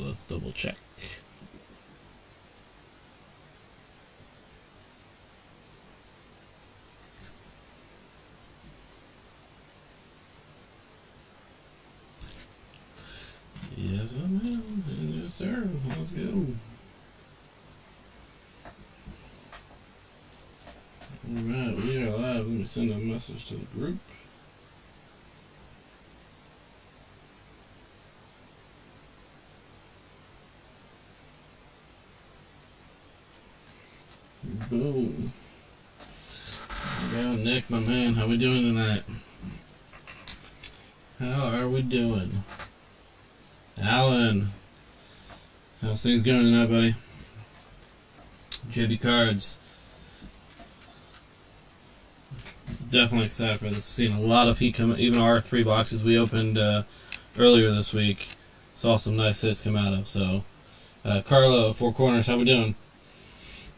let's double check. Yes, I am. Yes, sir. Let's go. Alright, we are live. Let me send a message to the group. Boom. Well, Nick, my man, how we doing tonight? How are we doing? Alan, how's things going tonight, buddy? JB Cards. Definitely excited for this. Seen a lot of heat come, even our 3 boxes we opened earlier this week. Saw some nice hits come out of. So, Carlo, Four Corners, how we doing?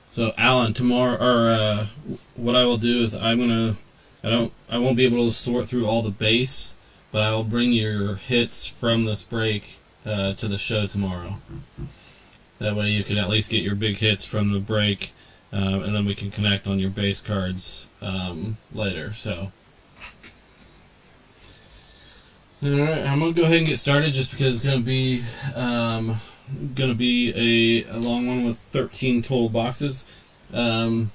So, Alan, tomorrow, or what I will do is I won't be able to sort through all the base, but I will bring your hits from this break to the show tomorrow. That way you can at least get your big hits from the break, and then we can connect on your base cards later. So, alright, I'm going to go ahead and get started just because it's going to be a long one with 13 total boxes. What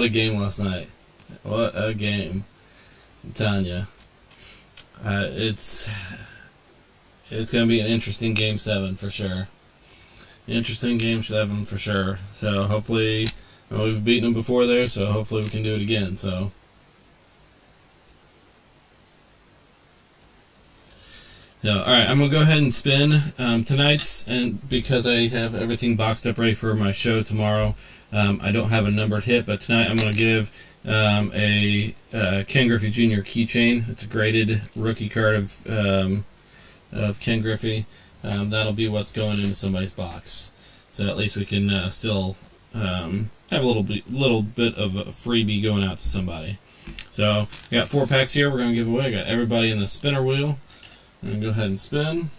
a game last night. What a game. I'm telling you. It's going to be an interesting Game 7 for sure. Interesting Game 7 for sure. So hopefully, we've beaten them before there, so hopefully we can do it again. So, alright, I'm going to go ahead and spin tonight's, and because I have everything boxed up ready for my show tomorrow, I don't have a numbered hit, but tonight I'm going to give a Ken Griffey Jr. keychain. It's a graded rookie card of Ken Griffey. That'll be what's going into somebody's box. So at least we can still have a little bit of a freebie going out to somebody. So we got 4 packs here we're going to give away. I got everybody in the spinner wheel. I'm going to go ahead and spin.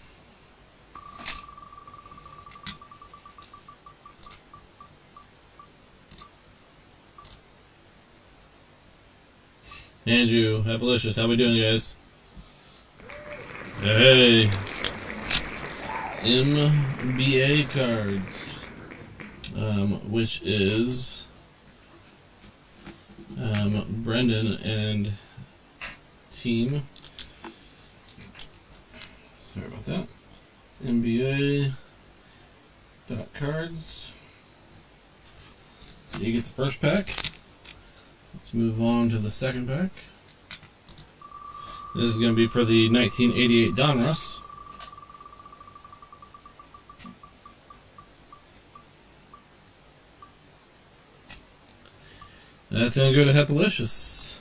Andrew, Appalicious, how we doing, guys? Hey, NBA cards, which is Brendan and team. Sorry about that. NBA cards. So you get the first pack. Let's move on to the second pack. This is going to be for the 1988 Donruss. That's going to go to Hepalicious.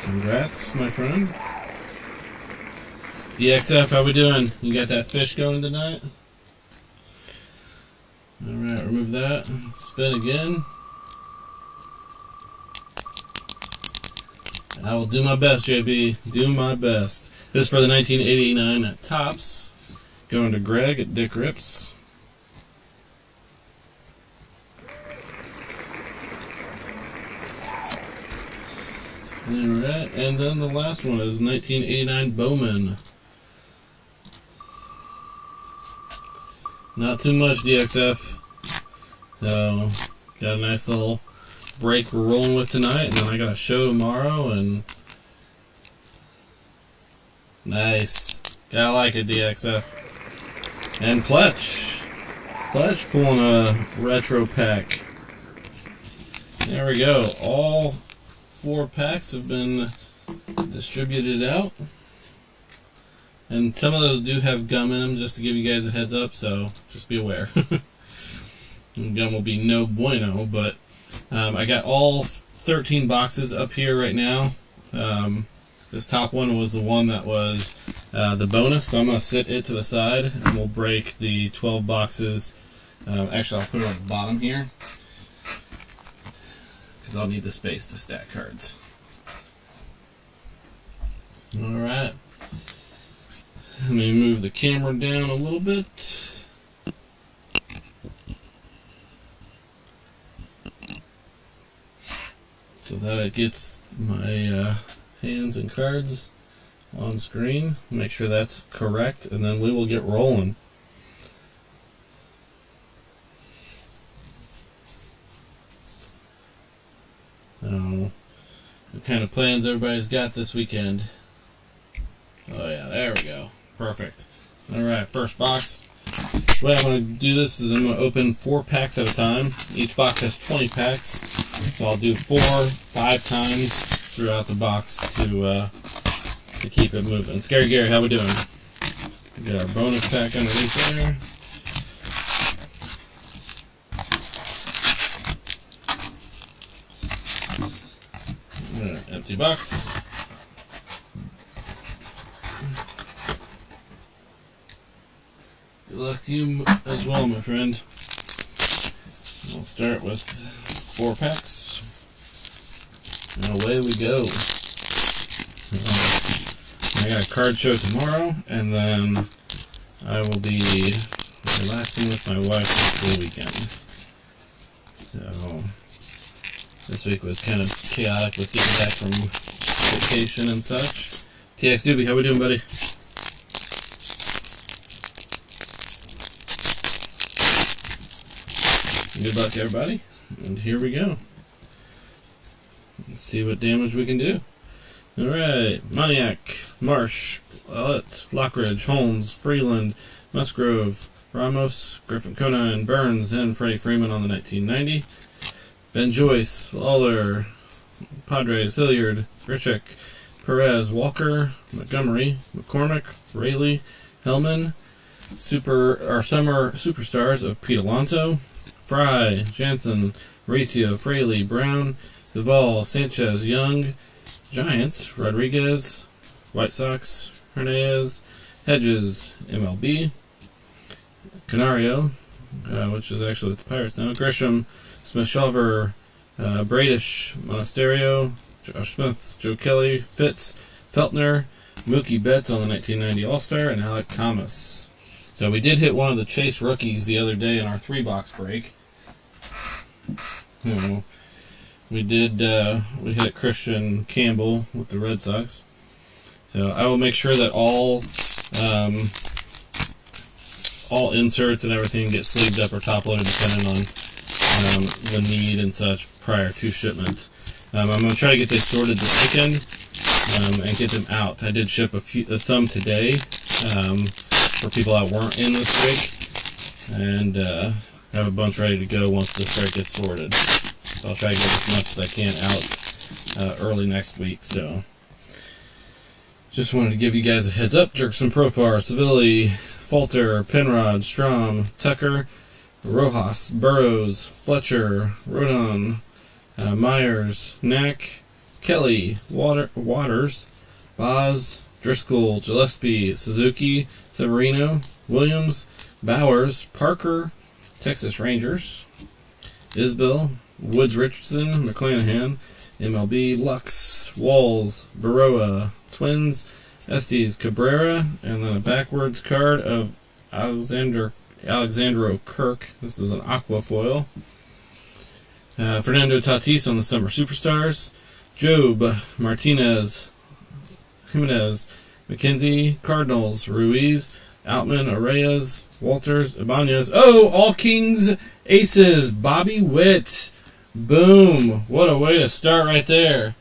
Congrats, my friend. DXF, how we doing? You got that fish going tonight? Alright, remove that. Spin again. I will do my best, JB. Do my best. This is for the 1989 Topps. Going to Greg at Dick Rips. Alright, and then the last one is 1989 Bowman. Not too much, DXF. So, got a nice little break we're rolling with tonight, and then I got a show tomorrow, and nice. Gotta like it, DXF. And Pletch. Pletch pulling a retro pack. There we go. All 4 packs have been distributed out. And some of those do have gum in them, just to give you guys a heads up, so just be aware. Gum will be no bueno, but I got all 13 boxes up here right now. This top one was the one that was the bonus, so I'm going to sit it to the side, and we'll break the 12 boxes. Actually, I'll put it on the bottom here, because I'll need the space to stack cards. Alright. Let me move the camera down a little bit. So that it gets my hands and cards on screen. Make sure that's correct, and then we will get rolling. What kind of plans everybody's got this weekend? Oh yeah, there we go. Perfect. Alright, first box. The way I'm going to do this is I'm going to open 4 packs at a time. Each box has 20 packs. So I'll do 4, 5 times throughout the box to keep it moving. Scary Gary, how we doing? We got our bonus pack underneath there. Empty box. Good luck to you as well, my friend. We'll start with 4 packs. And away we go. I got a card show tomorrow, and then I will be relaxing with my wife for the weekend. So this week was kind of chaotic with getting back from vacation and such. TX Doobie, how we doing, buddy? Good luck, everybody. And here we go. Let's see what damage we can do. Alright. Moniak, Marsh, Willett, Lockridge, Holmes, Freeland, Musgrove, Ramos, Griffin Conine, Burns, and Freddie Freeman on the 1990. Ben Joyce, Lawler, Padres, Hilliard, Grichuk, Perez, Walker, Montgomery, McCormick, Rayleigh, Hellman, Summer Superstars of Pete Alonso, Fry, Jansen, Mauricio, Fraley, Brown, Duvall, Sanchez, Young, Giants, Rodriguez, White Sox, Hernandez, Hedges, MLB, Canario, which is actually with the Pirates now, Grisham, Smith-Shawver, Bradish, Monasterio, Josh Smith, Joe Kelly, Fitz, Feltner, Mookie Betts on the 1990 All-Star, and Alec Thomas. So we did hit one of the Chase rookies the other day in our 3-box break. We hit Christian Campbell with the Red Sox. So I will make sure that all inserts and everything get sleeved up or top loaded depending on the need and such prior to shipment. I'm going to try to get this sorted this weekend and get them out. I did ship some today for people that weren't in this break, and have a bunch ready to go once this break gets sorted. So I'll try to get as much as I can out early next week. So just wanted to give you guys a heads up. Jerkson, Profar, Civilli, Falter, Penrod, Strom, Tucker, Rojas, Burrows, Fletcher, Rodon, Myers, Knack, Kelly, Waters, Boz, Driscoll, Gillespie, Suzuki, Severino, Williams, Bowers, Parker, Texas Rangers, Isbell, Woods Richardson, McClanahan, MLB, Lux, Walls, Baroa, Twins, Estes, Cabrera, and then a backwards card of Alexandro Kirk. This is an aqua foil. Fernando Tatis on the Summer Superstars. Job, Martinez, Jimenez, McKenzie, Cardinals, Ruiz, Outman, Arraez, Walters, Ibanez. Oh, All Kings Aces, Bobby Witt. Boom. What a way to start right there.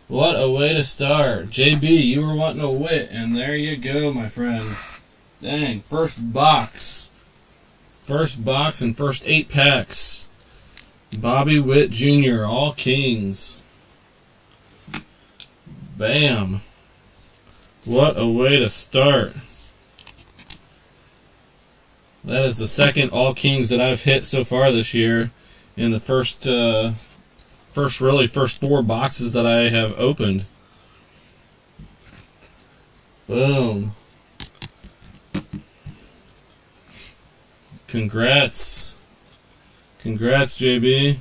What a way to start. JB, you were wanting a Witt, and there you go, my friend. Dang, first box. First box and first 8 packs. Bobby Witt Jr., All Kings. Bam. What a way to start. That is the second All Kings that I've hit so far this year in the first 4 boxes that I have opened. Boom. Congrats. Congrats, JB.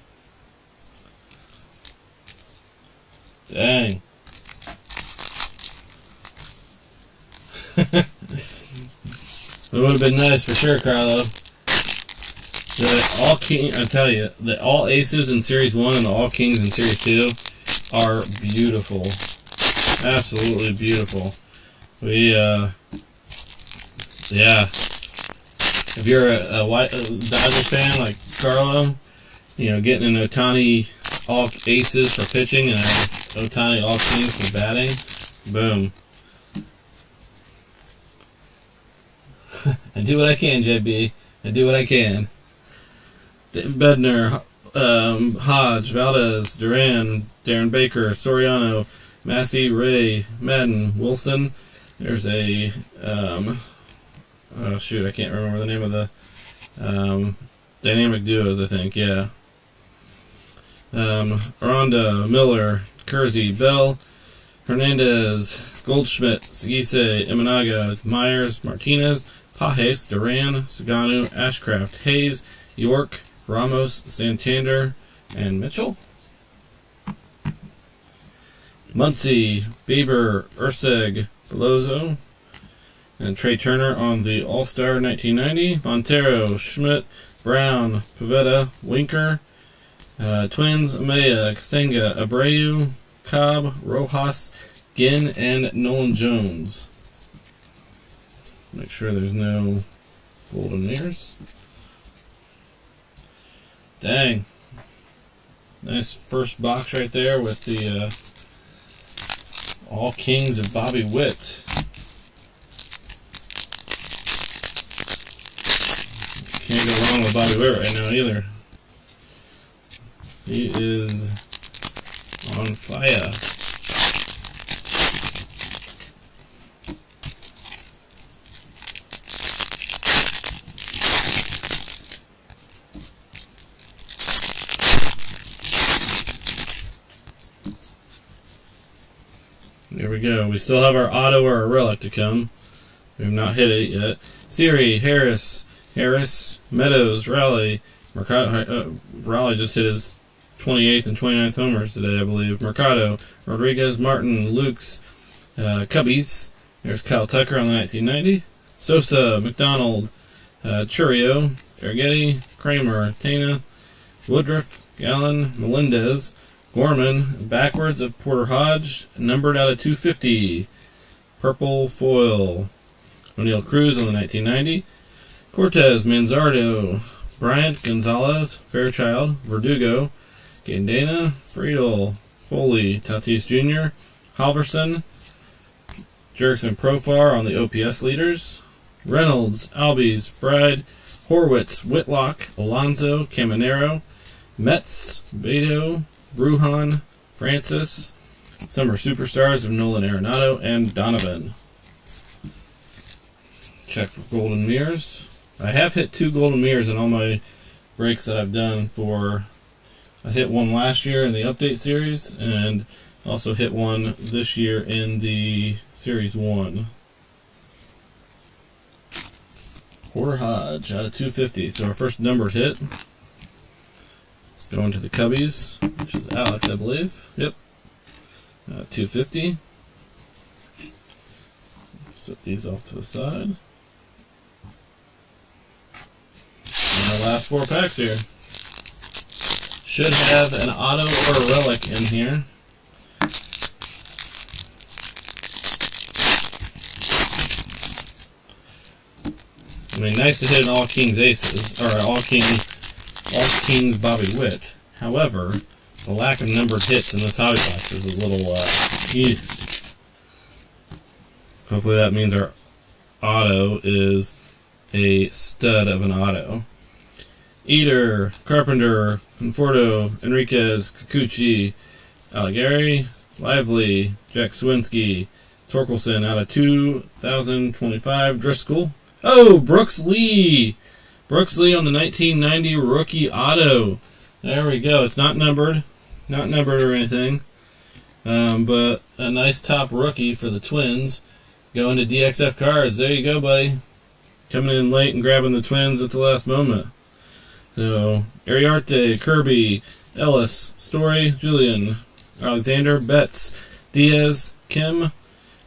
Dang. It would have been nice for sure, Carlo. The all king, I tell you, the all aces in Series 1 and the all kings in Series 2 are beautiful. Absolutely beautiful. Yeah. If you're a Dodgers fan like Carlo, you know, getting an Ohtani all aces for pitching and an Ohtani all kings for batting, boom. I do what I can, JB. I do what I can. Bednar, Hodge, Valdez, Duran, Darren Baker, Soriano, Massey, Ray, Madden, Wilson. There's a, oh shoot, I can't remember the name of the dynamic duos, I think, yeah. Aranda, Miller, Kersey, Bell, Hernandez, Goldschmidt, Segise, Imanaga, Myers, Martinez, Pajes, Duran, Saganu, Ashcraft, Hayes, York, Ramos, Santander, and Mitchell. Muncy, Bieber, Urseg, Veloso, and Trey Turner on the All-Star 1990. Montero, Schmidt, Brown, Pavetta, Winker, Twins, Amaya, Kastenga, Abreu, Cobb, Rojas, Ginn, and Nolan Jones. Make sure there's no golden mirrors. Dang. Nice first box right there with the All Kings of Bobby Witt. Can't go wrong with Bobby Witt right now either. He is on fire. There we go. We still have our auto or a relic to come. We've not hit it yet. Siri, Harris, Meadows, Raleigh. Raleigh just hit his 28th and 29th homers today, I believe. Mercado, Rodriguez, Martin, Lukes, Cubbies. There's Kyle Tucker on the 1990. Sosa, McDonald, Churio, Arrighetti, Kramer, Tana, Woodruff, Gallen, Melendez, Gorman, backwards of Porter Hodge, numbered out of 250. Purple foil. O'Neill Cruz on the 1990. Cortez, Manzardo, Bryant, Gonzalez, Fairchild, Verdugo, Gandana, Friedel, Foley, Tatis Jr., Halverson, Jerickson Profar on the OPS leaders. Reynolds, Albies, Bride, Horwitz, Whitlock, Alonso, Caminero, Metz, Beto, Brujan, Francis. Some are superstars of Nolan Arenado and Donovan. Check for golden mirrors. I have hit 2 golden mirrors in all my breaks that I've done for. I hit one last year in the update series, and also hit one this year in the Series 1. Porter Hodge out of 250. So our first numbered hit. Going to the Cubbies, which is Alex, I believe. Yep. 250. Set these off to the side. And our last 4 packs here. Should have an auto or a relic in here. I mean, nice to hit an All Kings Aces, or All Kings Bobby Witt. However, the lack of numbered hits in this hobby box is a little, hopefully that means our auto is a stud of an auto. Eater, Carpenter, Conforto, Enriquez, Kikuchi, Alighieri, Lively, Jack Swinski, Torkelson out of 2025, Driscoll. Oh, Brooks Lee! Brooks Lee on the 1990 rookie auto. There we go. It's not numbered. Not numbered or anything. But a nice top rookie for the Twins. Going to DXF Cards. There you go, buddy. Coming in late and grabbing the Twins at the last moment. So, Ariarte, Kirby, Ellis, Story, Julian, Alexander, Betts, Diaz, Kim,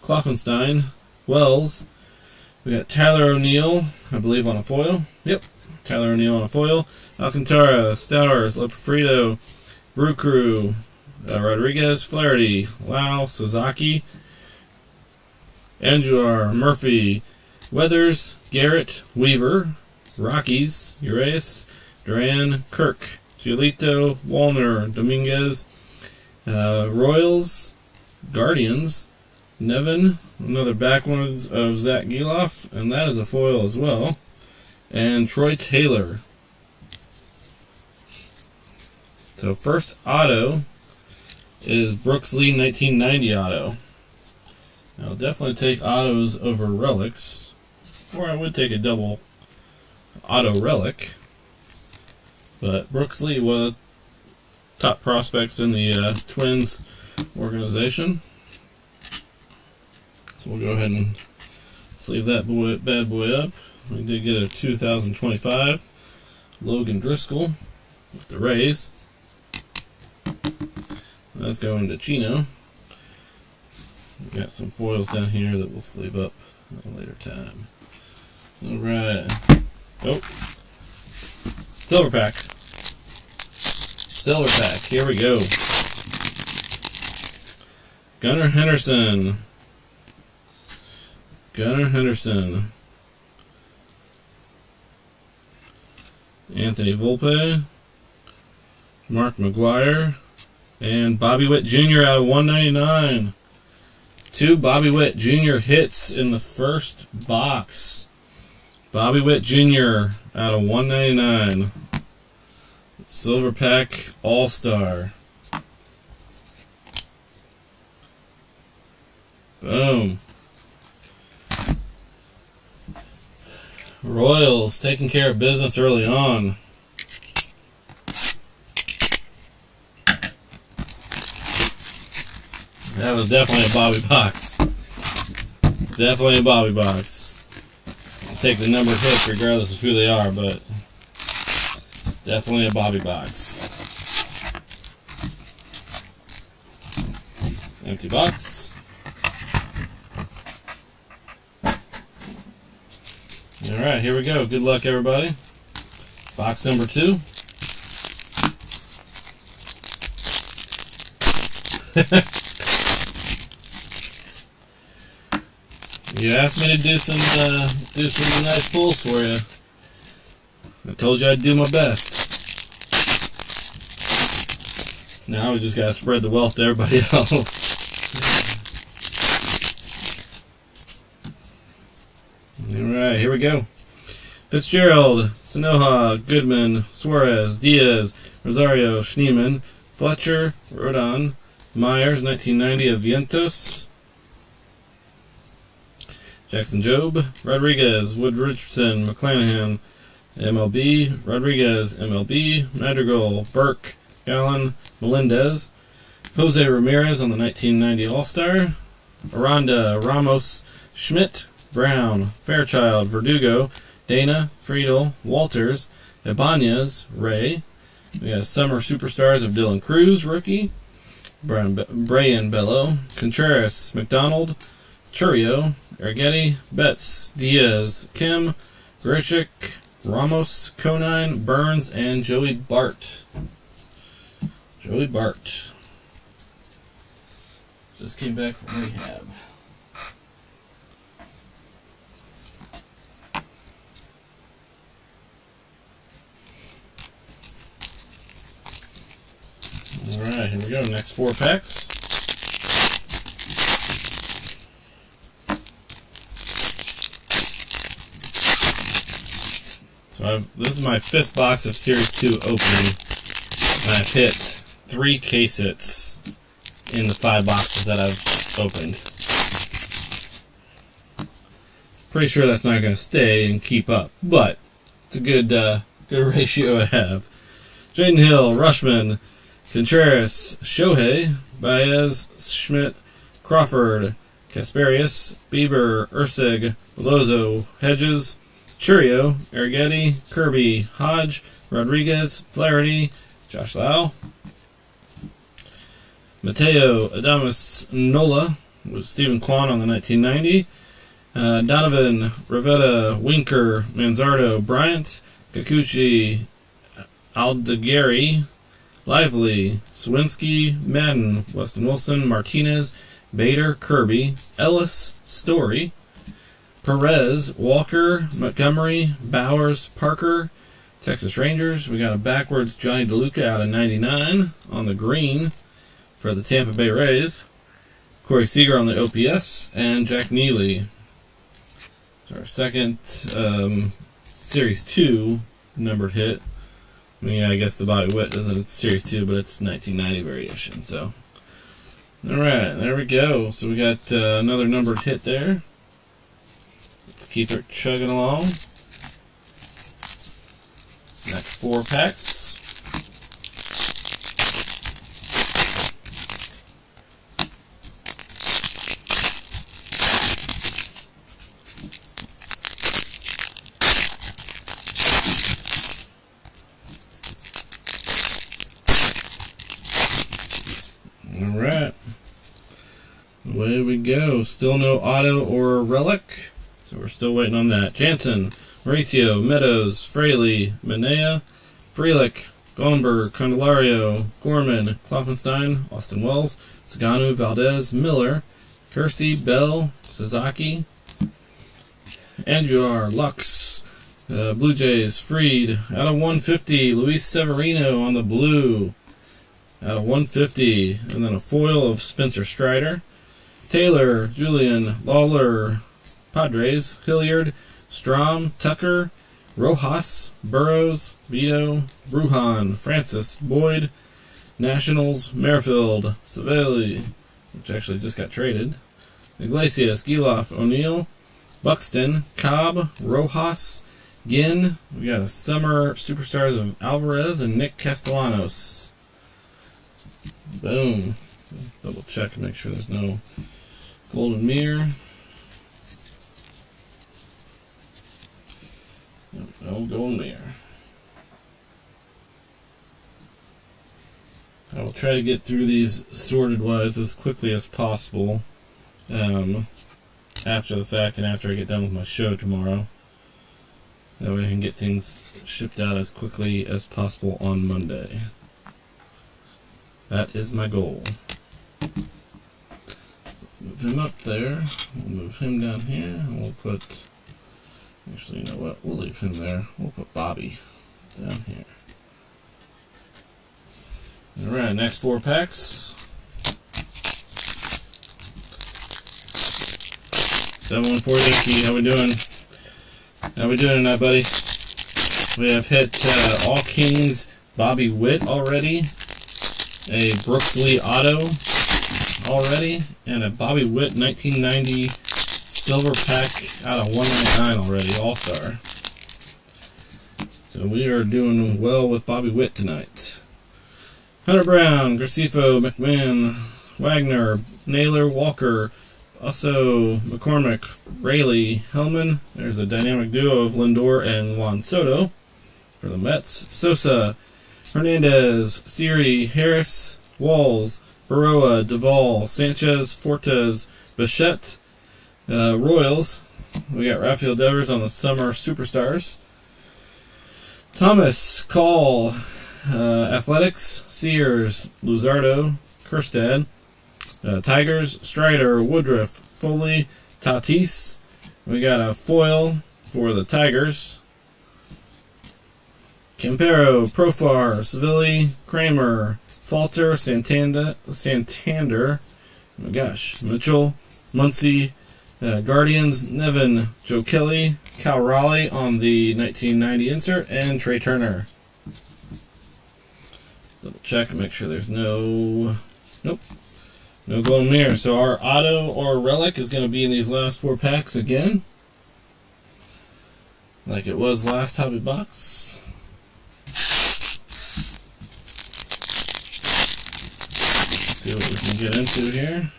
Kloffenstein, Wells. We got Tyler O'Neill, I believe on a foil. Yep, Tyler O'Neill on a foil. Alcantara, Stowers, Lopefrido, Brew Crew, Rodriguez, Flaherty, Lau, Sasaki, Angular, Murphy, Weathers, Garrett, Weaver, Rockies, Urias, Duran, Kirk, Giolito, Wallner, Dominguez, Royals, Guardians, Nevin, another back one of Zach Geloff, and that is a foil as well, and Troy Taylor. So first auto is Brooks Lee 1990 auto. I'll definitely take autos over relics, or I would take a double auto relic. But Brooks Lee was top prospects in the Twins organization. So we'll go ahead and sleeve that bad boy up. We did get a 2025 Logan Driscoll with the Rays. That's going to Chino. We've got some foils down here that we'll sleeve up at a later time. Alright. Oh. Silver pack. Silver pack. Here we go. Gunnar Henderson. Gunnar Henderson. Anthony Volpe. Mark McGuire. And Bobby Witt Jr. out of 199. 2 Bobby Witt Jr. hits in the first box. Bobby Witt Jr. out of 199. Silver Pack All-Star. Boom. Royals taking care of business early on. That was definitely a Bobby box. Definitely a Bobby box. I'll take the numbered hits regardless of who they are, but definitely a Bobby box. Empty box. Alright, here we go. Good luck, everybody. Box number 2. You asked me to do some nice pulls for you. I told you I'd do my best. Now we just gotta spread the wealth to everybody else. Alright, here we go. Fitzgerald, Sanoja, Goodman, Suarez, Diaz, Rosario, Schneemann, Fletcher, Rodon, Myers, 1990 of Vientos, Jackson Jobe, Rodriguez, Wood Richardson, McClanahan, MLB, Rodriguez, MLB, Madrigal, Burke, Gallen, Melendez, Jose Ramirez on the 1990 All-Star, Aranda, Ramos, Schmidt, Brown, Fairchild, Verdugo, Dana, Friedel, Walters, Ibanez, Ray. We got Summer Superstars of Dylan Cruz, rookie, Brian Bello, Contreras, McDonald, Churio, Arrighetti, Betts, Diaz, Kim, Grichuk, Ramos, Conine, Burns, and Joey Bart. Joey Bart. Just came back from rehab. Alright, here we go. Next 4 packs. So this is my 5th box of Series 2 opening. And I've hit 3 case hits in the 5 boxes that I've opened. Pretty sure that's not going to stay and keep up, but it's a good ratio to have. Jaden Hill, Rushman, Contreras, Shohei, Baez, Schmidt, Crawford, Kasperius, Bieber, Ursig, Veloso, Hedges, Churio, Arrighetti, Kirby, Hodge, Rodriguez, Flaherty, Josh Lau, Mateo Adames Nola with Stephen Kwan on the 1990. Donovan, Rivetta, Winker, Manzardo, Bryant, Kikuchi, Aldegari, Lively, Swinski, Madden, Weston Wilson, Martinez, Bader, Kirby, Ellis, Story, Perez, Walker, Montgomery, Bowers, Parker, Texas Rangers. We got a backwards Johnny DeLuca out of 99 on the green for the Tampa Bay Rays. Corey Seager on the OPS, and Jack Neely. So our second Series 2 numbered hit. I mean, yeah, I guess the Bobby Witt isn't Series 2, but it's 1990 variation. So, alright, there we go. So we got another numbered hit there. Let's keep it chugging along. Next 4 packs. Alright, away we go. Still no auto or relic, so we're still waiting on that. Jansen, Mauricio, Meadows, Fraley, Manea, Frelick, Gomberg, Candelario, Gorman, Kloffenstein, Austin Wells, Saganu, Valdez, Miller, Kersey, Bell, Sasaki, Andujar, Lux, Blue Jays, Freed, out of 150, Luis Severino on the blue. Out of 150, and then a foil of Spencer Strider, Taylor, Julian, Lawler, Padres, Hilliard, Strom, Tucker, Rojas, Burrows, Vito, Brujan, Francis, Boyd, Nationals, Merrifield, Savelli, which actually just got traded, Iglesias, Giloff, O'Neill, Buxton, Cobb, Rojas, Ginn. We got a summer superstars of Alvarez and Nick Castellanos. Boom. Double check and make sure there's no golden mirror. No golden mirror. I will try to get through these sorted wise as quickly as possible after the fact and after I get done with my show tomorrow. That way I can get things shipped out as quickly as possible on Monday. That is my goal. So let's move him up there. We'll move him down here. And we'll put... Actually, you know what? We'll leave him there. We'll put Bobby down here. Alright, next 4 packs. 714 Inky, how we doing? How we doing tonight, buddy? We have hit All Kings Bobby Witt already. A Brooks Lee auto already, and a Bobby Witt 1990 silver pack out of 199 already, All-Star. So we are doing well with Bobby Witt tonight. Hunter Brown, Gracefo, McMahon, Wagner, Naylor, Walker, also McCormick, Rayleigh, Hellman. There's a dynamic duo of Lindor and Juan Soto for the Mets. Sosa, Hernandez, Siri, Harris, Walls, Baroa, Duvall, Sanchez, Fortes, Bichette, Royals. We got Rafael Devers on the Summer Superstars. Thomas, Call, Athletics, Sears, Luzardo, Kerstad, Tigers, Strider, Woodruff, Foley, Tatis. We got a foil for the Tigers. Campero, Profar, Savilli, Kramer, Falter, Santander, oh my gosh, Mitchell, Muncy, Guardians, Nevin, Joe Kelly, Cal Raleigh on the 1990 insert, and Trey Turner. Double check and make sure there's no golden mirror. So our auto or relic is going to be in these last 4 packs again, like it was last Hobby Box. See what we can get into here.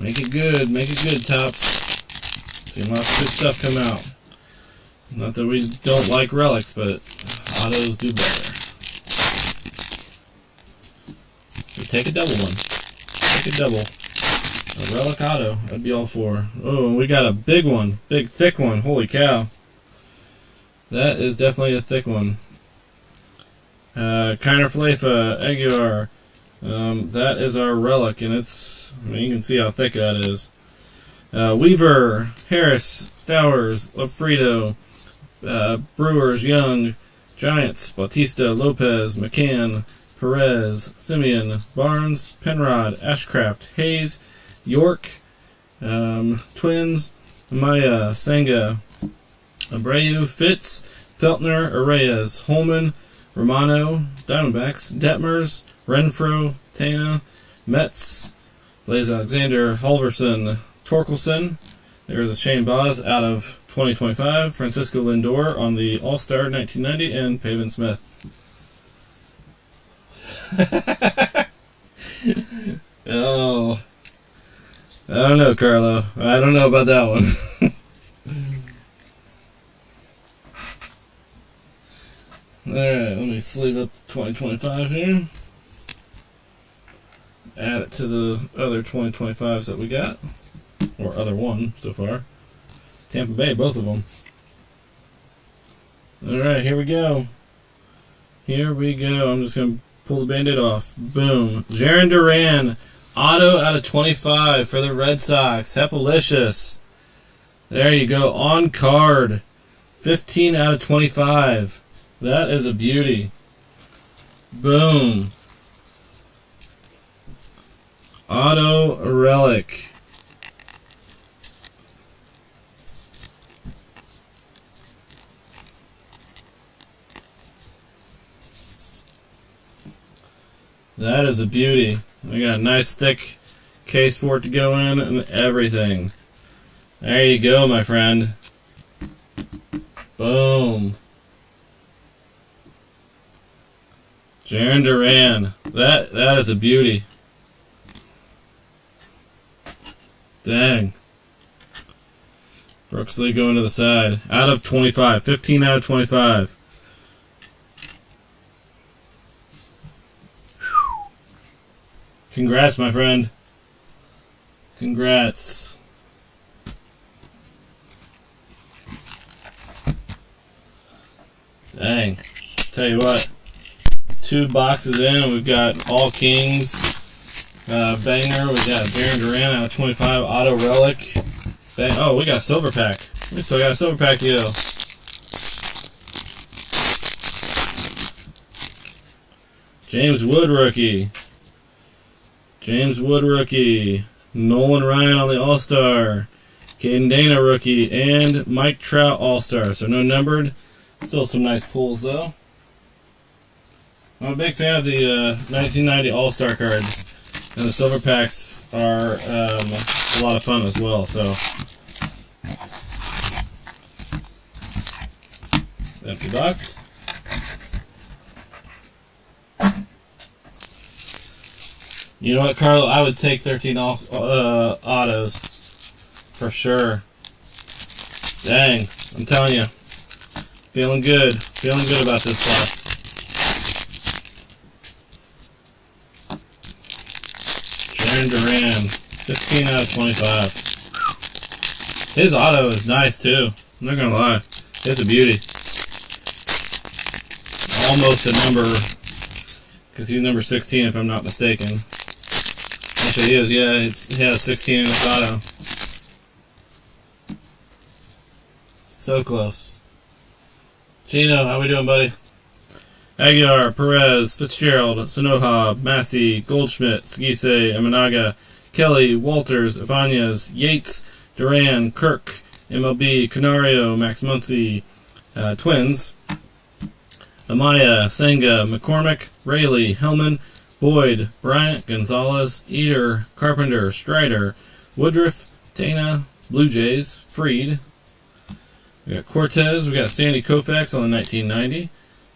Make it good, Topps. See lots of good stuff come out. Not that we don't like relics, but autos do better. So take a double one. Take a double. A relic auto. I'd be all for. Oh, and we got a big one. Big, thick one. Holy cow. That is definitely a thick one. Kiner Flefa, Aguiar. That is our relic, and it's, I mean, you can see how thick that is. Weaver, Harris, Stowers, Lofredo, Brewers, Young, Giants, Bautista, Lopez, McCann, Perez, Simeon, Barnes, Penrod, Ashcraft, Hayes, York, Twins, Maya, Senga, Abreu, Fitz, Feltner, Arraez, Holman, Romano, Diamondbacks, Detmers, Renfro, Tana, Mets, Blaze Alexander, Halverson, Torkelson. There's a Shane Baz out of 2025, Francisco Lindor on the All-Star 1990, and Pavin Smith. Oh, I don't know, Carlo. I don't know about that one. Alright, let me sleeve up 2025 here. Add it to the other 2025s that we got. Or other one so far. Tampa Bay, both of them. Alright, here we go. Here we go. I'm just going to pull the Band-Aid off. Boom. Jarren Duran, auto out of 25 for the Red Sox. Hepalicious. There you go. On card. 15 out of 25. That is a beauty. Boom. Auto relic. That is a beauty. I got a nice thick case for it to go in and everything. There you go, my friend. Boom. Jarren Duran. That is a beauty. Dang. Brooks Lee going to the side. Out of 25. 15 out of 25. Congrats, my friend. Congrats. Dang. Tell you what. 2 boxes in, we've got All Kings banger. We got Jarren Duran out of 25 auto relic. Oh, we got a silver pack. We still got a silver pack to go. James Wood rookie. James Wood rookie. Nolan Ryan on the All-Star. Caden Dana rookie. And Mike Trout All-Star. So no numbered. Still some nice pulls though. I'm a big fan of the 1990 All-Star cards. And the silver packs are a lot of fun as well. So empty box. You know what, Carlo? I would take 13 autos for sure. Dang, I'm telling you, feeling good about this box. Jarren Duran, 15 out of 25. His auto is nice too. I'm not gonna lie, it's a beauty. Almost a number, because he's number 16 if I'm not mistaken. Actually, he is. Yeah, he has 16 in his auto. So close. Gino, how we doing, buddy? Aguiar, Perez, Fitzgerald, Sonoha, Massey, Goldschmidt, Segise, Imanaga, Kelly, Walters, Ibanez, Yates, Duran, Kirk, MLB, Canario, Max Muncy, Twins, Amaya, Senga, McCormick, Rayleigh, Hellman, Boyd, Bryant, Gonzalez, Eater, Carpenter, Strider, Woodruff, Tana, Blue Jays, Freed. We got Cortez, we got Sandy Koufax on the 1990.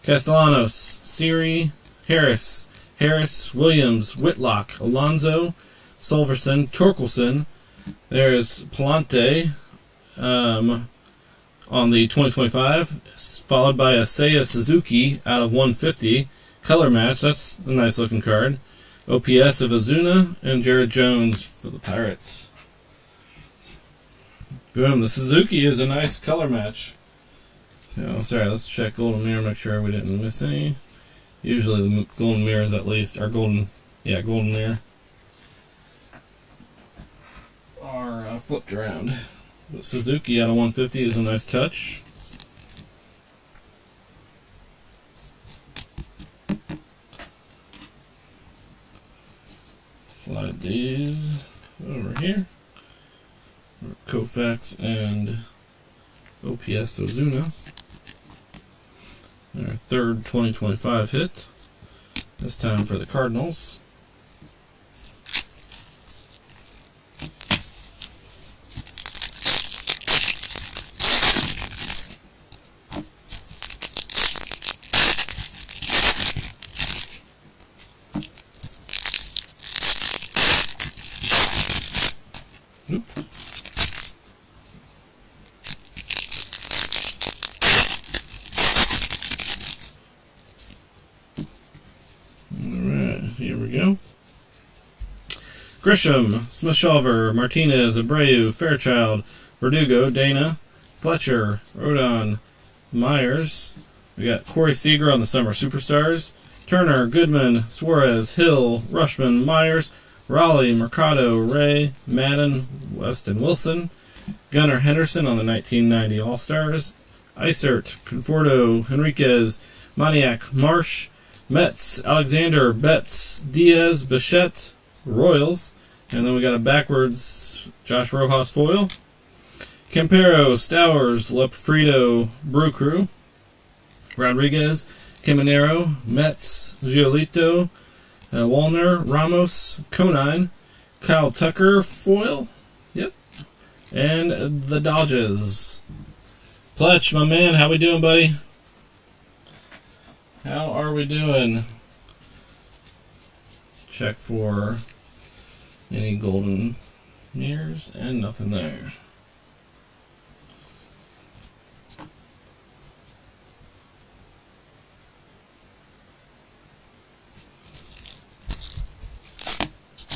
Castellanos, Siri, Harris, Williams, Whitlock, Alonso, Solverson, Torkelson. There's Palante on the 2025, followed by a Seiya Suzuki out of 150. Color match, that's a nice looking card. OPS of Ozuna, and Jared Jones for the Pirates. Boom, the Suzuki is a nice color match. Oh, sorry, let's check Golden Mirror, make sure we didn't miss any. Usually the Golden Mirrors at least, or Golden Mirror are flipped around. But Suzuki out of 150 is a nice touch. Slide these over here. Koufax and OPS Ozuna. Our third 2025 hit. This time for the Cardinals. Here we go. Grisham, Smith-Shawver, Martinez, Abreu, Fairchild, Verdugo, Dana, Fletcher, Rodon, Myers. We got Corey Seager on the Summer Superstars. Turner, Goodman, Suarez, Hill, Rushman, Myers, Raleigh, Mercado, Ray, Madden, Weston Wilson. Gunnar Henderson on the 1990 All-Stars. Isert, Conforto, Henriquez, Moniak, Marsh, Metz, Alexander, Betts, Diaz, Bichette, Royals. And then we got a backwards Josh Rojas foil. Campero, Stowers, Lefrido, Brew Crew. Rodriguez, Caminero, Metz, Giolito, Walner, Ramos, Conine, Kyle Tucker foil. Yep. And the Dodgers. Pletch, my man, how we doing, buddy? How are we doing? Check for any golden mirrors and nothing there.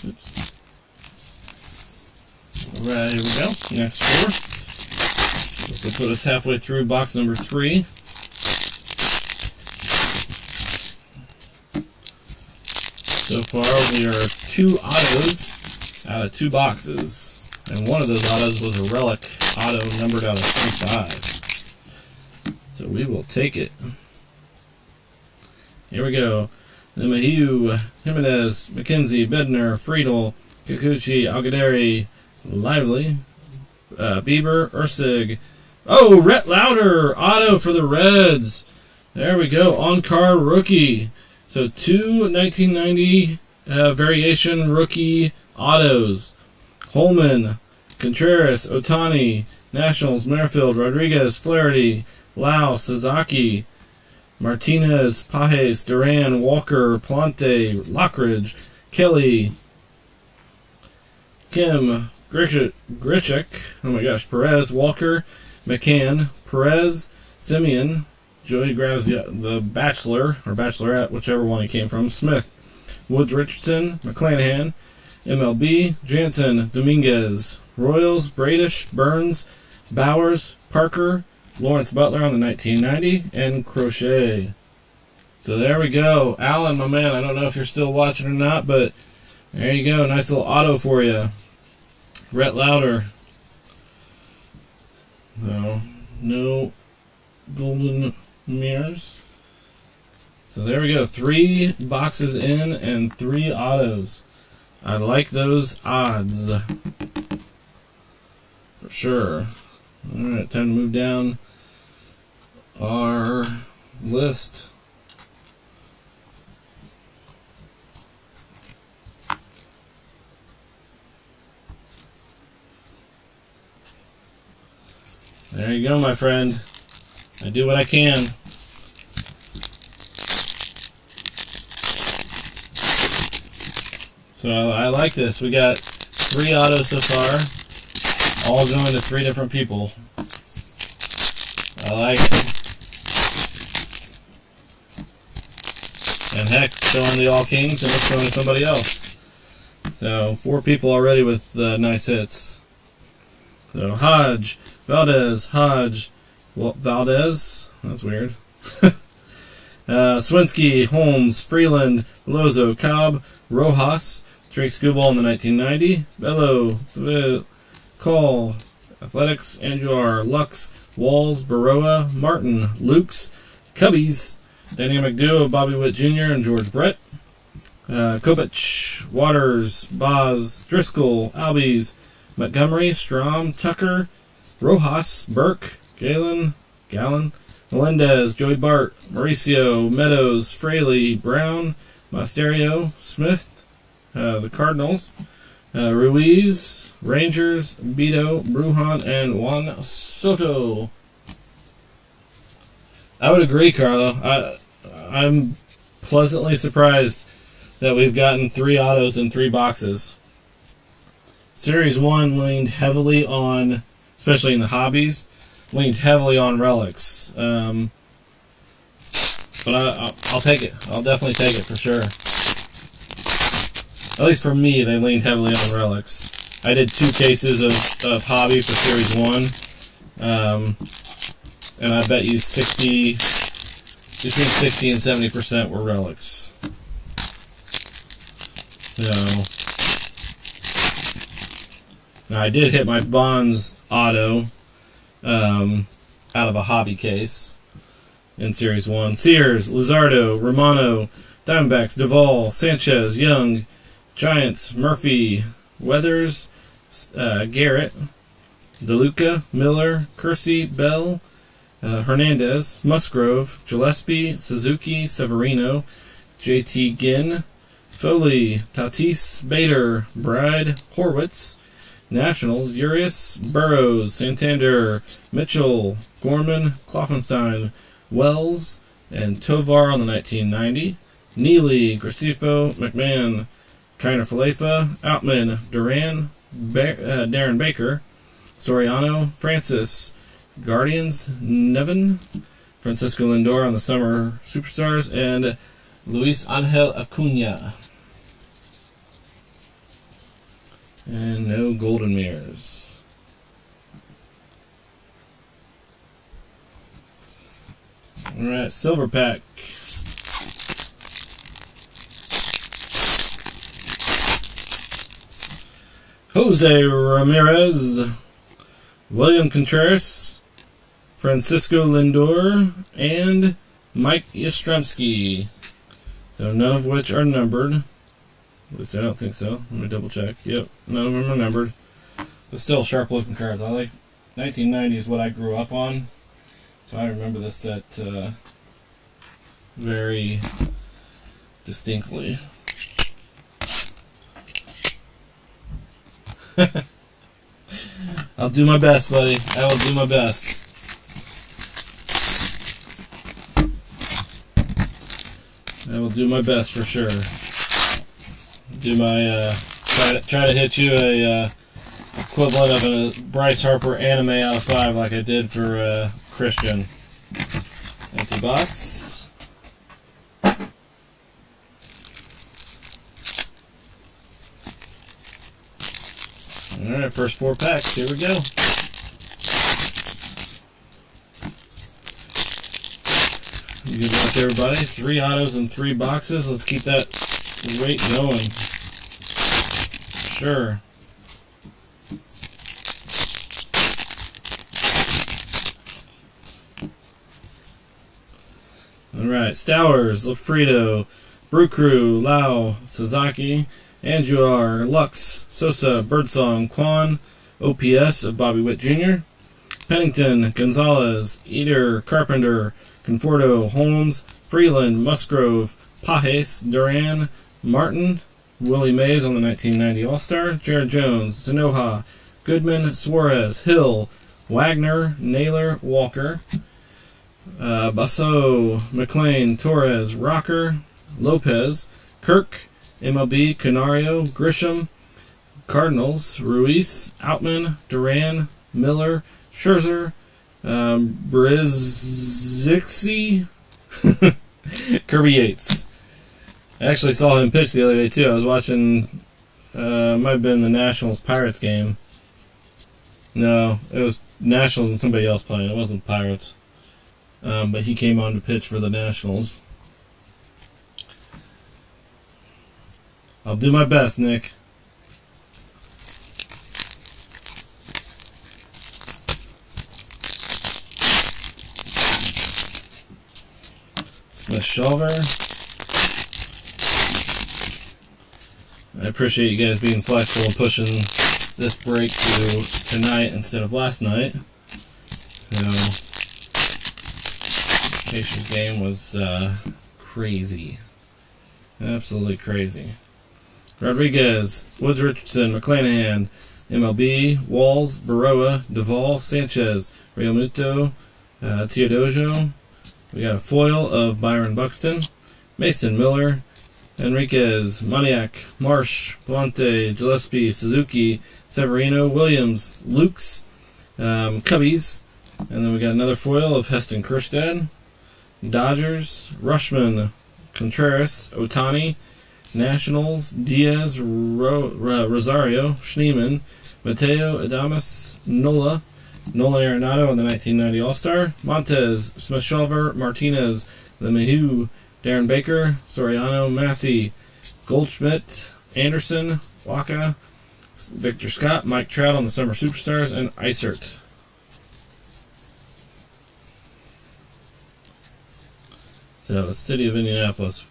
Oops. Alright, here we go. Next four. This will put us halfway through box number 3. So far, we are 2 autos out of 2 boxes. And one of those autos was a relic auto numbered out of 25. So we will take it. Here we go. The Mahieu, Jimenez, McKenzie, Bednar, Friedel, Kikuchi, Algaderi, Lively, Bieber, Ursig. Oh, Rhett Lauder, auto for the Reds. There we go. On-card rookie. So 2 1990 variation rookie autos. Holman, Contreras, Otani, Nationals, Merrifield, Rodriguez, Flaherty, Lau, Sasaki, Martinez, Pajes, Duran, Walker, Plante, Lockridge, Kelly, Kim, Grichuk, oh my gosh, Perez, Walker, McCann, Perez, Simeon, Joey Grazia, the Bachelor, or Bachelorette, whichever one he came from, Smith, Woods Richardson, McClanahan, MLB, Jansen, Dominguez, Royals, Bradish, Burns, Bowers, Parker, Lawrence Butler on the 1990, and Crochet. So there we go. Alan, my man, I don't know if you're still watching or not, but there you go. Nice little auto for you. Rhett Lauder. No golden mirrors. So there we go. 3 boxes in and 3 autos. I like those odds. For sure. Alright, time to move down our list. There you go, my friend. I do what I can. So I like this. We got 3 autos so far, all going to 3 different people. I like it. And heck, showing the All Kings and showing somebody else. So 4 people already with nice hits. So Hodge, Valdez, Hodge, Valdez. That's weird. Swinsky, Holmes, Freeland, Lozo, Cobb, Rojas, Drake Skubal in the 1990, Bello, Seville, Call, Athletics, Andujar, Lux, Walls, Baroa, Martin, Lukes, Cubbies, Dynamic Duo, Bobby Witt Jr. and George Brett, Kopech, Waters, Boz, Driscoll, Albies, Montgomery, Strom, Tucker, Rojas, Burke, Gallon, Melendez, Joey Bart, Mauricio, Meadows, Fraley, Brown, Mosterio, Smith, the Cardinals, Ruiz, Rangers, Beto, Brujan, and Juan Soto. I would agree, Carlo. I'm pleasantly surprised that we've gotten 3 autos in 3 boxes. Series 1 leaned heavily on, especially in the hobbies, leaned heavily on relics. But I'll take it. I'll definitely take it for sure. At least for me, they leaned heavily on relics. I did 2 cases of hobby for Series 1. And I bet you between 60 and 70% were relics. So, now I did hit my Bonds auto out of a hobby case in Series 1. Sears, Luzardo, Romano, Diamondbacks, Duvall, Sanchez, Young, Giants, Murphy, Weathers, Garrett, DeLuca, Miller, Kersey, Bell, Hernandez, Musgrove, Gillespie, Suzuki, Severino, JT Ginn, Foley, Tatis, Bader, Bride, Horwitz, Nationals, Urias, Burrows, Santander, Mitchell, Gorman, Kloffenstein, Wells, and Tovar on the 1990, Neely, Gracefo, McMahon, Kiner Falefa, Outman, Duran, Darren Baker, Soriano, Francis, Guardians, Nevin, Francisco Lindor on the Summer Superstars, and Luis Angel Acuna. And no golden mirrors. Alright, silver pack. Jose Ramirez, William Contreras, Francisco Lindor, and Mike Yastrzemski. So none of which are numbered. At least I don't think so. Let me double check. Yep, none of them are numbered. But still sharp looking cards. I like 1990 is what I grew up on. So I remember this set very distinctly. I'll do my best, buddy. I will do my best. I will do my best for sure. Do my try to hit you a equivalent of a Bryce Harper anime out of 5 like I did for Christian. Empty box. Alright, first 4 packs. Here we go. Good luck, everybody. 3 autos and 3 boxes. Let's keep that rate going. Sure. Alright, Stowers, Lafredo, Brew Crew, Lau, Sasaki, Andujar, Lux, Sosa, Birdsong, Kwan, OPS of Bobby Witt Jr., Pennington, Gonzalez, Eder, Carpenter, Conforto, Holmes, Freeland, Musgrove, Pajes, Duran, Martin, Willie Mays on the 1990 All-Star, Jared Jones, Zanoha, Goodman, Suarez, Hill, Wagner, Naylor, Walker, Basso, McLean, Torres, Rocker, Lopez, Kirk, MLB, Canario, Grisham, Cardinals, Ruiz, Outman, Duran, Miller, Scherzer, Brizixi, Kirby Yates. I actually saw him pitch the other day too. I was watching, might have been the Nationals Pirates game. No, it was Nationals and somebody else playing. It wasn't Pirates. But he came on to pitch for the Nationals. I'll do my best, Nick. Smith-Shawver. I appreciate you guys being flexible and pushing this break to tonight instead of last night. Pacers game was crazy. Absolutely crazy. Rodriguez, Woods Richardson, McClanahan, MLB, Walls, Baroa, Duvall, Sanchez, Real Muto, Teodojo. We got a foil of Byron Buxton, Mason Miller, Enriquez, Moniak, Marsh, Blante, Gillespie, Suzuki, Severino, Williams, Lukes, Cubbies, and then we got another foil of Heston Kjerstad, Dodgers, Rushman, Contreras, Otani, Nationals, Diaz, Rosario, Schneemann, Mateo, Adames, Nolan Arenado on the 1990 All-Star, Montez, Smith-Shawver, Martinez, LeMahieu, Darren Baker, Soriano, Massey, Goldschmidt, Anderson, Waka, Victor Scott, Mike Trout on the Summer Superstars, and Isert. So the city of Indianapolis,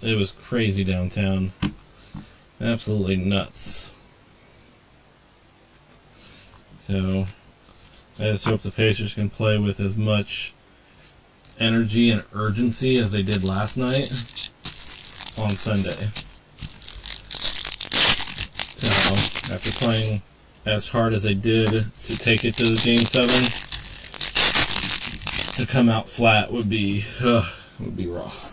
it was crazy downtown. Absolutely nuts. So I just hope the Pacers can play with as much energy and urgency as they did last night on Sunday. So after playing as hard as they did to take it to the Game 7, to come out flat would be rough.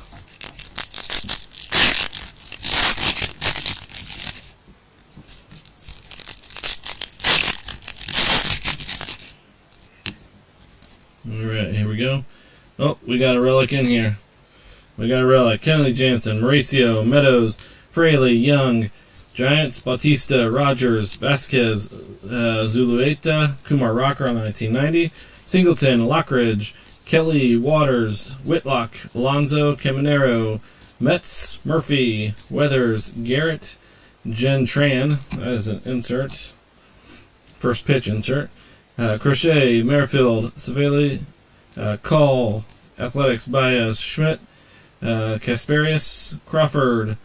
Alright, here we go. Oh, we got a relic in here. We got a relic. Kenley Jansen, Mauricio, Meadows, Fraley, Young, Giants, Bautista, Rogers, Vasquez, Zulueta, Kumar Rocker on the 1990, Singleton, Lockridge, Kelly, Waters, Whitlock, Alonzo, Caminero, Metz, Murphy, Weathers, Garrett, Jen Tran, that is an insert, first pitch insert, Crochet, Merrifield, Savelli, Call, Athletics, Baez, Schmidt, Kasperius, Crawford,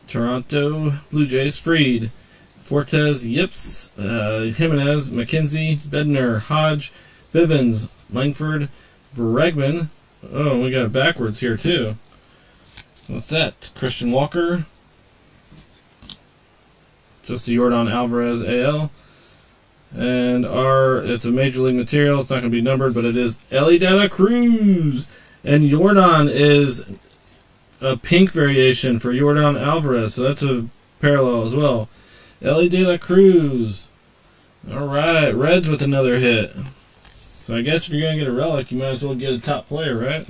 Toronto Blue Jays, Freed, Fortes, Yips, Jimenez, McKenzie, Bednar, Hodge, Bivens, Langford, Bregman. Oh, we got it backwards here too. What's that? Christian Walker. Just a Yordan Alvarez AL. And it's a Major League material. It's not going to be numbered, but it is Elly De La Cruz. And Yordan is a pink variation for Yordan Alvarez, so that's a parallel as well. Elly De La Cruz. All right, Reds with another hit. So I guess if you're going to get a relic, you might as well get a top player, right?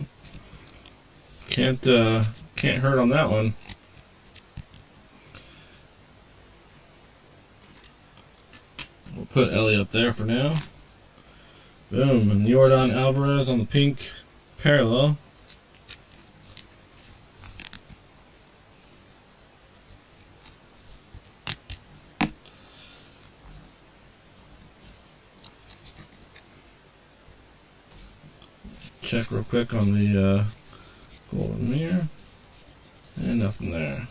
Can't hurt on that one. We'll put Elly up there for now. Boom. And Yordan Alvarez on the pink parallel. Check real quick on the golden mirror. And nothing there.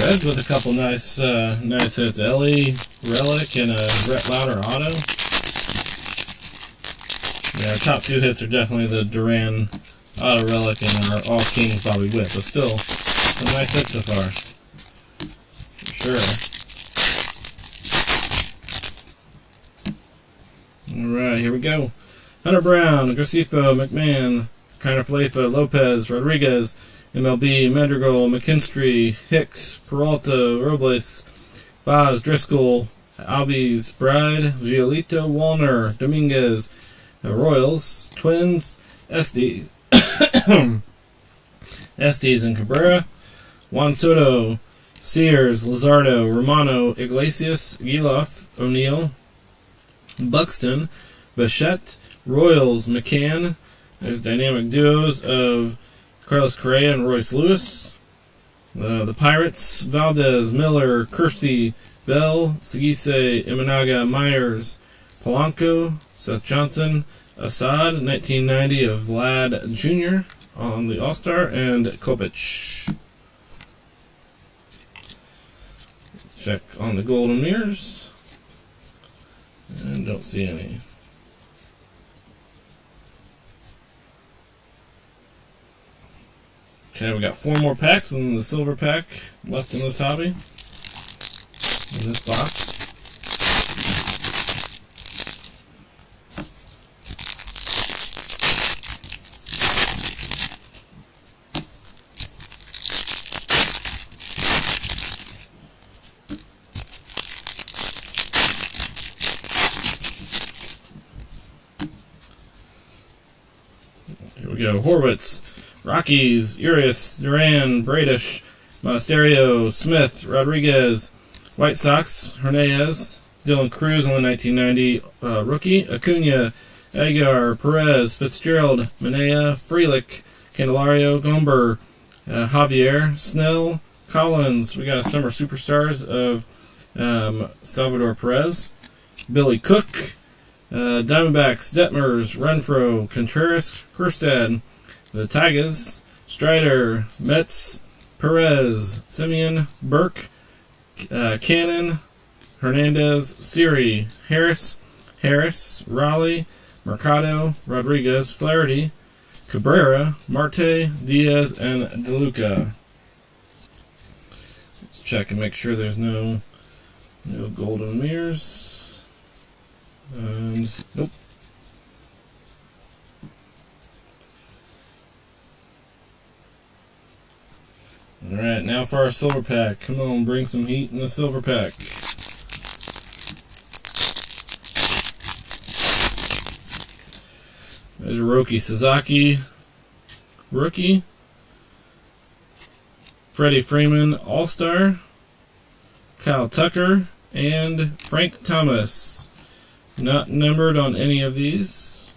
Reds with a couple nice hits. Elly, relic, and a Brett Lauder auto. Yeah, our top two hits are definitely the Duran auto relic and our All Kings Bobby Witt, but still some nice hits so far. For sure. Alright, here we go. Hunter Brown, Gracefo, McMahon, Kiner Falefa, Lopez, Rodriguez, MLB, Madrigal, McKinstry, Hicks, Peralta, Robles, Vaz, Driscoll, Albies, Bride, Giolito, Walner, Dominguez, Royals, Twins, Estes, Estes and Cabrera, Juan Soto, Sears, Luzardo, Romano, Iglesias, Giloff, O'Neill, Buxton, Bichette, Royals, McCann. There's dynamic duos of Carlos Correa and Royce Lewis. The Pirates, Valdez, Miller, Kirsty, Bell, Sagise, Imanaga, Myers, Polanco, Seth Johnson, Assad, 1990 of Vlad Jr. on the All-Star, and Kopech. Check on the golden mirrors. And don't see any. Okay, we got 4 more packs in the silver pack left in this hobby. In this box. Here we go. Horwitz, Rockies, Urias, Duran, Bradish, Monasterio, Smith, Rodriguez, White Sox, Hernandez, Dylan Cruz on the 1990 rookie, Acuna, Aguilar, Perez, Fitzgerald, Manea, Frelick, Candelario, Gomber, Javier, Snell, Collins. We got a Summer Superstars of Salvador Perez, Billy Cook, Diamondbacks, Detmers, Renfroe, Contreras, Kjerstad, the Tigers, Strider, Metz, Perez, Simeon, Burke, Cannon, Hernandez, Siri, Harris, Raleigh, Mercado, Rodriguez, Flaherty, Cabrera, Marte, Diaz, and DeLuca. Let's check and make sure there's no golden mirrors. And nope. Alright, now for our silver pack. Come on, bring some heat in the silver pack. There's Roki Sasaki, rookie. Freddie Freeman, All-Star. Kyle Tucker, and Frank Thomas. Not numbered on any of these.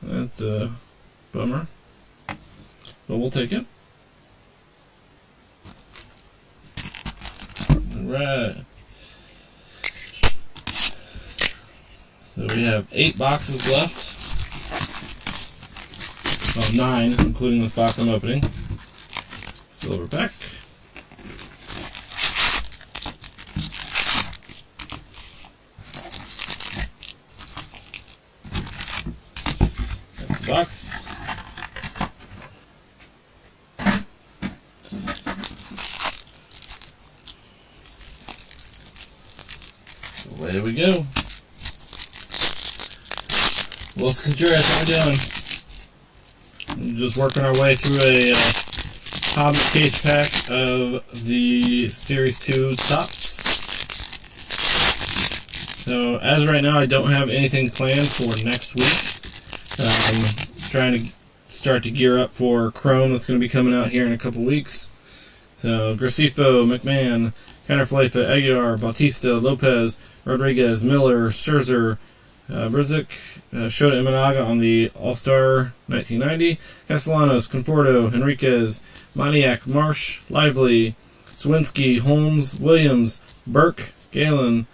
That's a bummer. But we'll take it. Alright. So we have 8 boxes left. Oh, 9, including this box I'm opening. Silver pack. That's the box. Away we go. Los Contreras, how you doing? I'm just working our way through a hobby case pack of the Series 2 Topps. So, as of right now, I don't have anything planned for next week. Trying to start to gear up for Chrome that's going to be coming out here in a couple weeks. So, Gracefo, McMahon, Counterfleifa, Aguilar, Bautista, Lopez, Rodriguez, Miller, Scherzer, Brizik, Shota Imanaga on the All-Star 1990, Castellanos, Conforto, Henriquez, Moniak, Marsh, Lively, Swinski, Holmes, Williams, Burke, Galen,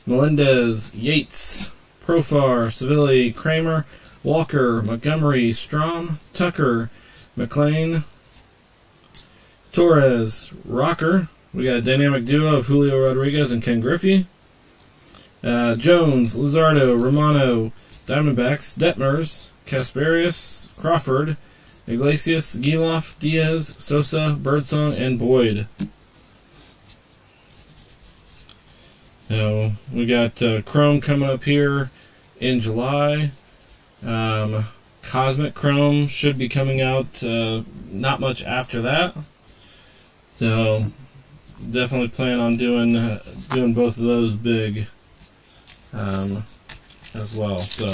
Melendez, Yates, Profar, Seville, Kramer, Walker, Montgomery, Strom, Tucker, McLean, Torres, Rocker. We got a dynamic duo of Julio Rodriguez and Ken Griffey. Jones, Luzardo, Romano, Diamondbacks, Detmers, Casparius, Crawford, Iglesias, Giloff, Diaz, Sosa, Birdsong, and Boyd. So we got Chrome coming up here in July. Cosmic Chrome should be coming out not much after that. So definitely plan on doing both of those big as well. So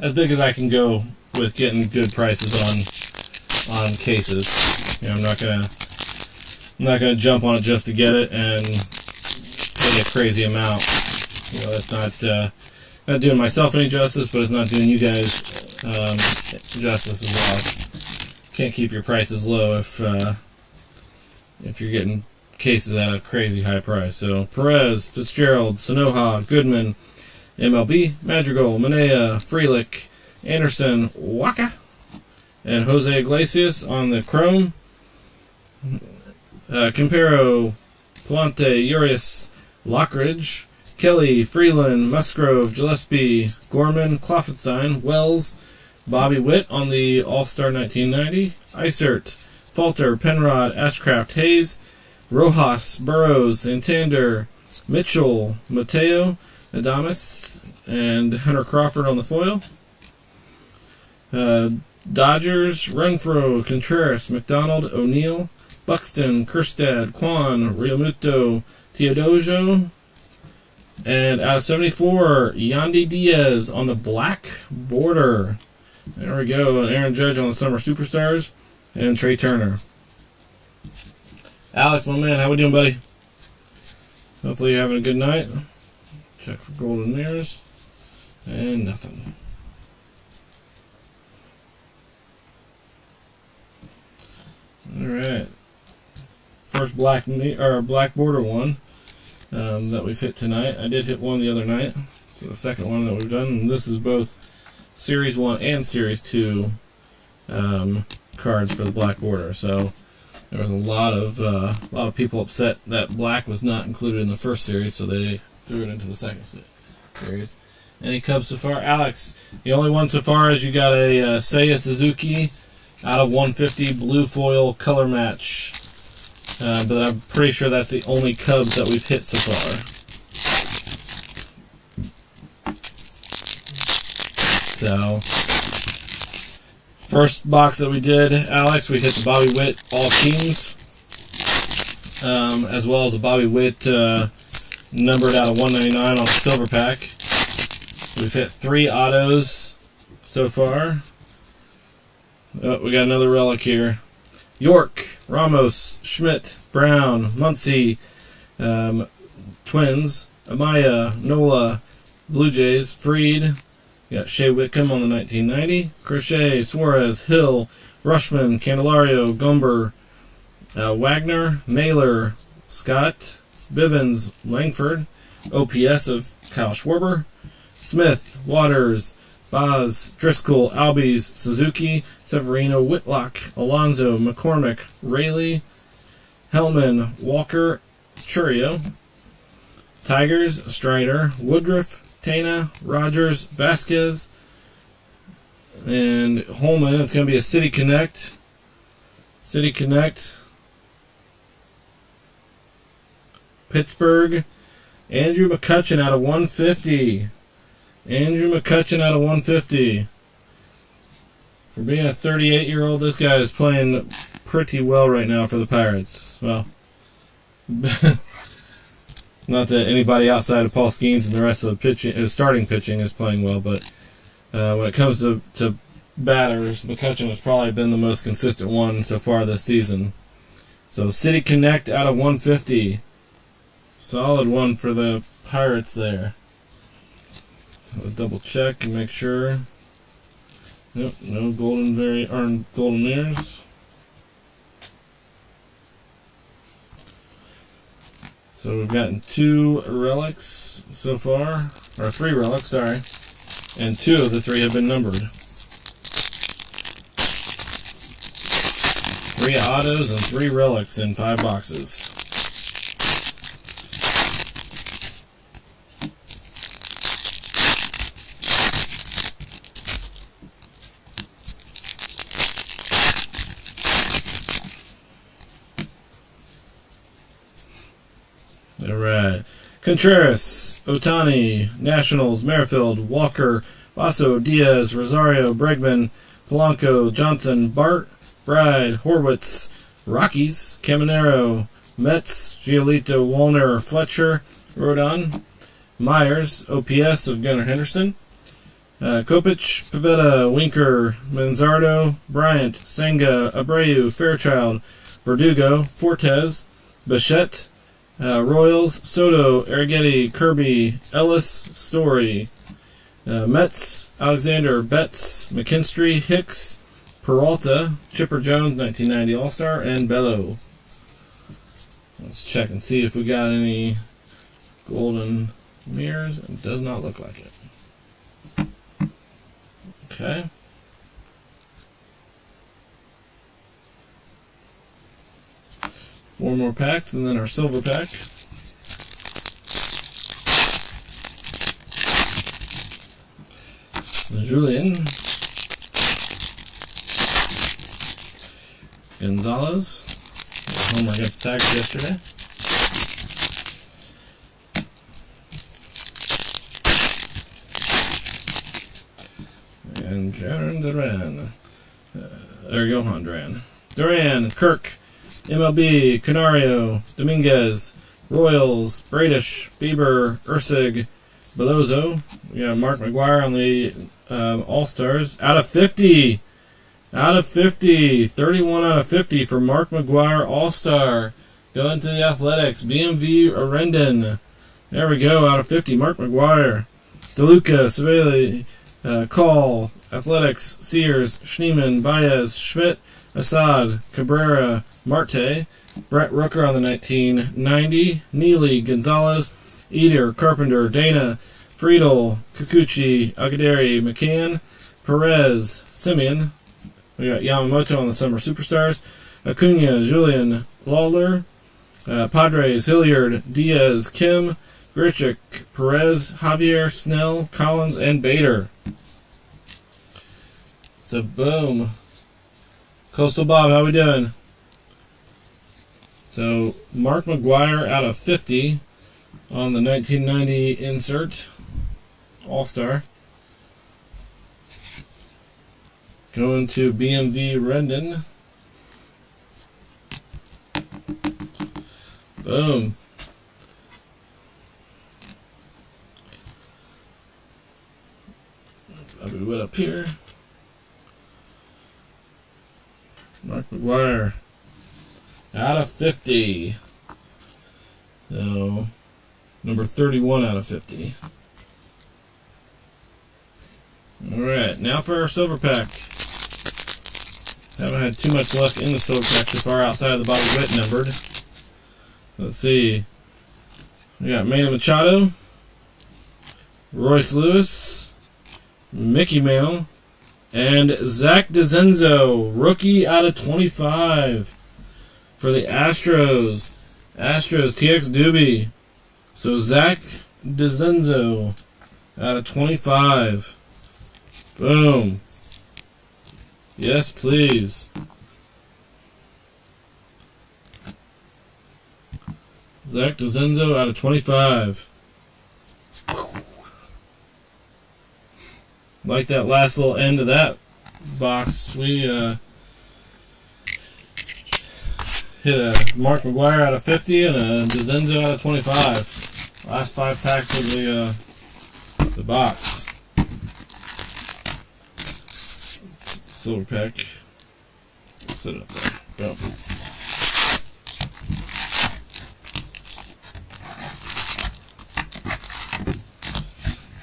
as big as I can go with getting good prices on cases. You know, I'm not gonna jump on it just to get it and pay a crazy amount. You know, that's not doing myself any justice, but it's not doing you guys justice as well. Can't keep your prices low if you're getting cases at a crazy high price. So Perez, Fitzgerald, Sanoha, Goodman, MLB, Madrigal, Manea, Frelick, Anderson, Waka, and Jose Iglesias on the Chrome. Campero, Palante, Urias, Lockridge, Kelly, Freeland, Musgrove, Gillespie, Gorman, Kloffenstein, Wells, Bobby Witt on the All-Star 1990, Isert, Falter, Penrod, Ashcraft, Hayes, Rojas, Burrows, Santander, Mitchell, Mateo, Adames, and Hunter Crawford on the foil. Dodgers, Renfro, Contreras, McDonald, O'Neill, Buxton, Kerstad, Kwan, Realmuto, Teodoso, and out of 74, Yandy Diaz on the black border. There we go. And Aaron Judge on the Summer Superstars, and Trey Turner. Alex, my man, how we doing, buddy? Hopefully you're having a good night. Check for golden mirrors, and nothing. All right. First black border one that we've hit tonight. I did hit one the other night, so the second one that we've done. And this is both Series 1 and Series 2 cards for the black border. So there was a lot of people upset that black was not included in the first series, so they threw it into the second series. Any Cubs so far? Alex, the only one so far is you got a Seiya Suzuki out of 150 blue foil color match. But I'm pretty sure that's the only Cubs that we've hit so far. So, first box that we did, Alex, we hit the Bobby Witt All Teams, as well as the Bobby Witt numbered out of 199 on the silver pack. We've hit 3 autos so far. Oh, we got another relic here. York, Ramos, Schmidt, Brown, Muncy, Twins, Amaya, Nola, Blue Jays, Freed. We got Shea Whitcomb on the 1990. Crochet, Suarez, Hill, Rushman, Candelario, Gumber, Wagner, Naylor, Scott, Bivens, Langford, OPS of Kyle Schwarber, Smith, Waters, Boz, Driscoll, Albies, Suzuki, Severino, Whitlock, Alonzo, McCormick, Rayleigh, Hellman, Walker, Churio, Tigers, Strider, Woodruff, Tana, Rogers, Vasquez, and Holman. It's going to be a City Connect. City Connect. Pittsburgh. Andrew McCutchen out of 150. Andrew McCutchen out of 150. For being a 38-year-old, this guy is playing pretty well right now for the Pirates. Well, not that anybody outside of Paul Skeens and the rest of the pitching, starting pitching is playing well, but when it comes to batters, McCutchen has probably been the most consistent one so far this season. So City Connect out of 150. Solid one for the Pirates there. I'll double check and make sure. Nope, no golden mirrors. So we've gotten 2 relics so far, or 3 relics, sorry, and 2 of the 3 have been numbered. 3 autos and 3 relics in 5 boxes. Alright, Contreras, Otani, Nationals, Merrifield, Walker, Basso, Diaz, Rosario, Bregman, Polanco, Johnson, Bart, Bride, Horwitz, Rockies, Caminero, Mets, Giolito, Wallner, Fletcher, Rodon, Myers, OPS of Gunnar Henderson, Kopech, Pivetta, Winker, Manzardo, Bryant, Senga, Abreu, Fairchild, Verdugo, Fortes, Bichette, Royals, Soto, Arrighetti, Kirby, Ellis, Story, Mets, Alexander, Betts, McKinstry, Hicks, Peralta, Chipper Jones, 1990 All-Star, and Bello. Let's check and see if we got any golden mirrors. It does not look like it. Okay. Four more packs and then our silver pack. Julian Gonzalez. Homer against Tigers yesterday. And Jaron Duran. There you go, Duran. Duran, Kirk, MLB, Canario, Dominguez, Royals, Bradish, Bieber, Ursig, Belozo. We got Mark McGwire on the All-Stars. Out of 50. Out of 50. 31 out of 50 for Mark McGwire All-Star. Going to the Athletics. BMV Arendon. There we go. Out of 50. Mark McGwire. DeLuca, Savali, Call, Athletics, Sears, Schneeman, Baez, Schmidt, Assad, Cabrera, Marte, Brett Rooker on the 1990, Neely, Gonzalez, Eder, Carpenter, Dana, Friedel, Kikuchi, Aguirre, McCann, Perez, Simeon. We got Yamamoto on the Summer Superstars, Acuna, Julian, Lawler, Padres, Hilliard, Diaz, Kim, Grichuk, Perez, Javier, Snell, Collins, and Bader. So boom. Coastal Bob, how we doing? So Mark McGwire out of 50 on the 1990 insert. All-Star. Going to BMV Rendon. Boom. I'll be wet up here. Mark McGwire out of 50. So number 31 out of 50. Alright, now for our silver pack. Haven't had too much luck in the silver pack so far outside of the Bobby Witt numbered. Let's see. We got Manny Machado, Royce Lewis, Mickey Mantle, and Zach DeZenzo, rookie out of 25 for the Astros. Astros, TX Doobie. So Zach DeZenzo out of 25. Boom. Yes, please. Zach DeZenzo out of 25. Like that last little end of that box. We hit a Mark McGwire out of 50 and a DeZenzo out of 25. Last 5 packs of the box. Silver pack. Sit it up there. Go.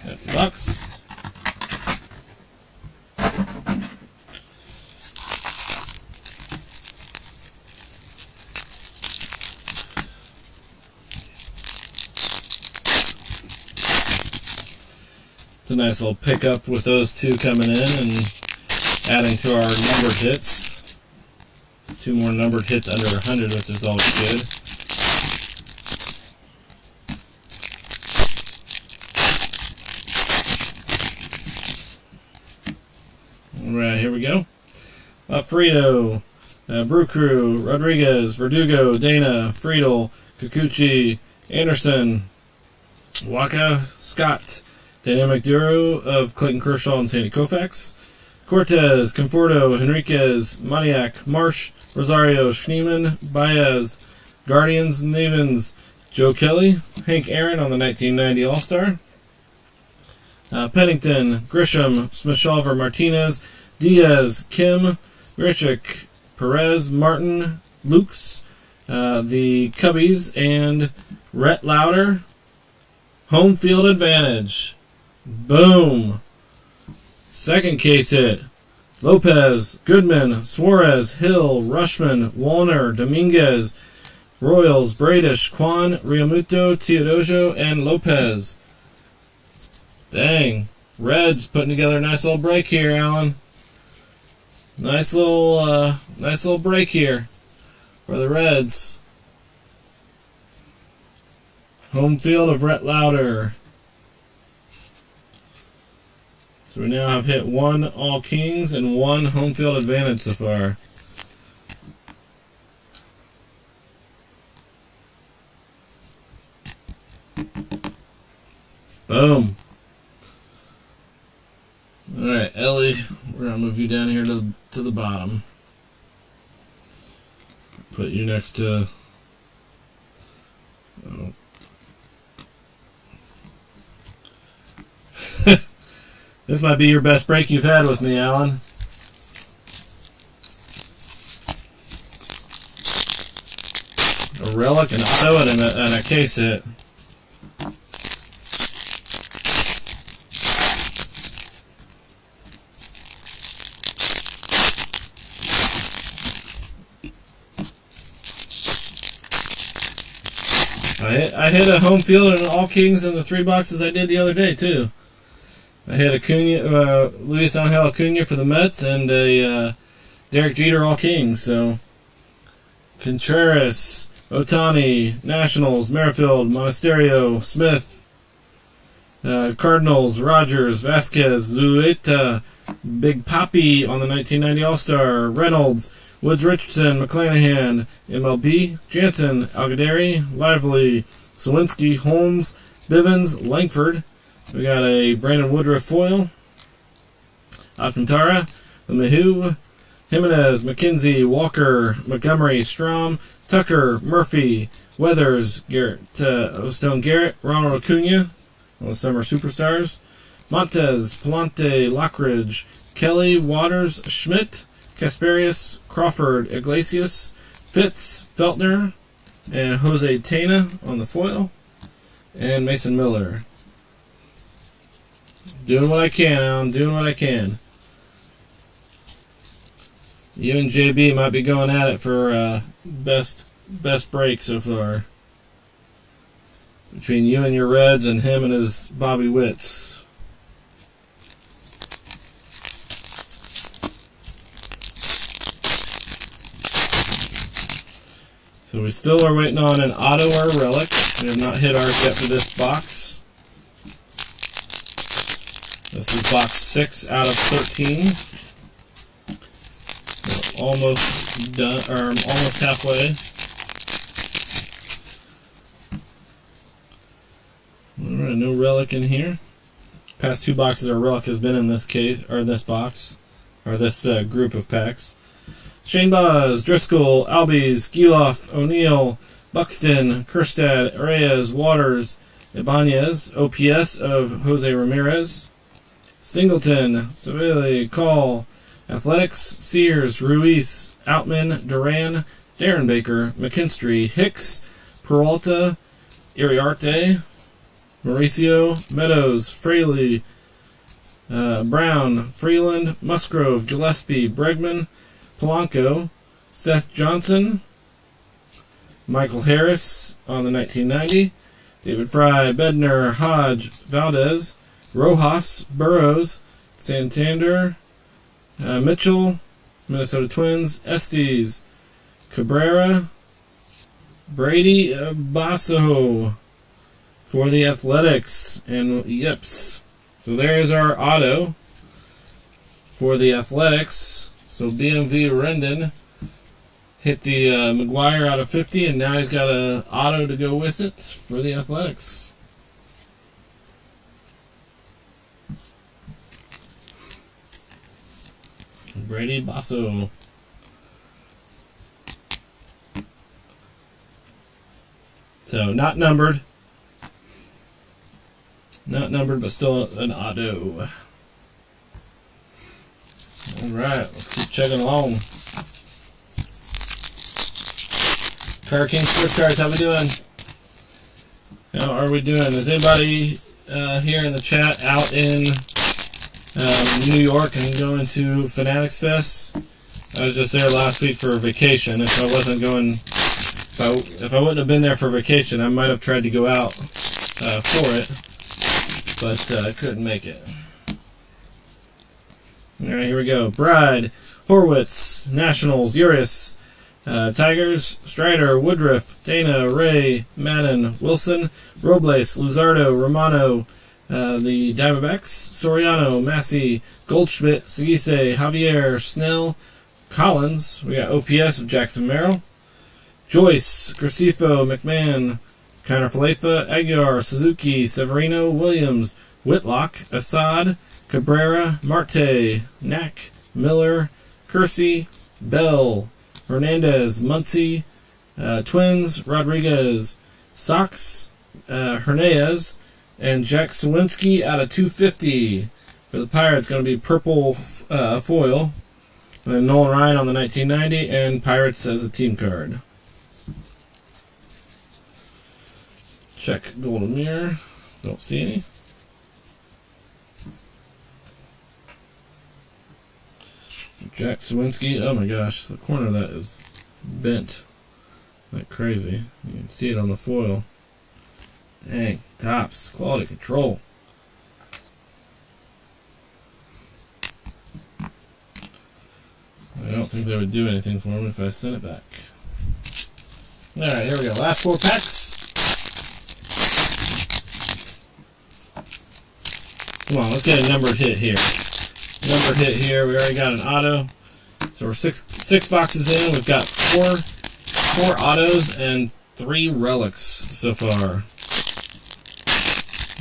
That's the box. It's a nice little pickup with those two coming in and adding to our numbered hits. 2 more numbered hits under 100, which is always good. Alright, here we go. Alfredo, Brew Crew, Rodriguez, Verdugo, Dana, Friedel, Kikuchi, Anderson, Waka Scott, dynamic duo of Clayton Kershaw and Sandy Koufax. Cortez, Conforto, Henriquez, Maniac, Marsh, Rosario, Schneemann, Baez, Guardians, Navins, Joe Kelly, Hank Aaron on the 1990 All-Star. Pennington, Grisham, Smith-Shawver, Martinez, Diaz, Kim, Grichuk, Perez, Martin, Lukes, the Cubbies, and Rhett Lauder. Home field advantage. Boom. Second case hit. Lopez, Goodman, Suarez, Hill, Rushman, Wallner, Dominguez, Royals, Bradish, Kwan, Realmuto, Teodosio, and Lopez. Dang. Reds putting together a nice little break here, Alan. Nice little break here for the Reds. Home field of Rhett Lauder. So we now have hit 1 All Kings and 1 home field advantage so far. Boom. Alright, Ellie, we're going to move you down here to the bottom. Put you next to... Oh. This might be your best break you've had with me, Alan. A relic, an auto, and a case hit. I hit a home field and an All Kings in the 3 boxes I did the other day, too. I hit Acuna, Luis Angel Acuna for the Mets and a Derek Jeter All Kings. So Contreras, Ohtani, Nationals, Merrifield, Monasterio, Smith, Cardinals, Rogers, Vasquez, Zulueta, Big Papi on the 1990 All-Star, Reynolds, Woods Richardson, McClanahan, MLB, Jansen, Algadari, Lively, Sawinski, Holmes, Bivens, Langford. We got a Brandon Woodruff foil, Alcantara, LeMahieu, Jimenez, McKenzie, Walker, Montgomery, Strom, Tucker, Murphy, Weathers, Garrett, Stone Garrett, Ronald Acuna, one of the summer superstars, Montez, Palante, Lockridge, Kelly, Waters, Schmidt, Casparius, Crawford, Iglesias, Fitz, Feltner, and Jose Tena on the foil, and Mason Miller. Doing what I can, Alan. Doing what I can. You and JB might be going at it for best break so far. Between you and your Reds and him and his Bobby Witts. So we still are waiting on an auto or a relic. We have not hit ours yet for this box. This is box 6 out of 13. We're almost done, or almost halfway. Alright, no relic in here. Past 2 boxes, our relic has been in this case, or this box, or this group of packs. Shane Baz, Driscoll, Albies, Geloff, O'Neill, Buxton, Kerstad, Reyes, Waters, Ibanez, OPS of Jose Ramirez, Singleton, Savili, Call, Athletics, Sears, Ruiz, Outman, Duran, Darren Baker, McKinstry, Hicks, Peralta, Iriarte, Mauricio, Meadows, Fraley, Brown, Freeland, Musgrove, Gillespie, Bregman, Polanco, Seth Johnson, Michael Harris on the 1990, David Fry, Bednar, Hodge, Valdez, Rojas, Burrows, Santander, Mitchell, Minnesota Twins, Estes, Cabrera, Brady Basso for the Athletics, and Yips. So there's our auto for the Athletics. So BMV Rendon hit the McGuire out of 50, and now he's got an auto to go with it for the Athletics. Brady Basso. So, not numbered. Not numbered, but still an auto. Alright, let's keep chugging along. Car King Sports Cars, how we doing? How are we doing? Is anybody here in the chat out in New York and going to Fanatics Fest? I was just there last week for a vacation. If I wasn't going, if I wouldn't have been there for vacation, I might have tried to go out for it, but I couldn't make it. All right, here we go. Bride, Horwitz, Nationals, Uris, Tigers, Strider, Woodruff, Dana, Ray, Madden, Wilson, Robles, Luzardo, Romano, the Diamondbacks, Soriano, Massey, Goldschmidt, Segise, Javier, Snell, Collins. We got OPS of Jackson Merrill, Joyce, Gracifo, McMahon, Connor Falefa, Aguiar, Suzuki, Severino, Williams, Whitlock, Assad, Cabrera, Marte, Knack, Miller, Kersey, Bell, Hernandez, Muncie, Twins, Rodriguez, Sox, Hernandez, and Jack Sawinski out of 250. For the Pirates, going to be purple foil. And then Nolan Ryan on the 1990, and Pirates as a team card. Check Golden Mirror. Don't see any. Jack Sawinski. Oh my gosh, the corner of that is bent like crazy. You can see it on the foil. Dang, tops, quality control. I don't think they would do anything for him if I sent it back. Alright, here we go. Last 4 packs. Come on, let's get a numbered hit here. Numbered hit here. We already got an auto. So we're six boxes in. We've got four autos and 3 relics so far.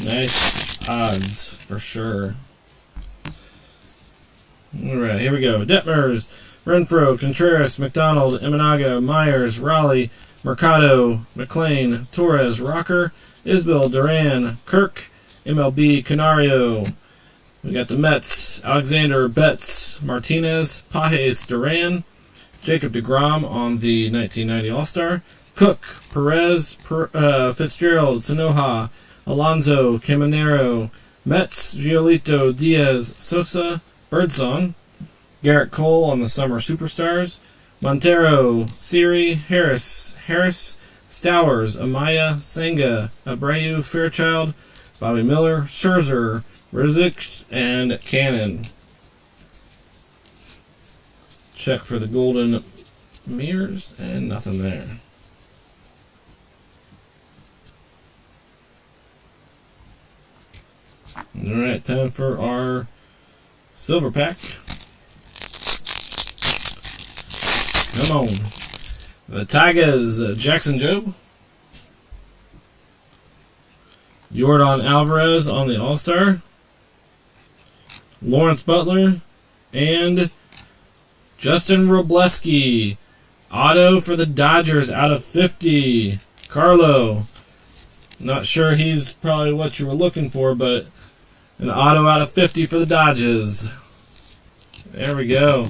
Nice odds for sure. Alright, here we go. Detmers, Renfro, Contreras, McDonald, Imanaga, Myers, Raleigh, Mercado, McLean, Torres, Rocker, Isbell, Duran, Kirk, MLB, Canario. We got the Mets, Alexander, Betts, Martinez, Pajes, Duran, Jacob deGrom on the 1990 All-Star, Cook, Perez, Fitzgerald, Sanoja, Alonso, Caminero, Mets, Giolito, Diaz, Sosa, Birdsong, Garrett Cole on the Summer Superstars, Montero, Siri, Harris, Stowers, Amaya, Senga, Abreu, Fairchild, Bobby Miller, Scherzer, Rizek, and Cannon. Check for the golden mirrors, and nothing there. Alright, time for our silver pack. Come on. The Tigers, Jackson Jobe. Yordan Alvarez on the All-Star. Lawrence Butler. And Justin Robleski. Auto for the Dodgers out of 50. Carlo. Not sure he's probably what you were looking for, but an auto out of 50 for the Dodgers. There we go.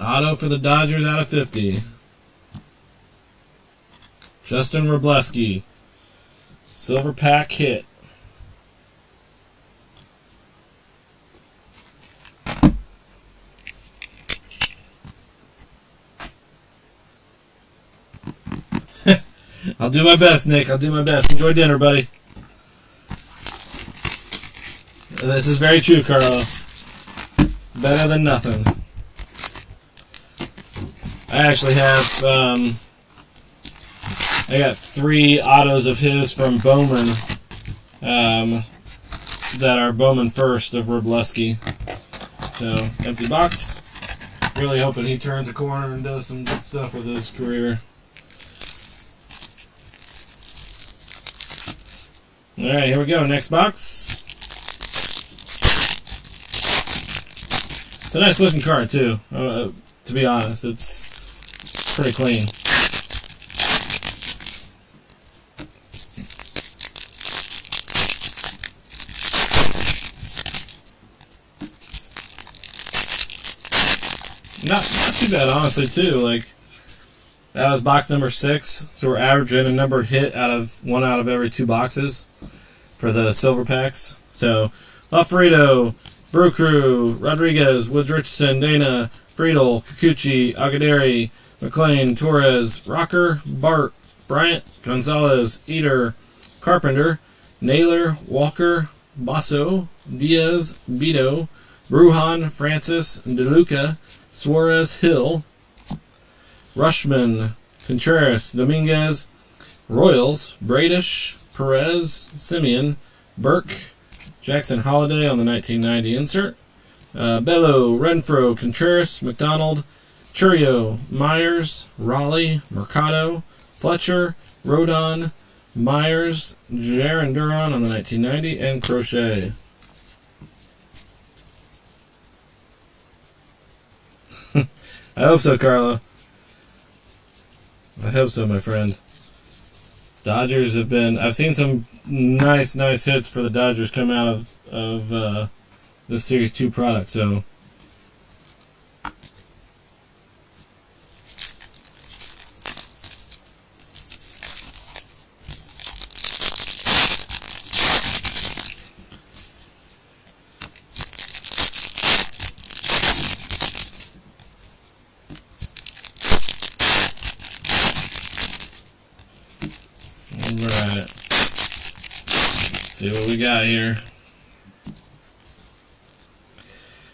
Auto for the Dodgers out of 50. Justin Robleski. Silver pack hit. I'll do my best, Nick. I'll do my best. Enjoy dinner, buddy. This is very true, Carlo. Better than nothing. I actually have, I got 3 autos of his from Bowman, that are Bowman first of Robleski. So, empty box. Really hoping he turns a corner and does some good stuff with his career. Alright, here we go. Next box. It's a nice looking card too. To be honest, it's pretty clean. Not too bad, honestly, too. Like, that was box number 6, so we're averaging a numbered hit out of 1 out of every 2 boxes for the silver packs. So, Lafredo, Brew Crew, Rodriguez, Woods Richardson, Dana, Friedel, Kikuchi, Aguirre, McLean, Torres, Rocker, Bart, Bryant, Gonzalez, Eater, Carpenter, Naylor, Walker, Basso, Diaz, Beto, Brujan, Francis, DeLuca, Suarez, Hill, Rushman, Contreras, Dominguez, Royals, Bradish, Perez, Simeon, Burke, Jackson Holiday on the 1990 insert, Bello, Renfro, Contreras, McDonald, Churio, Myers, Raleigh, Mercado, Fletcher, Rodon, Myers, Jaron Duran on the 1990, and Crochet. I hope so, Carlo. I hope so, my friend. Dodgers have been... I've seen some nice hits for the Dodgers come out of this Series 2 product, so... Alright. See what we got here.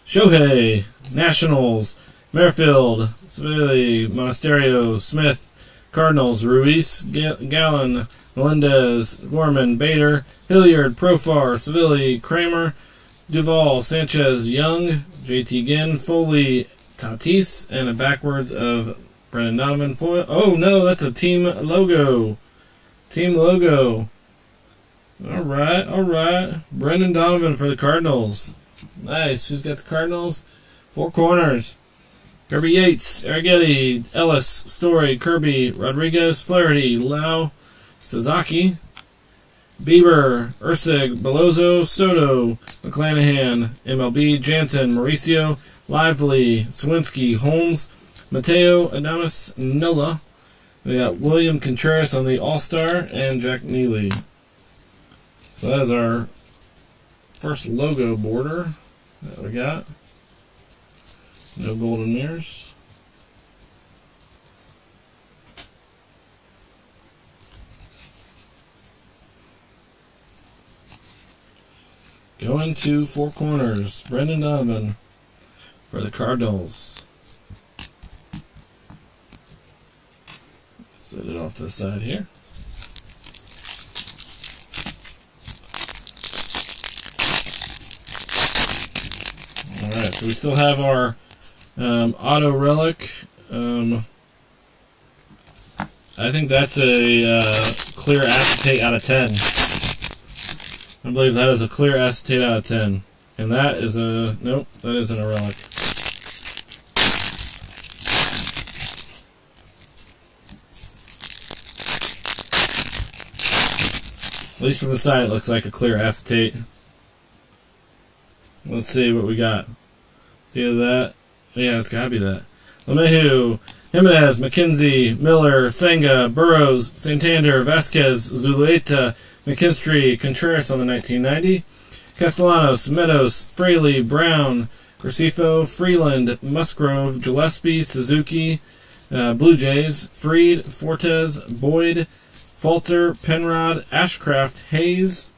Shohei, Nationals, Merrifield, Savili, Monasterio, Smith, Cardinals, Ruiz, Gallen, Melendez, Gorman, Bader, Hilliard, Profar, Savili, Kramer, Duvall, Sanchez, Young, JT Ginn, Foley, Tatis, and a backwards of Brendan Donovan. Oh no, that's a team logo. Team logo. Alright. Brendan Donovan for the Cardinals. Nice. Who's got the Cardinals? 4 corners. Kirby Yates, Arrighetti, Ellis, Story, Kirby, Rodriguez, Flaherty, Lau, Sasaki, Bieber, Ursig, Bellozo, Soto, McClanahan, MLB, Jansen, Mauricio, Lively, Swinski, Holmes, Mateo, Adames, Nola. We got William Contreras on the All-Star and Jack Neely. So that is our first logo border that we got. No golden mirrors. Going to 4 corners. Brendan Donovan for the Cardinals. Set it off to the side here. Alright, so we still have our auto relic. I think that's a clear acetate out of 10. I believe that is a clear acetate out of 10. And that is a... Nope, that isn't a relic. At least from the side, it looks like a clear acetate. Let's see what we got. See that? Yeah, it's gotta be that. LeMahieu, Jimenez, McKenzie, Miller, Senga, Burrows, Santander, Vasquez, Zulueta, McKinstry, Contreras on the 1990, Castellanos, Meadows, Fraley, Brown, Gracefo, Freeland, Musgrove, Gillespie, Suzuki, Blue Jays, Freed, Fortes, Boyd, Falter, Penrod, Ashcraft, Hayes,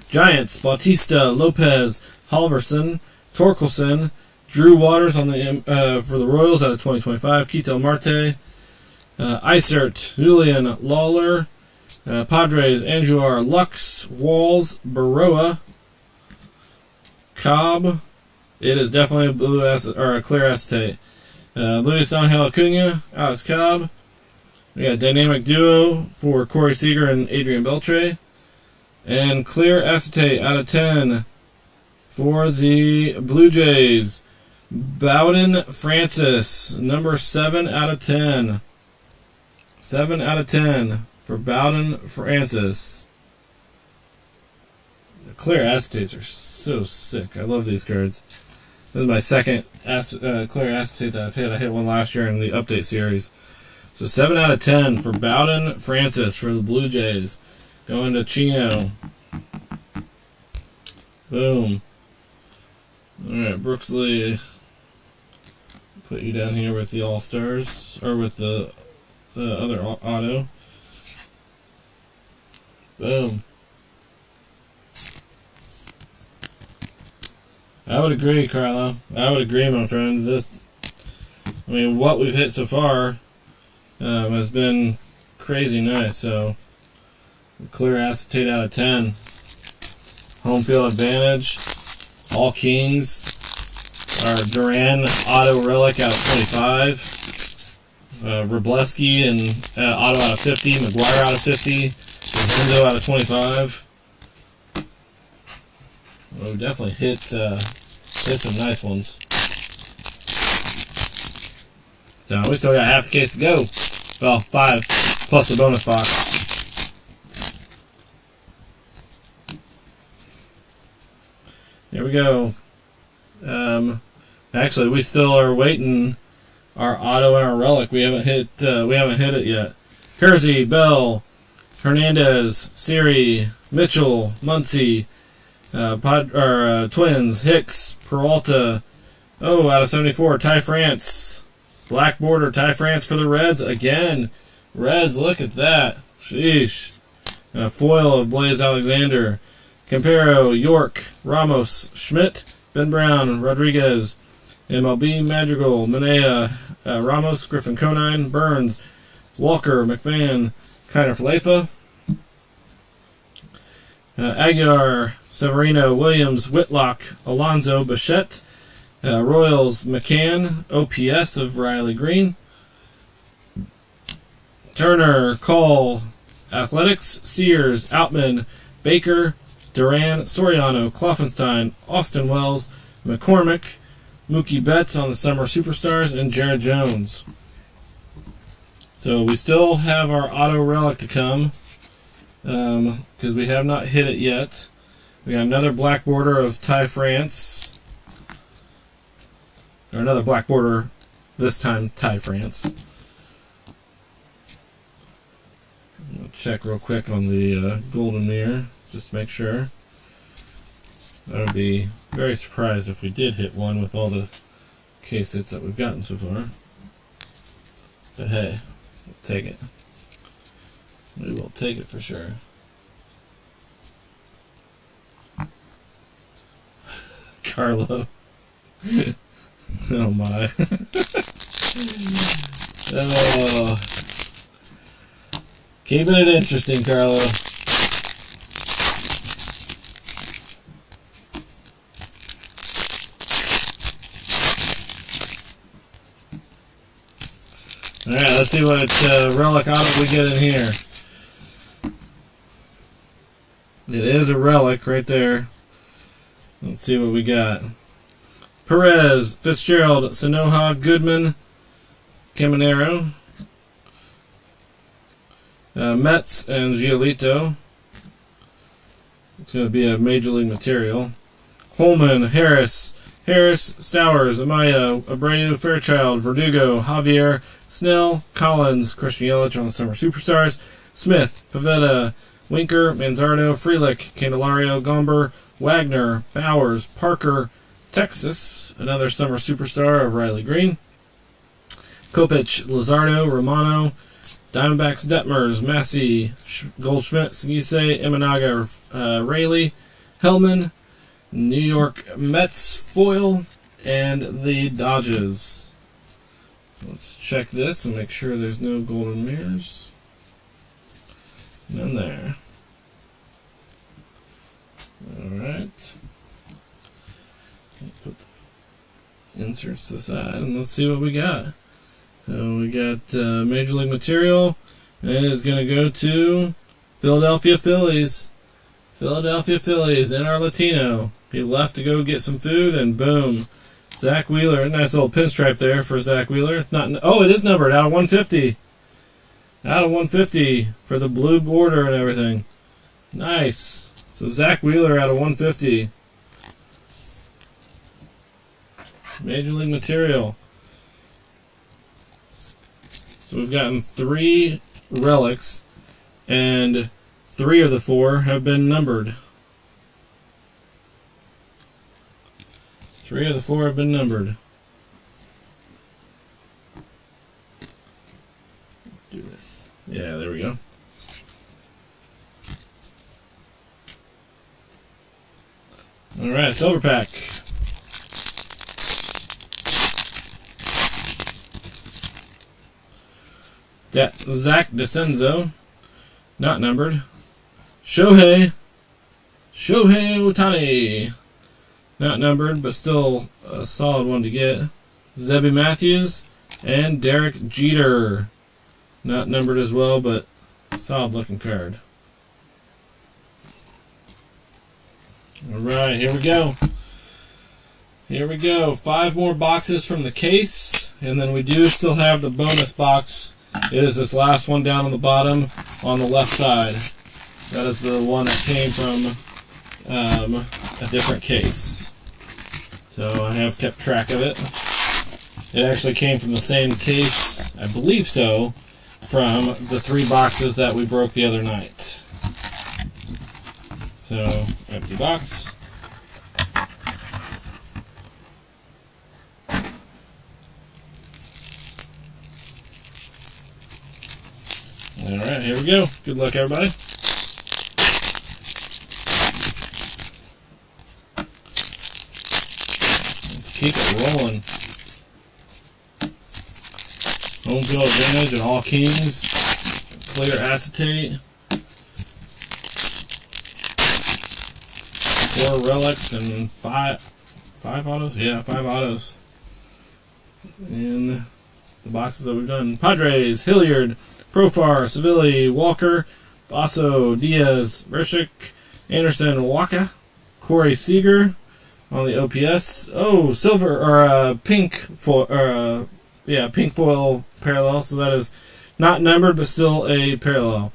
Giants, Bautista, Lopez, Halverson, Torkelson, Drew Waters on the for the Royals out of 2025, Ketel Marte, Isert, Julian Lawler, Padres, Andujar, Lux, Walls, Baroa, Cobb. It is definitely a blue or a clear acetate. Luis Angel Acuna, Alex Cobb. We got Dynamic Duo for Corey Seager and Adrian Beltre. And clear acetate out of 10 For the Blue Jays, Bowden Francis, number 7 out of 10. 7 out of 10 for Bowden Francis. The clear acetates are so sick. I love these cards. This is my second clear acetate that I've hit. I hit one last year in the update series. So 7 out of 10 for Bowden Francis for the Blue Jays. Going to Chino. Boom. Alright, Brooks Lee. Put you down here with the All-Stars. Or with the other auto. Boom. I would agree, Carlo. I would agree, my friend. What we've hit so far has been crazy nice. So, clear acetate out of 10. Home field advantage. All Kings. Our Duran auto relic out of 25. Wrobleski and auto out of 50. McGuire out of 50. Enzo out of 25. Well, we definitely hit some nice ones. So we still got half the case to go. Well, 5 plus the bonus box. Here we go. Actually, we still are waiting our auto and our relic. We haven't hit it yet. Kersey, Bell, Hernandez, Siri, Mitchell, Muncy, Twins, Hicks, Peralta. Oh, out of 74, Ty France. Black border, Ty France for the Reds again. Reds, look at that. Sheesh. And a foil of Blaze Alexander. Campero, York, Ramos, Schmidt, Ben Brown, Rodriguez, MLB, Madrigal, Manea, Ramos, Griffin Conine, Burns, Walker, McMahon, Kiner Falefa, Aguiar, Severino, Williams, Whitlock, Alonzo, Bichette, Royals, McCann, OPS of Riley Green, Turner, Call, Athletics, Sears, Outman, Baker, Duran, Soriano, Kloffenstein, Austin Wells, McCormick, Mookie Betts on the Summer Superstars, and Jared Jones. So we still have our auto relic to come because we have not hit it yet. We got another black border of Ty France. Or another black border, this time Ty France. I'll check real quick on the Golden Mirror, just to make sure. I would be very surprised if we did hit one with all the case hits that we've gotten so far. But hey, we'll take it. We will take it for sure. Carlo. Oh my. Oh. Keeping it interesting, Carlo. Alright, let's see what relic auto we get in here. It is a relic right there. Let's see what we got. Perez, Fitzgerald, Sanoha, Goodman, Caminero, Metz, and Giolito. It's going to be a major league material. Holman, Harris, Stowers, Amaya, Abreu, Fairchild, Verdugo, Javier, Snell, Collins, Christian Yelich on the Summer Superstars, Smith, Pavetta, Winker, Manzardo, Frelick, Candelario, Gomber, Wagner, Bowers, Parker, Texas, another Summer Superstar of Riley Green, Kopech, Luzardo, Romano, Diamondbacks, Detmers, Massey, Goldschmidt, Sagise, Imanaga, Rayleigh, Hellman, New York Mets foil, and the Dodgers. Let's check this and make sure there's no golden mirrors. None there. Alright. Put the inserts to the side and let's see what we got. So we got Major League Material, and it is going to go to Philadelphia Phillies. Philadelphia Phillies in our Latino. He left to go get some food, and boom. Zach Wheeler. Nice little pinstripe there for Zach Wheeler. It's not. Oh, it is numbered out of 150. Out of 150 for the blue border and everything. Nice. So Zach Wheeler out of 150. Major League material. So we've gotten 3 relics, and 3 of the 4 have been numbered. 3 of the 4 have been numbered. Do this. Yeah, there we go. Alright, silver pack. Zach DeCenzo, not numbered. Shohei Ohtani, not numbered, but still a solid one to get. Zebby Matthews and Derek Jeter, not numbered as well, but solid looking card. Alright, here we go. Here we go. 5 more boxes from the case, and then we do still have the bonus box. It is this last one down on the bottom on the left side. That is the one that came from a different case. So I have kept track of it. It actually came from the same case, I believe so, from the 3 boxes that we broke the other night. So, empty box. Alright, here we go. Good luck, everybody. Let's keep it rolling. Home field advantage and all kings. Clear acetate. 4 relics and 5 autos? Yeah, 5 autos. In the boxes that we've done. Padres, Hilliard, Profar, Civilli, Walker, Basso, Diaz, Rishik, Anderson, Waka, Corey Seager on the OPS. Oh, silver or pink foil, pink foil parallel. So that is not numbered, but still a parallel.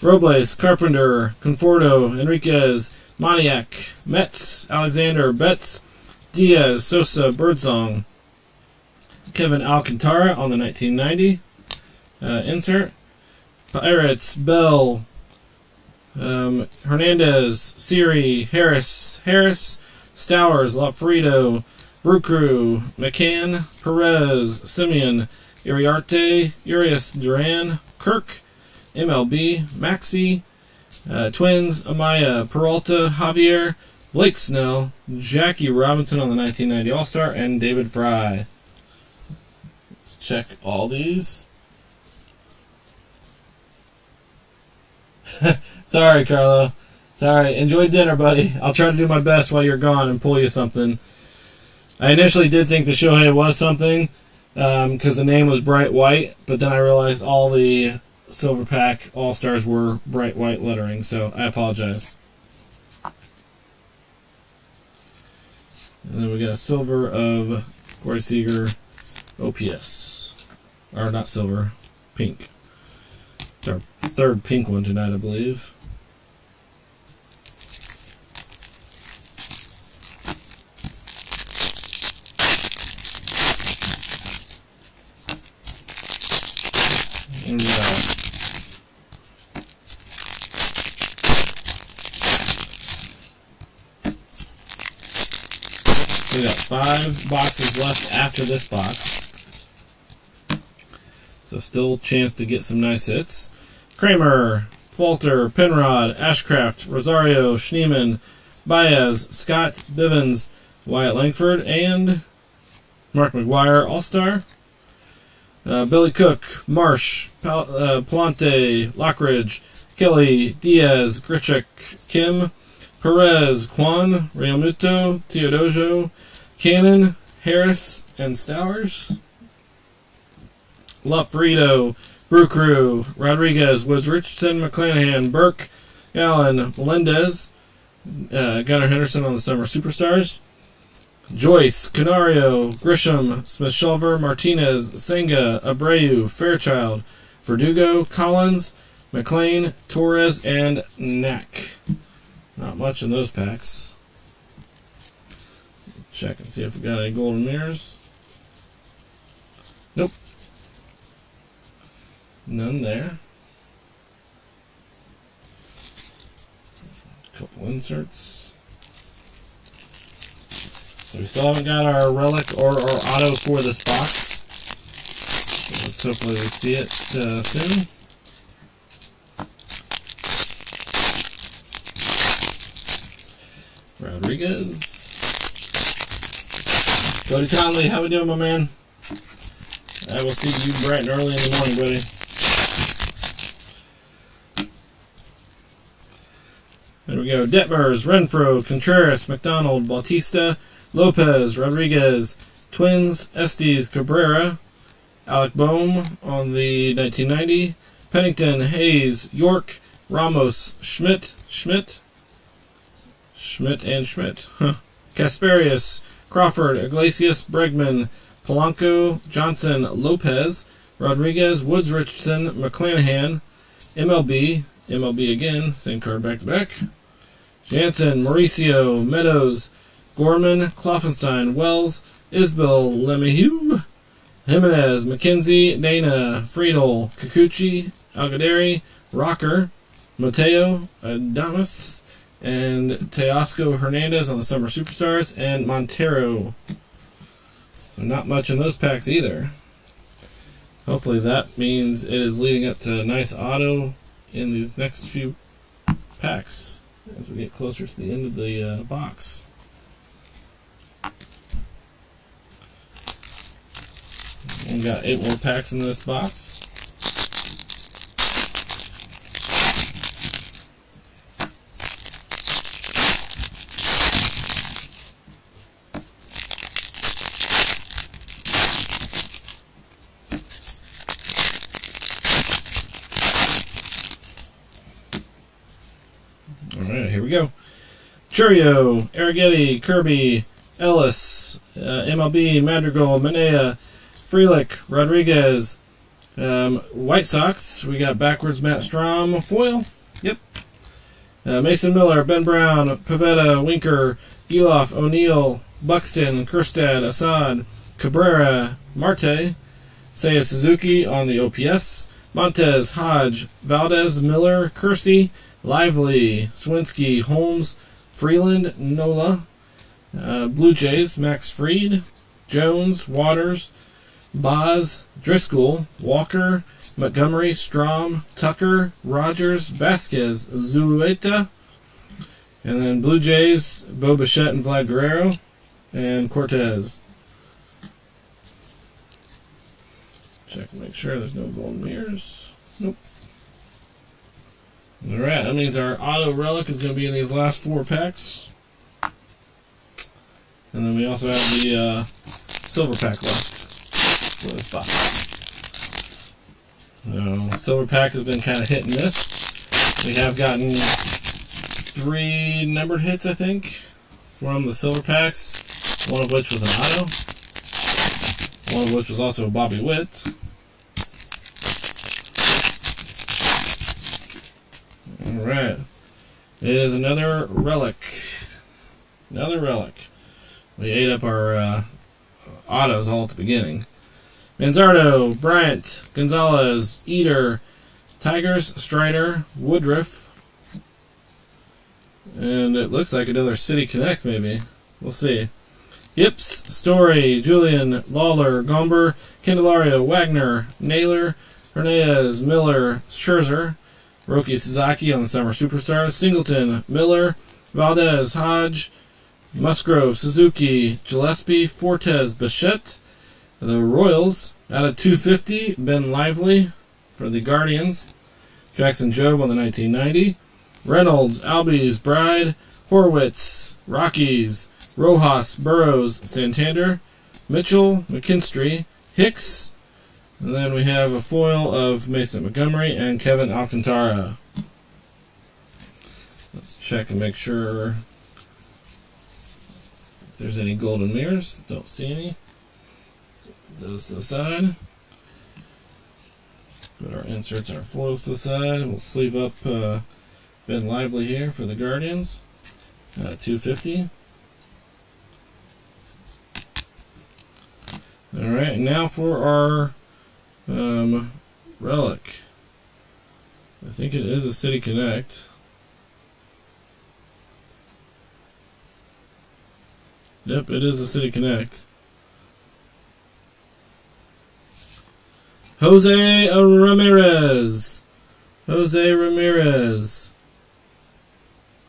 Robles, Carpenter, Conforto, Enriquez, Moniak, Metz, Alexander, Betts, Diaz, Sosa, Birdsong, Kevin Alcantara on the 1990 insert. Pirates, Bell, Hernandez, Siri, Harris, Stowers, Lafredo, Brucru, McCann, Perez, Simeon, Iriarte, Urias Duran, Kirk, MLB, Maxi, Twins, Amaya, Peralta, Javier, Blake Snell, Jackie Robinson on the 1990 All-Star, and David Fry. Let's check all these. Sorry, Carlo. Sorry. Enjoy dinner, buddy. I'll try to do my best while you're gone and pull you something. I initially did think the Shohei was something because the name was bright white, but then I realized all the Silver Pack All-Stars were bright white lettering, so I apologize. And then we got a silver of Corey Seager OPS. Or not silver, pink. It's our 3rd pink one tonight, I believe. We got 5 boxes left after this box. So still a chance to get some nice hits. Kramer, Falter, Penrod, Ashcraft, Rosario, Schneeman, Baez, Scott, Bivens, Wyatt Langford, and Mark McGuire All-Star. Billy Cook, Marsh, Palante, Lockridge, Kelly, Diaz, Grichuk, Kim, Perez, Kwan, Realmuto, Teodojo, Cannon, Harris, and Stowers. Lafredo, Brucru, Rodriguez, Woods Richardson, McClanahan, Burke, Allen, Melendez, Gunnar Henderson on the Summer Superstars. Joyce, Canario, Grisham, Smith-Shulver, Martinez, Senga, Abreu, Fairchild, Verdugo, Collins, McLean, Torres, and Knack. Not much in those packs. Check and see if we got any golden mirrors. Nope. None there. Couple inserts. So we still haven't got our relic or our auto for this box. So let's hopefully we see it soon. Rodriguez. Cody Conley, how we doing, my man? I will see you bright and early in the morning, buddy. There we go. Detmers, Renfroe, Contreras, McDonald, Bautista, Lopez, Rodriguez, Twins, Estes, Cabrera, Alec Boehm on the 1990, Pennington, Hayes, York, Ramos, Schmidt, Kasperius, Crawford, Iglesias, Bregman, Polanco, Johnson, Lopez, Rodriguez, Woods, Richardson, McClanahan, MLB again, same card back to back, Jansen, Mauricio, Meadows, Gorman, Kloffenstein, Wells, Isbell, Lemieux, Jimenez, McKenzie, Dana, Friedel, Kikuchi, Algaderi, Rocker, Mateo, Adamas, and Teoscar Hernandez on the Summer Superstars, and Montero. So not much in those packs either. Hopefully that means it is leading up to a nice auto in these next few packs as we get closer to the end of the box. We got 8 more packs in this box. Alright, here we go. Churio, Arrighetti, Kirby, Ellis, MLB, Madrigal, Manea, Frelick, Rodriguez, White Sox. We got backwards Matt Strom foil. Yep. Mason Miller, Ben Brown, Pivetta, Winker, Giloff, O'Neill, Buxton, Kjerstad, Assad, Cabrera, Marte, Seiya Suzuki on the OPS, Montez, Hodge, Valdez, Miller, Kersey, Lively, Swinsky, Holmes, Freeland, Nola, Blue Jays, Max Fried, Jones, Waters, Boz, Driscoll, Walker, Montgomery, Strom, Tucker, Rogers, Vasquez, Zulueta, and then Blue Jays, Bo Bichette and Vlad Guerrero, and Cortez. Check and make sure there's no golden mirrors. Nope. Alright, that means our auto relic is going to be in these last 4 packs. And then we also have the silver pack left for this box. So, silver pack has been kind of hit and miss. We have gotten 3 numbered hits, I think, from the silver packs. One of which was an auto. One of which was also a Bobby Witt. Alright. It is another relic. Another relic. We ate up our autos all at the beginning. Manzardo, Bryant, Gonzalez, Eater, Tigers, Strider, Woodruff. And it looks like another City Connect, maybe. We'll see. Yips, Story, Julian, Lawler, Gomber, Candelario, Wagner, Naylor, Hernandez, Miller, Scherzer, Roki Sasaki on the Summer Superstars, Singleton, Miller, Valdez, Hodge, Musgrove, Suzuki, Gillespie, Fortes, Bichette. The Royals out of 250, Ben Lively for the Guardians, Jackson Jobe on the 1990, Reynolds, Albies, Bride, Horwitz, Rockies, Rojas, Burrows, Santander, Mitchell, McKinstry, Hicks, and then we have a foil of Mason Montgomery and Kevin Alcantara. Let's check and make sure if there's any golden mirrors. Don't see any. Put those to the side. Put our inserts and our foils to the side. We'll sleeve up Ben Lively here for the Guardians. 250. Alright, now for our relic. I think it is a City Connect. Yep, it is a City Connect. Jose Ramirez. Jose Ramirez.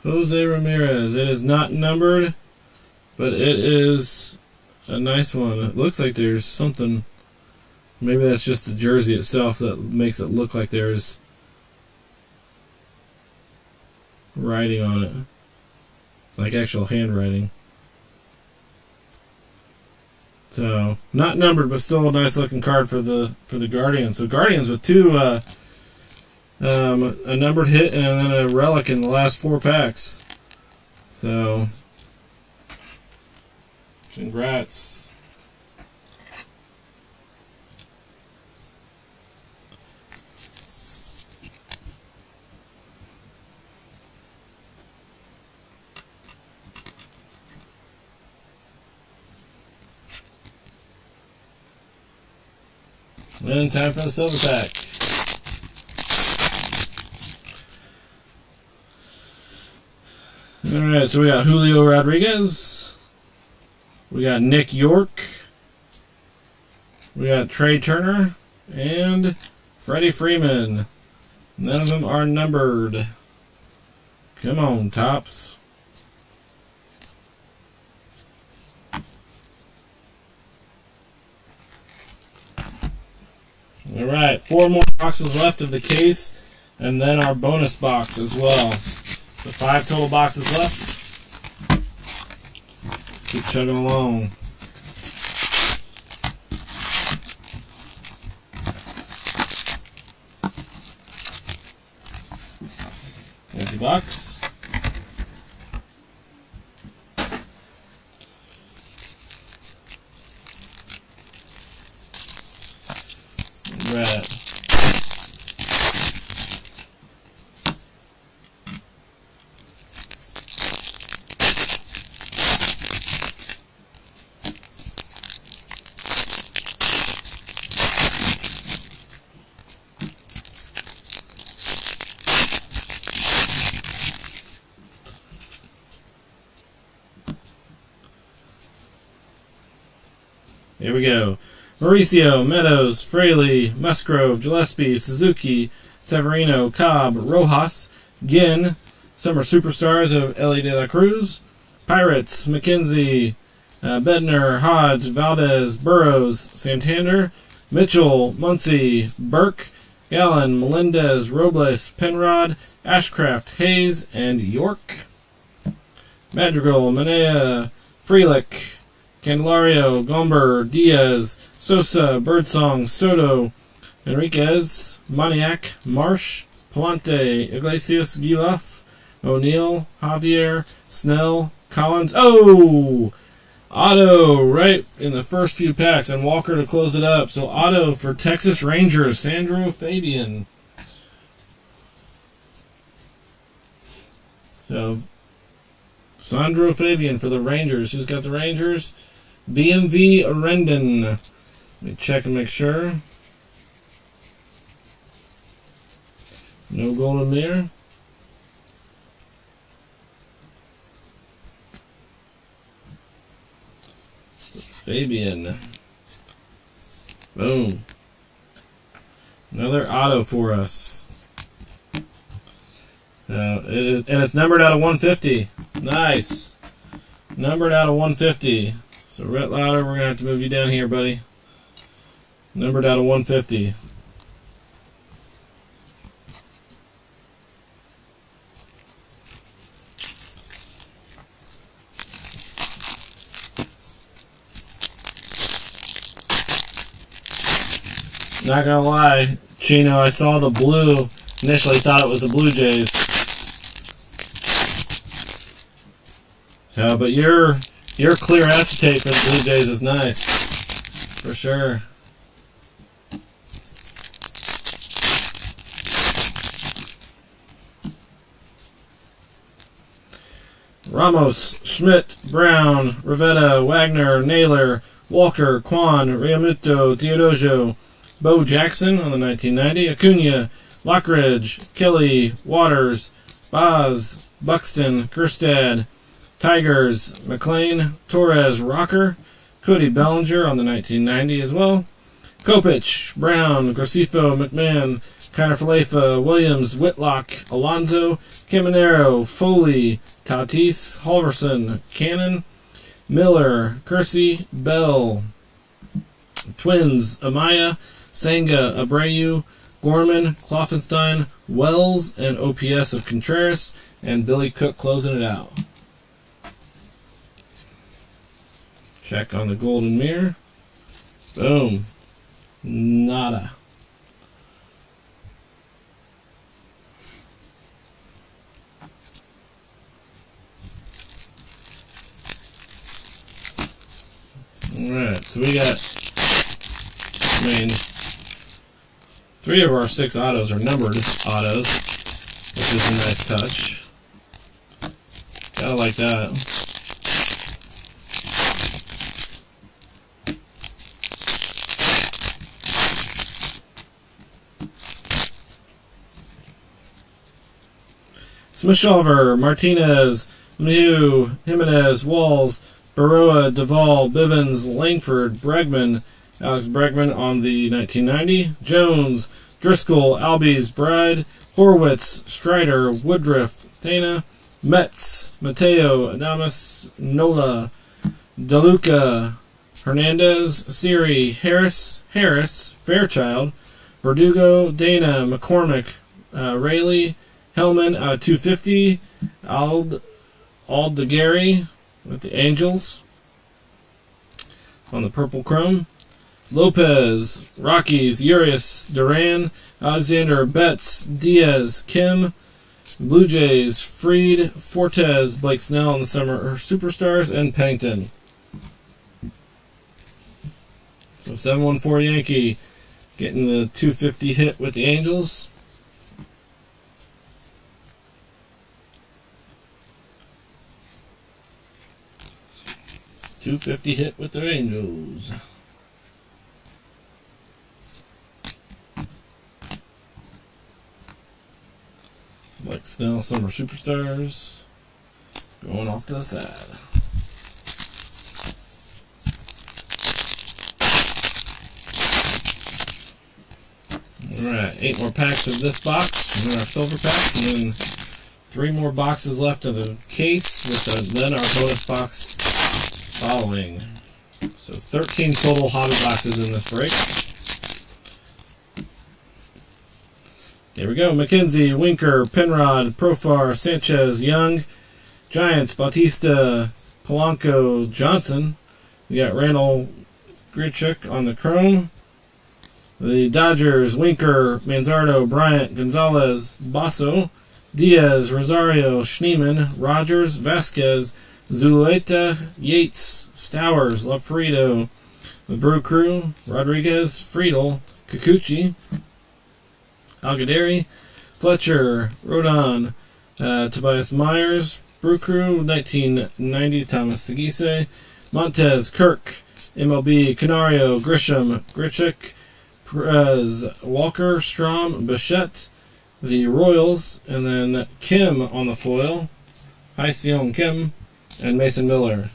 Jose Ramirez. It is not numbered, but it is a nice one. It looks like there's something. Maybe that's just the jersey itself that makes it look like there's writing on it, like actual handwriting. So not numbered, but still a nice looking card for the Guardians. So Guardians with two a numbered hit and then a relic in the last 4 packs. So congrats. And time for the silver pack. Alright, so we got Julio Rodriguez. We got Nick York. We got Trey Turner. And Freddie Freeman. None of them are numbered. Come on, Topps. Alright, 4 more boxes left of the case, and then our bonus box as well. So 5 total boxes left. Keep chugging along. Empty box. Red. Here we go. Mauricio, Meadows, Fraley, Musgrove, Gillespie, Suzuki, Severino, Cobb, Rojas, Ginn, Summer Superstars of Ellie De La Cruz, Pirates, McKenzie, Bednar, Hodge, Valdez, Burrows, Santander, Mitchell, Muncy, Burke, Gallen, Melendez, Robles, Penrod, Ashcraft, Hayes, and York. Madrigal, Manea, Frelick, Candelario, Gomber, Diaz, Sosa, Birdsong, Soto, Enriquez, Moniac, Marsh, Palante, Iglesias, Giloff, O'Neill, Javier, Snell, Collins. Oh! Auto right in the first few packs, and Walker to close it up. So auto for Texas Rangers, Sandro Fabian. So Sandro Fabian for the Rangers. Who's got the Rangers? BMV Arendon. Let me check and make sure. No golden mirror. Fabian. Boom. Another auto for us. It is, and it's numbered out of 150. Nice. Numbered out of 150. So Rhett Lauder, we're going to have to move you down here, buddy. Numbered out of 150. Not gonna lie, Chino, I saw the blue. Initially thought it was the Blue Jays. But your clear acetate for the Blue Jays is nice, for sure. Ramos, Schmidt, Brown, Rivetta, Wagner, Naylor, Walker, Kwan, Realmuto, Teodosio, Bo Jackson on the 1990, Acuna, Lockridge, Kelly, Waters, Boz, Buxton, Kerstad, Tigers, McLean, Torres, Rocker, Cody Bellinger on the 1990 as well, Kopech, Brown, Gracifo, McMahon, Kiner Falefa, Williams, Whitlock, Alonso, Caminero, Foley, Tatis, Halverson, Cannon, Miller, Kersey, Bell, Twins, Amaya, Senga, Abreu, Gorman, Kloffenstein, Wells, and OPS of Contreras, and Billy Cook closing it out. Check on the golden mirror. Boom. Nada. Alright, so we got, 3 of our 6 autos are numbered autos, which is a nice touch. Gotta like that. Smith-Shawver, Martinez, Mew, Jimenez, Walls, Baroa, Duvall, Bivens, Langford, Bregman, Alex Bregman on the 1990, Jones, Driscoll, Albies, Bride, Horwitz, Strider, Woodruff, Dana, Metz, Mateo, Adamas, Nola, DeLuca, Hernandez, Siri, Harris, Fairchild, Verdugo, Dana, McCormick, Rayleigh, Hellman out of 250, Aldegary with the Angels on the purple chrome, Lopez, Rockies, Urias, Duran, Alexander, Betts, Diaz, Kim, Blue Jays, Freed, Fortes, Blake Snell on the summer Superstars, and Pennington. So 714 Yankee getting the 250 hit with the Angels. .250 hit with the Angels. Blake Snell, Summer Superstars, going off to the side. Alright, 8 more packs of this box, and then our silver pack, and then 3 more boxes left of the case, with then our bonus box following. So 13 total hobby boxes in this break. Here we go. McKenzie, Winker, Penrod, Profar, Sanchez, Young, Giants, Bautista, Polanco, Johnson. We got Randall Grichuk on the chrome. The Dodgers, Winker, Manzardo, Bryant, Gonzalez, Basso, Diaz, Rosario, Schneemann, Rogers, Vasquez, Zulueta, Yates, Stowers, Lafredo, the Brew Crew, Rodriguez, Friedel, Kikuchi, Algaderi, Fletcher, Rodon, Tobias Myers, Brew Crew, 1990, Thomas Segise, Montez, Kirk, MLB, Canario, Grisham, Grichuk, Perez, Walker, Strom, Bichette, the Royals, and then Kim on the foil, Hyeseong Kim, and Mason Miller.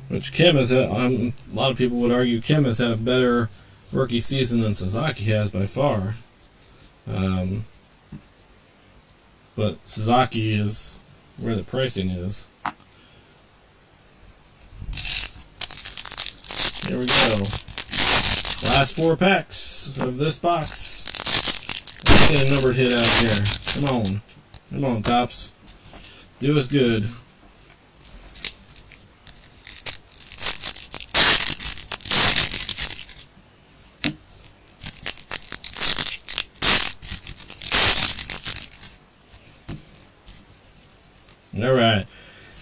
Which Kim has had, a lot of people would argue Kim has had a better rookie season than Sasaki has by far. But Sasaki is where the pricing is. Here we go. Last 4 packs of this box. Let's get a numbered hit out here. Come on. Come on, Tops. Do us good. All right.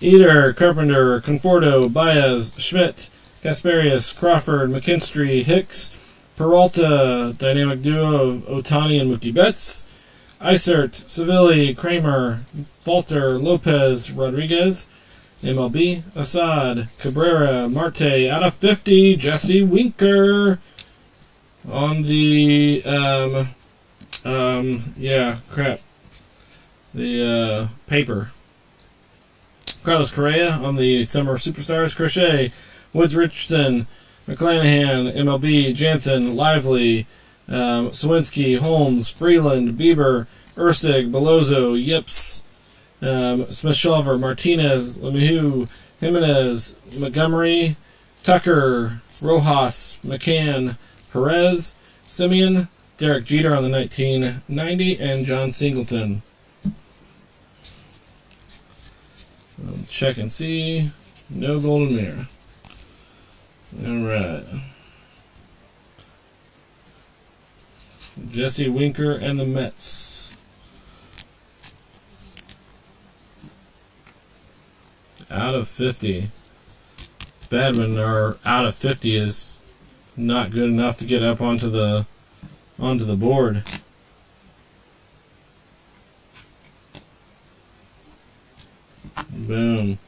Eder, Carpenter, Conforto, Baez, Schmidt, Kasparius, Crawford, McKinstry, Hicks, Peralta, dynamic duo of Otani and Mookie Betts, Isert, Savilli, Kramer, Falter, Lopez, Rodriguez, MLB, Assad, Cabrera, Marte, out of 50, Jesse Winker. On the, the paper. Carlos Correa on the Summer Superstars. Crochet, Woods Richardson, McClanahan, MLB, Jansen, Lively, Sawinski, Holmes, Freeland, Bieber, Ursig, Belozo, Yips, Smith-Shawver, Martinez, Lemieux, Jimenez, Montgomery, Tucker, Rojas, McCann, Perez, Simeon, Derek Jeter on the 1990, and John Singleton. Check and see. No golden mirror. Alright. Jesse Winker and the Mets. Out of 50. It's bad when our out of 50 is not good enough to get up onto the board. Boom.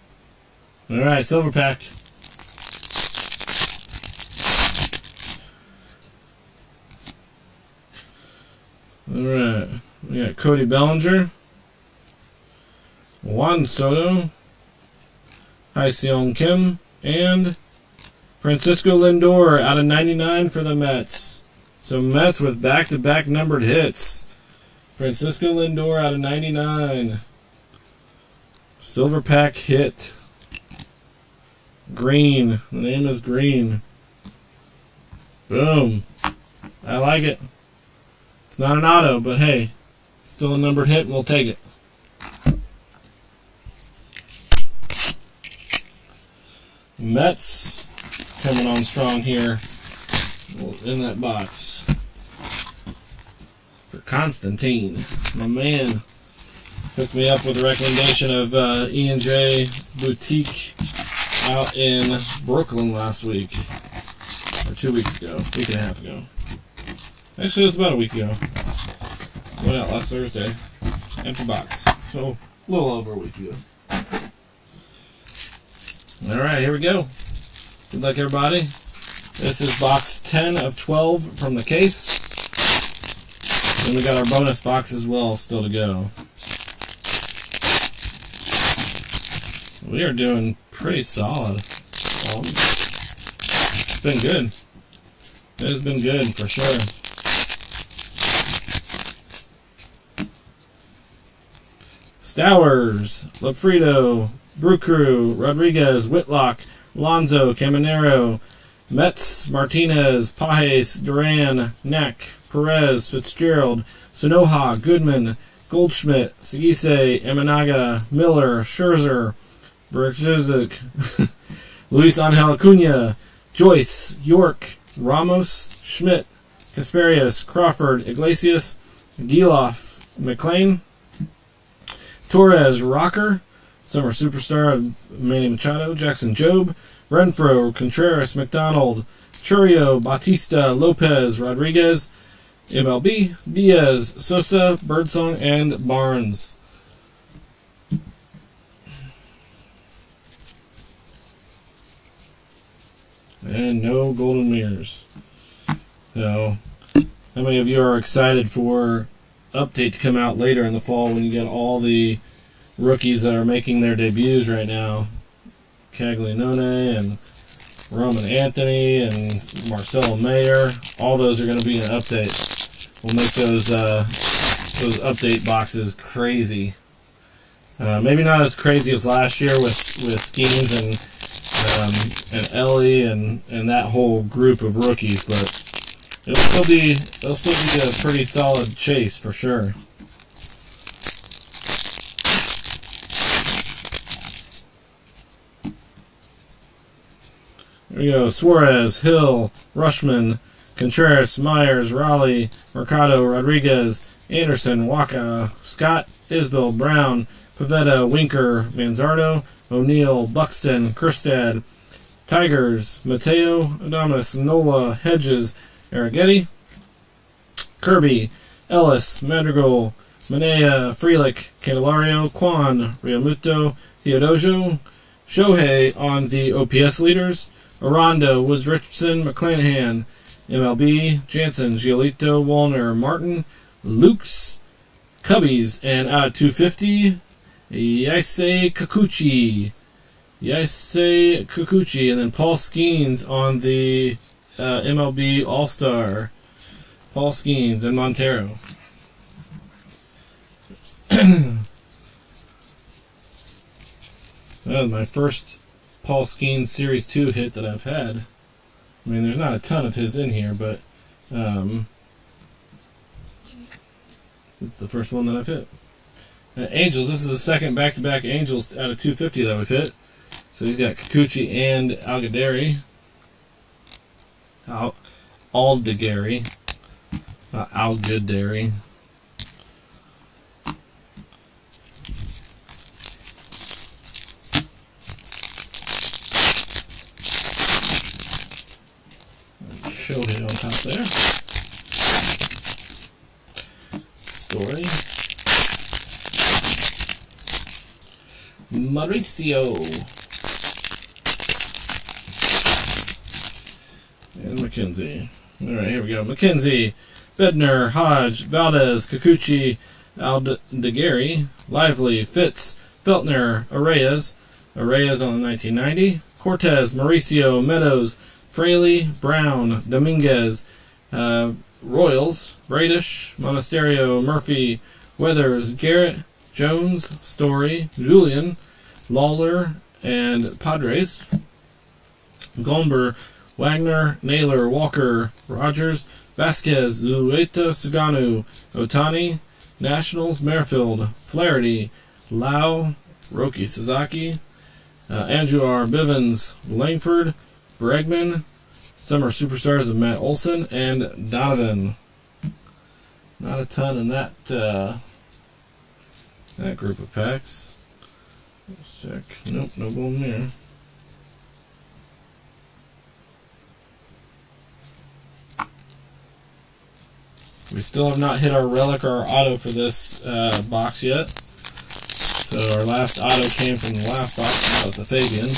Alright, silver pack. Alright. We got Cody Bellinger, Juan Soto, Hyun-Seong Kim, and Francisco Lindor out of 99 for the Mets. So Mets with back-to-back numbered hits. Francisco Lindor out of 99. Silver pack hit. Green. The name is Green. Boom. I like it. It's not an auto, but hey, still a numbered hit and we'll take it. Mets coming on strong here in that box. For Constantine, my man, hooked me up with a recommendation of E&J Boutique out in Brooklyn last week. Or 2 weeks ago. A week and a half ago. Actually, it was about a week ago. Went out last Thursday. Empty box. So, a little over a week ago. Alright, here we go. Good luck, everybody. This is box 10 of 12 from the case. Then we got our bonus box as well still to go. We are doing pretty solid. It's been good. It has been good for sure. Stowers, Lofredo, Brew Crew, Rodriguez, Whitlock, Alonso, Caminero, Metz, Martinez, Pajes, Duran, Neck, Perez, Fitzgerald, Sonoha, Goodman, Goldschmidt, Segise, Eminaga, Miller, Scherzer, Berchizik, Luis Angel Acuna, Joyce, York, Ramos, Schmidt, Kasparius, Crawford, Iglesias, Giloff, McLean, Torres, Rocker, Summer Superstar of Manny Machado, Jackson Jobe, Renfroe, Contreras, McDonald, Churio, Bautista, Lopez, Rodriguez, MLB, Diaz, Sosa, Birdsong, and Barnes. And no golden mirrors. So, how many of you are excited for update to come out later in the fall when you get all the rookies that are making their debuts right now? Caglianone and Roman Anthony and Marcelo Mayer. All those are going to be in an update. We'll make those update boxes crazy. Maybe not as crazy as last year with Skeens and Ellie and that whole group of rookies, but it'll still be a pretty solid chase for sure. Here we go. Suarez, Hill, Rushman, Contreras, Myers, Raleigh, Mercado, Rodriguez, Anderson, Waka, Scott, Isbell, Brown, Pavetta, Winker, Manzardo, O'Neill, Buxton, Kerstad, Tigers, Mateo, Adames, Nola, Hedges, Arrighetti, Kirby, Ellis, Madrigal, Manea, Frelick, Candelario, Kwan, Realmuto, Theodosia, Shohei on the OPS leaders, Aranda, Woods Richardson, McClanahan, MLB, Jansen, Giolito, Wallner, Martin, Lukes, Cubbies, and out of 250, Yasei Kikuchi. And then Paul Skeens on the MLB All-Star. Paul Skeens and Montero. That was my first Paul Skeens Series 2 hit that I've had. I mean, there's not a ton of his in here, but it's the first one that I've hit. Angels, this is the second back-to-back Angels out of 250 that we've hit. So he's got Kikuchi and Algadari. Aldegari. Algadari. Shohei on top there. Story. Mauricio. And McKenzie. Alright, here we go. McKenzie, Bednar, Hodge, Valdez, Kikuchi, Aldegari, Lively, Fitz, Feltner, Arraez on the 1990, Cortez, Mauricio, Meadows, Fraley, Brown, Dominguez, Royals, Bradish, Monasterio, Murphy, Weathers, Garrett, Jones, Story, Julian, Lawler, and Padres, Gomber, Wagner, Naylor, Walker, Rogers, Vasquez, Zueta, Suganu, Otani, Nationals, Merrifield, Flaherty, Lau, Roki Sasaki, Andujar, Bivens, Langford, Bregman, Summer Superstars of Matt Olson, and Donovan. Not a ton in that group of packs. Let's check. Nope, no boom there. We still have not hit our relic or our auto for this box yet. So our last auto came from the last box. That was the Fabian.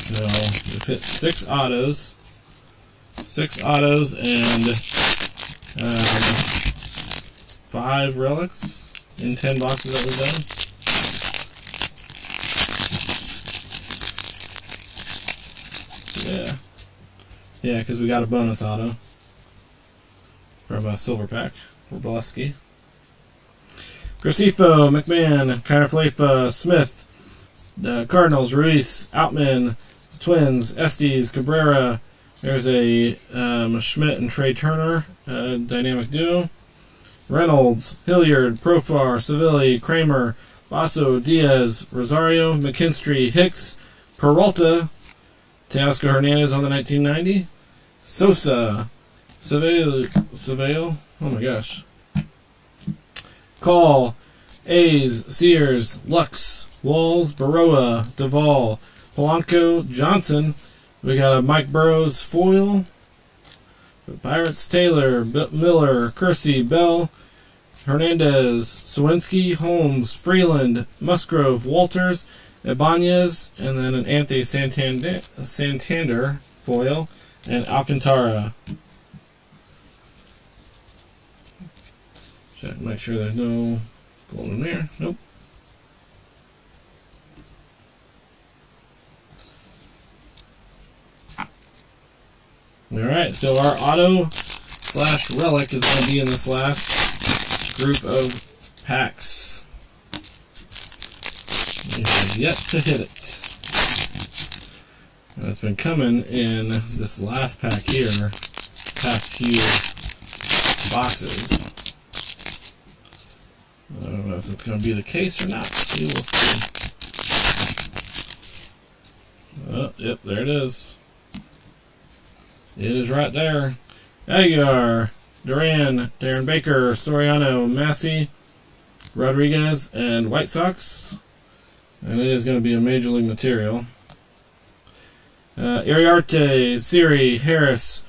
So we've hit 6 autos. 6 autos and 5 relics in 10 boxes that we've done. Yeah, because we got a bonus auto from a silver pack for Bolesky. Gracefo, McMahon, Kiner-Flefa, Smith, Cardinals, Ruiz, Outman, Twins, Estes, Cabrera. There's a Schmidt and Trey Turner dynamic duo. Reynolds, Hilliard, Profar, Savilli, Kramer, Basso, Diaz, Rosario, McKinstry, Hicks, Peralta, Teoscar Hernandez on the 1990. Sosa, Savale, oh my gosh. Call, A's, Sears, Lux, Walls, Baroa, Duvall, Polanco, Johnson. We got a Mike Burrows foil. Pirates, Taylor, Miller, Kersey, Bell, Hernandez, Sawinski, Holmes, Freeland, Musgrove, Walters, Ibanez, and then an Anthony Santander foil, and Alcantara. Check, make sure there's no gold in there. Nope. Alright, so our auto / relic is going to be in this last group of packs. We have yet to hit it. And it's been coming in this last pack here, past few boxes. I don't know if it's going to be the case or not. We will see. Oh, yep, there it is. It is right there. Aguilar, Duran, Darren Baker, Soriano, Massey, Rodriguez, and White Sox. And it is going to be a major league material. Iriarte, Siri, Harris,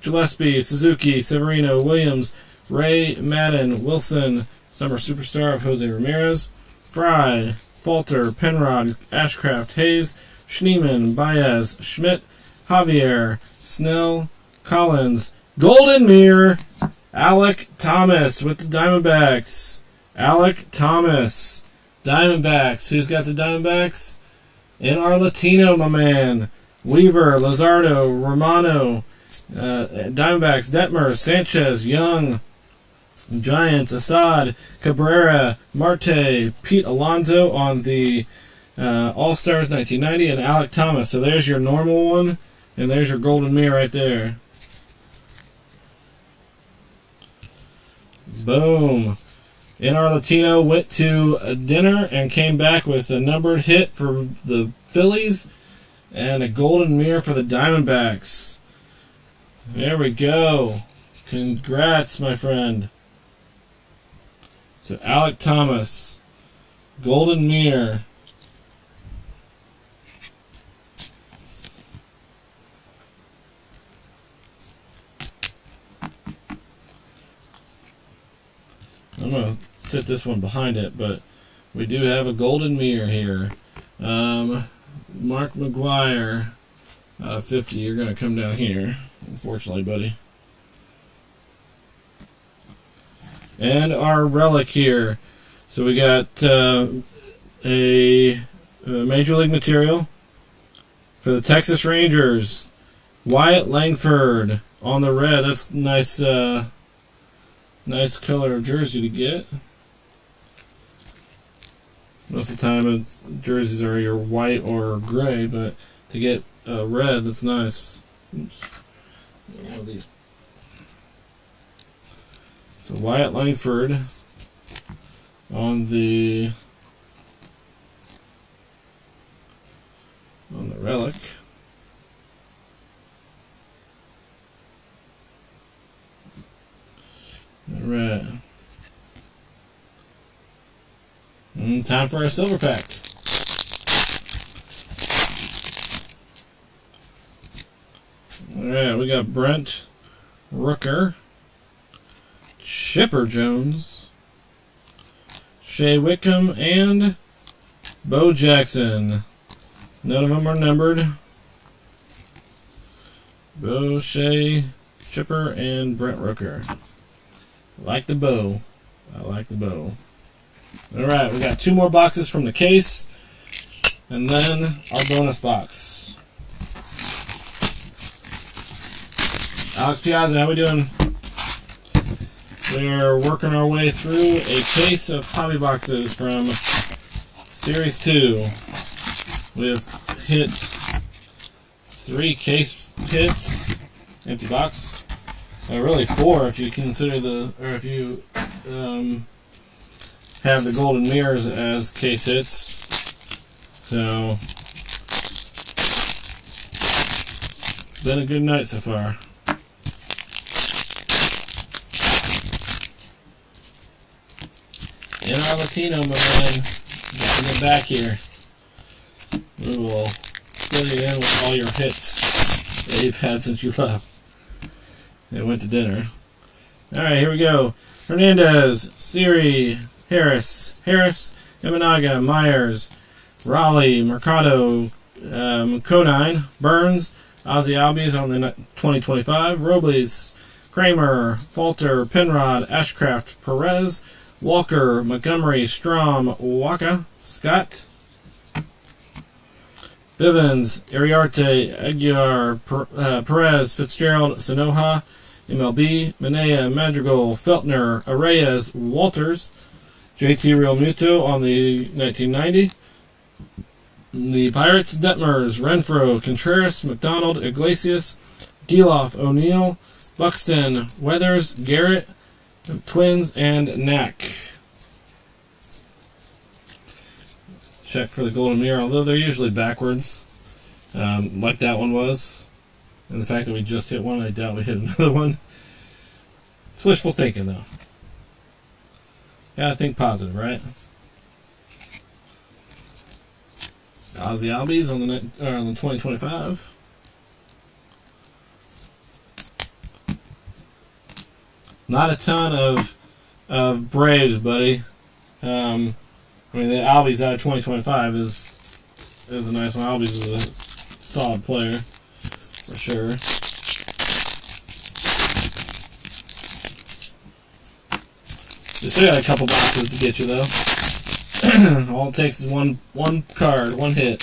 Gillespie, Suzuki, Severino, Williams, Ray, Madden, Wilson, summer superstar of Jose Ramirez, Fry, Falter, Penrod, Ashcraft, Hayes, Schneemann, Baez, Schmidt, Javier, Snell, Collins, Golden Mirror, Alek Thomas with the Diamondbacks. Alek Thomas, Diamondbacks. Who's got the Diamondbacks? In our Latino, my man. Weaver, Luzardo, Romano, Diamondbacks, Detmer, Sanchez, Young, Giants, Assad, Cabrera, Marte, Pete Alonso on the All-Stars 1990, and Alek Thomas. So there's your normal one, and there's your Golden Mirror right there. Boom. NR Latino went to a dinner and came back with a numbered hit for the Phillies and a Golden Mirror for the Diamondbacks. There we go. Congrats, my friend. So Alek Thomas, Golden Mirror. I'm going to sit this one behind it, but we do have a Golden Mirror here. Mark McGwire, out of 50, you're going to come down here, unfortunately, buddy. And our relic here. So we got a Major League material for the Texas Rangers. Wyatt Langford on the red. That's nice. Nice color of jersey to get. Most of the time, jerseys are either white or gray, but to get red, that's nice. Oops. One of these. So Wyatt Langford on the relic. Alright. Time for a silver pack. Alright, we got Brent Rooker, Chipper Jones, Shea Whitcomb, and Bo Jackson. None of them are numbered. Bo, Shea, Chipper, and Brent Rooker. I like the bow. I like the bow. Alright, we got 2 more boxes from the case. And then our bonus box. Alex Piazza, how we doing? We're working our way through a case of hobby boxes from Series 2. We have hit 3 case hits. Empty box. Really 4 if you consider if you have the Golden Mirrors as case hits. So, been a good night so far. In our Latino, my man, get back here. We will split it in with all your hits that you've had since you left. They went to dinner. Alright, here we go. Hernandez, Siri, Harris, Imanaga, Myers, Raleigh, Mercado, Conine, Burns, Ozzie Albies on the 2025, Robles, Kramer, Falter, Penrod, Ashcraft, Perez, Walker, Montgomery, Strom, Waka, Scott, Bivens, Iriarte, Aguiar, Perez, Fitzgerald, Sanoha, MLB, Minea, Madrigal, Feltner, Arraez, Walters, JT Realmuto on the 1990. The Pirates, Detmers, Renfroe, Contreras, McDonald, Iglesias, Geloff, O'Neill, Buxton, Weathers, Garrett, Twins, and Knack. Check for the Golden Mirror, although they're usually backwards, like that one was. And the fact that we just hit one, I doubt we hit another one. It's wishful thinking, though. Gotta think positive, right? Ozzy Albies on the 2025. Not a ton of Braves, buddy. I mean, the Albies out of 2025 is a nice one. Albies is a solid player for sure. We still got a couple boxes to get you though. All it takes is one card, one hit.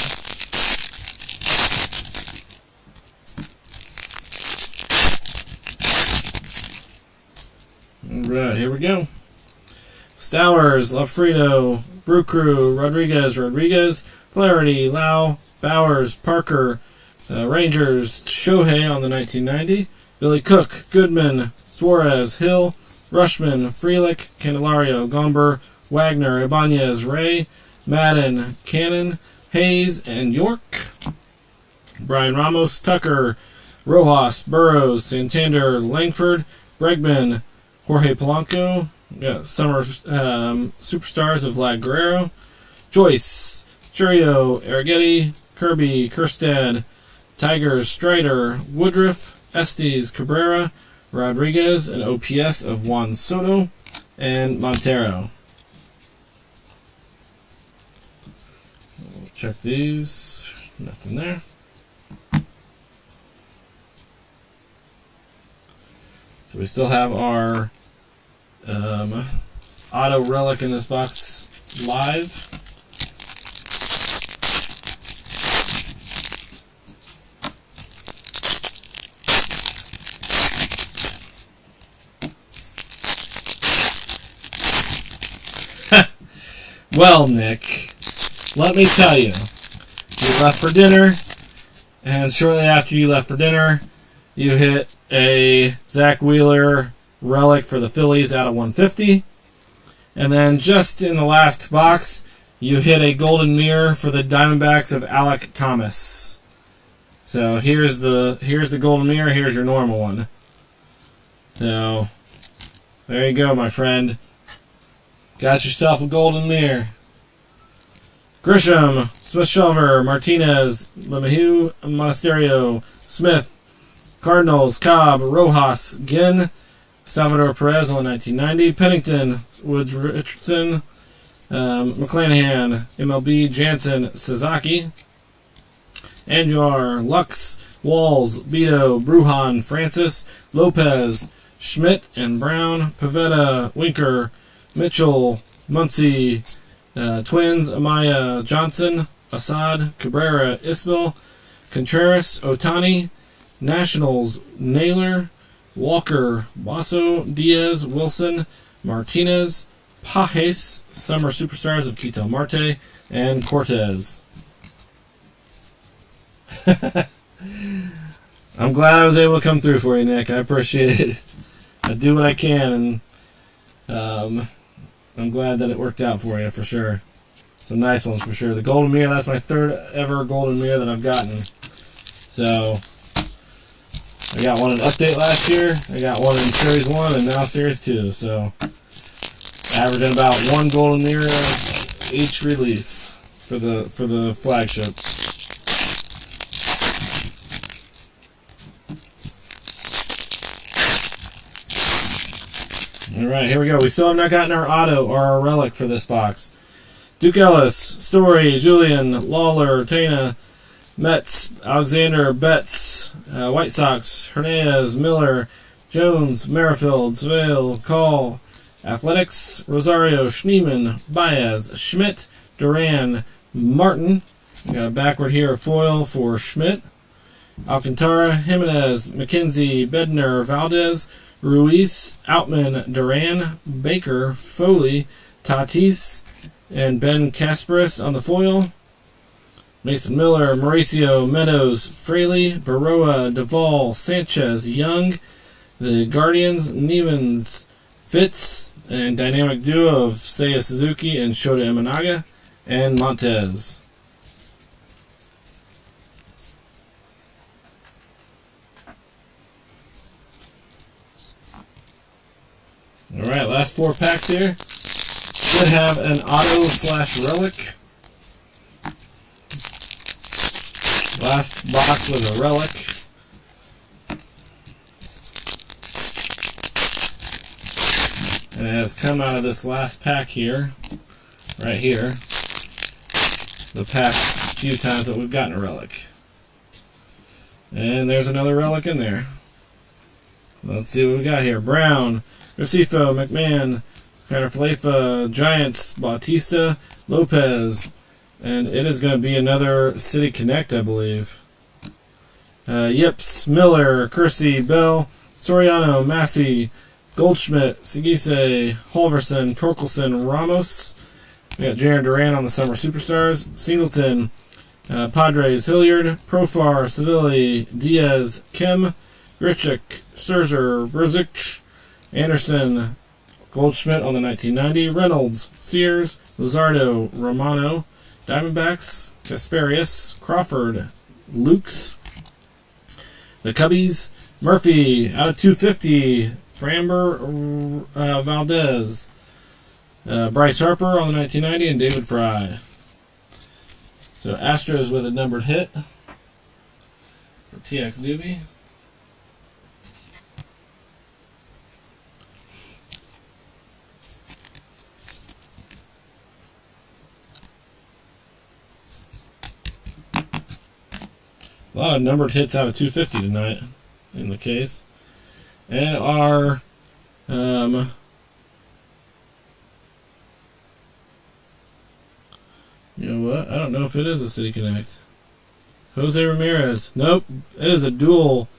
Alright, here we go. Stowers, Lafredo, Brew Crew, Rodriguez, Flaherty, Lau, Bowers, Parker, Rangers, Shohei on the 1990, Billy Cook, Goodman, Suarez, Hill, Rushman, Frelick, Candelario, Gomber, Wagner, Ibanez, Ray, Madden, Cannon, Hayes, and York. Brian Ramos, Tucker, Rojas, Burrows, Santander, Langford, Bregman, Jorge Polanco, summer superstars of Vlad Guerrero, Joyce, Churio, Arrighetti, Kirby, Kerstad, Tigers, Strider, Woodruff, Estes, Cabrera, Rodriguez, an OPS of Juan Soto, and Montero. We'll check these. Nothing there. So we still have our auto relic in this box live. Well, Nick, let me tell you, you left for dinner, and shortly after you left for dinner, you hit a Zach Wheeler relic for the Phillies out of 150. And then just in the last box, you hit a golden mirror for the Diamondbacks of Alek Thomas. So here's the golden mirror, here's your normal one. So there you go, my friend. Got yourself a golden mirror. Grisham, Smith-Shawver, Martinez, LeMahieu, Monasterio, Smith, Cardinals, Cobb, Rojas, Ginn, Salvador Perez on the 1990, Pennington, Woods Richardson, McClanahan, MLB, Jansen, Sasaki, Andujar, Lux, Walls, Vito, Brujan, Francis, Lopez, Schmidt and Brown, Pavetta, Winker, Mitchell, Muncy, Twins, Amaya, Johnson, Assad, Cabrera, Isbell, Contreras, Otani, Nationals, Naylor, Walker, Basso, Diaz, Wilson, Martinez, Pajes, Summer Superstars of Ketel Marte, and Cortez. I'm glad I was able to come through for you, Nick. I appreciate it. I do what I can, and I'm glad that it worked out for you, for sure. Some nice ones, for sure. The golden mirror, that's my third ever golden mirror that I've gotten. So, I got one in Update last year, I got one in Series 1, and now Series 2. So, averaging about one golden mirror each release for the flagship. Alright, here we go. We still have not gotten our auto or our relic for this box. Duke Ellis, Story, Julian, Lawler, Tana, Mets, Alexander, Betts, White Sox, Hernandez, Miller, Jones, Merrifield, Svale, Call, Athletics, Rosario, Schneeman, Baez, Schmidt, Duran, Martin. We got a backward here, a foil for Schmidt. Alcantara, Jimenez, McKenzie, Bednar, Valdez, Ruiz, Outman, Duran, Baker, Foley, Tatis, and Ben Kasparis on the foil. Mason Miller, Mauricio, Meadows, Fraley, Baroa, Duvall, Sanchez, Young, the Guardians, Nevens, Fitz, and dynamic duo of Seiya Suzuki and Shota Imanaga, and Montez. Alright, last 4 packs here. Should have an auto/relic. Last box was a relic. And it has come out of this last pack here, right here, the past few times that we've gotten a relic. And there's another relic in there. Let's see what we got here. Brown, Recife, McMahon, Caraflefa, Giants, Bautista, Lopez. And it is going to be another City Connect, I believe. Yips, Miller, Kersey, Bell, Soriano, Massey, Goldschmidt, Segise, Halverson, Torkelson, Ramos. We got Jaron Duran on the Summer Superstars. Singleton, Padres, Hilliard, Profar, Seville, Diaz, Kim, Grichuk, Scherzer, Brzic, Anderson, Goldschmidt on the 1990, Reynolds, Sears, Luzardo, Romano, Diamondbacks, Kasparius, Crawford, Lukes, the Cubbies, Murphy, out of 250, Framber, Valdez, Bryce Harper on the 1990, and David Fry. So Astros with a numbered hit for TX Doobie. A lot of numbered hits out of 250 tonight in the case. And our you know what? I don't know if it is a City Connect. Jose Ramirez. Nope. It is a dual.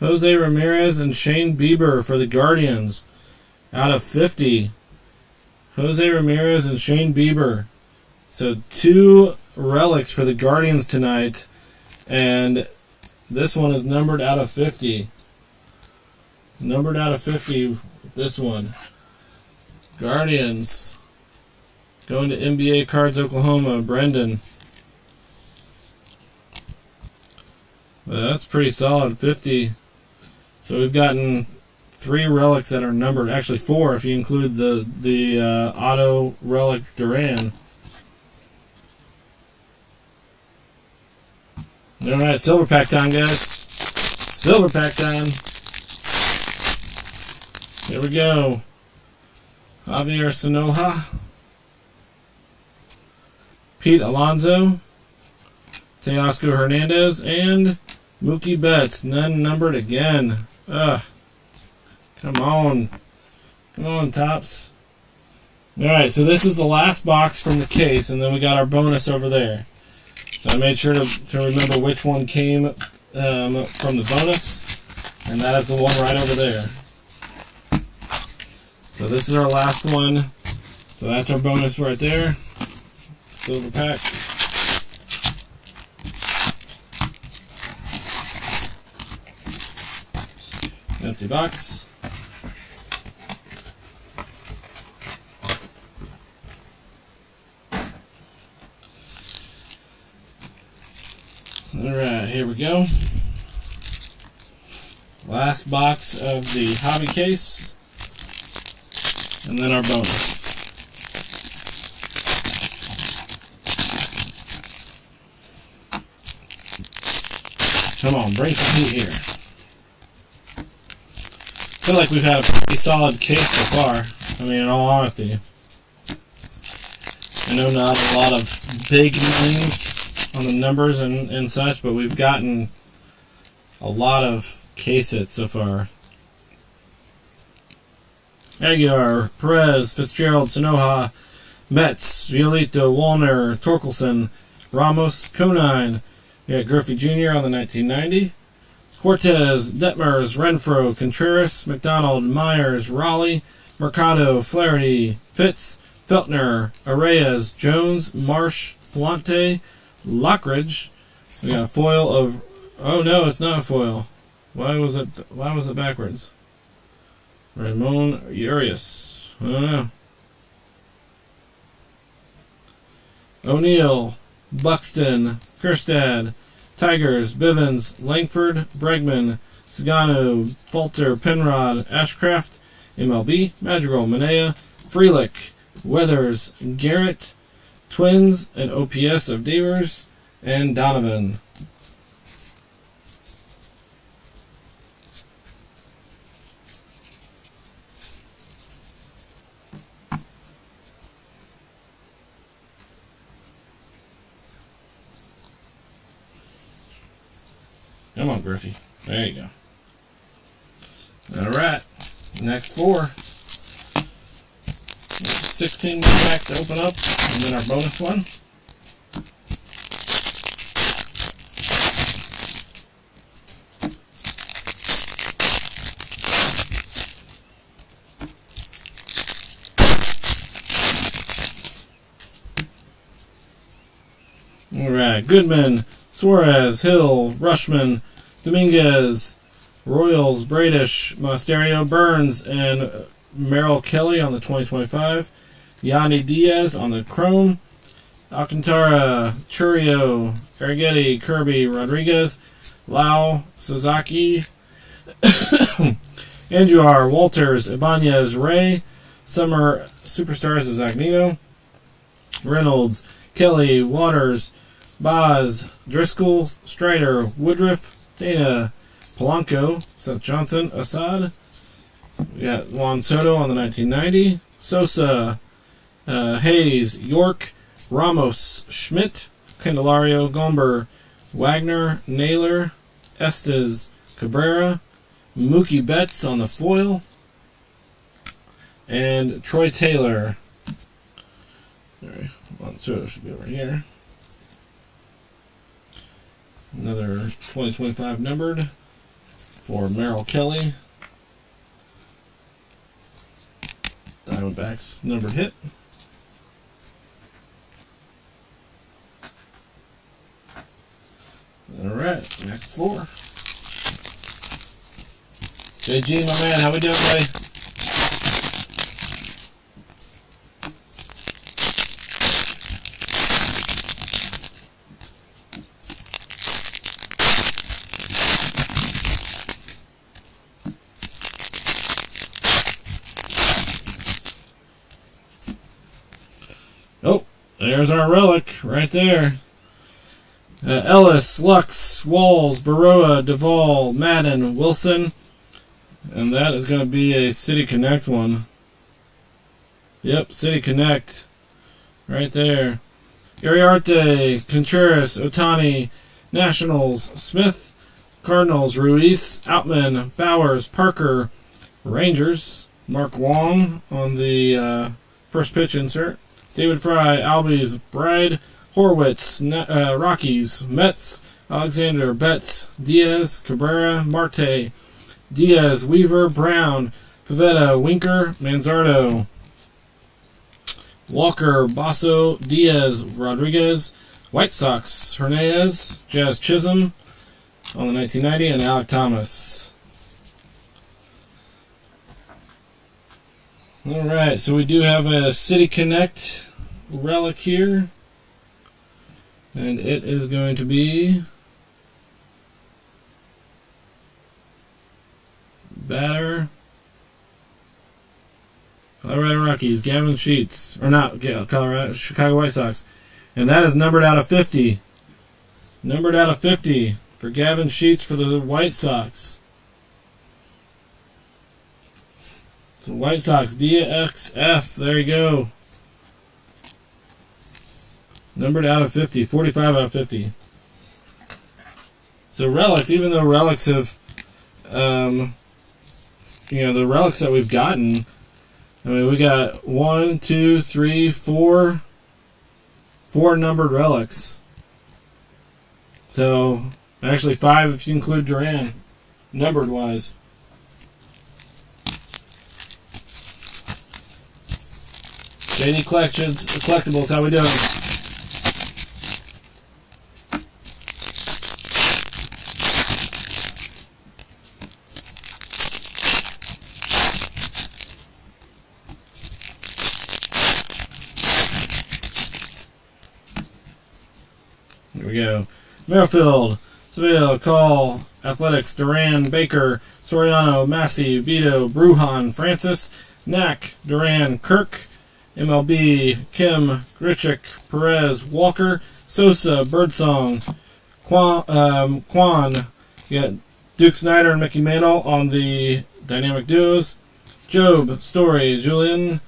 Jose Ramirez and Shane Bieber for the Guardians. Out of 50. Jose Ramirez and Shane Bieber. So 2 relics for the Guardians tonight. And this one is numbered out of 50. Numbered out of 50, this one. Guardians. Going to NBA Cards Oklahoma, Brendan. That's pretty solid, 50. So we've gotten 3 relics that are numbered. Actually 4 if you include the auto relic Duran. Alright, silver pack time, guys. Silver pack time. Here we go. Javier Sanoja. Pete Alonso. Teoscar Hernandez. And Mookie Betts. None numbered again. Ugh. Come on. Come on, Tops. Alright, so this is the last box from the case, and then we got our bonus over there. So I made sure to remember which one came from the bonus, and that is the one right over there. So this is our last one. So that's our bonus right there. Silver pack. Empty box. Alright, here we go. Last box of the hobby case. And then our bonus. Come on, bring some heat here. I feel like we've had a pretty solid case so far. I mean, in all honesty. I know not a lot of big names on the numbers and such, but we've gotten a lot of case hits so far. Aguilar, Perez, Fitzgerald, Sanoja, Metz, Violito, Wallner, Torkelson, Ramos, Conine. We got Griffey Jr. on the 1990. Cortez, Detmers, Renfro, Contreras, McDonald, Myers, Raleigh, Mercado, Flaherty, Fitz, Feltner, Arraez, Jones, Marsh, Flante, Lockridge. We got a foil of... Oh no, it's not a foil. Why was it backwards? Ramon Urias. I don't know. O'Neill, Buxton, Kerstad, Tigers, Bivens, Langford, Bregman, Sagano, Falter, Penrod, Ashcraft, MLB, Madrigal, Manea, Frelick, Weathers, Garrett, Twins, and OPS of Devers, and Donovan. Come on, Griffey. There you go. All right. Next 4. 16 more packs to open up, and then our bonus one. All right. Goodman, Suarez, Hill, Rushman, Dominguez, Royals, Bradish, Monasterio, Burns, and Merrill Kelly on the 2025. Yanni Diaz on the Chrome. Alcantara, Churio, Arrighetti, Kirby, Rodriguez, Lau, Sasaki, Andujar, Walters, Ibanez, Ray, Summer Superstars of Zagnino, Reynolds, Kelly, Waters, Boz, Driscoll, Strider, Woodruff, Dana, Polanco, Seth Johnson, Assad. We got Juan Soto on the 1990. Sosa, Hayes, York, Ramos, Schmidt, Candelario, Gomber, Wagner, Naylor, Estes, Cabrera, Mookie Betts on the foil, and Troy Taylor. Sorry, Juan Soto should be over here. Another 2025 numbered for Merrill Kelly. Diamondbacks numbered hit. Alright, next 4. JG, my man, how we doing, buddy? Oh, there's our relic right there. Ellis, Lux, Walls, Baroa, Duvall, Madden, Wilson. And that is going to be a City Connect one. Yep, City Connect. Right there. Iriarte, Contreras, Otani, Nationals, Smith, Cardinals, Ruiz, Outman, Bowers, Parker, Rangers, Mark Wong on the first pitch insert. David Fry, Albies, Bride, Horwitz, Rockies, Mets, Alexander, Betts, Diaz, Cabrera, Marte, Diaz, Weaver, Brown, Pivetta, Winker, Manzardo, Walker, Basso, Diaz, Rodriguez, White Sox, Hernandez, Jazz Chisholm on the 1990, and Alec Thomas. Alright, so we do have a City Connect relic here. And it is going to be batter Colorado Rockies, Gavin Sheets. Or not, Colorado, Chicago White Sox. And that is numbered out of 50. Numbered out of 50 for Gavin Sheets for the White Sox. So White Sox, DXF. There you go. Numbered out of 50. 45 out of 50. So relics, even though relics have, the relics that we've gotten, I mean, we got 1, 2, 3, 4 numbered relics. So, actually 5 if you include Duran, numbered wise. JD Collections, the collectibles, how we doing? Here we go. Merrifield, Seville, Call, Athletics, Duran, Baker, Soriano, Massey, Vito, Bruhan, Francis, Knack, Duran, Kirk, MLB, Kim, Grichuk, Perez, Walker, Sosa, Birdsong, Quan, you got Duke Snyder and Mickey Mantle on the Dynamic Duos, Job, Story, Julian,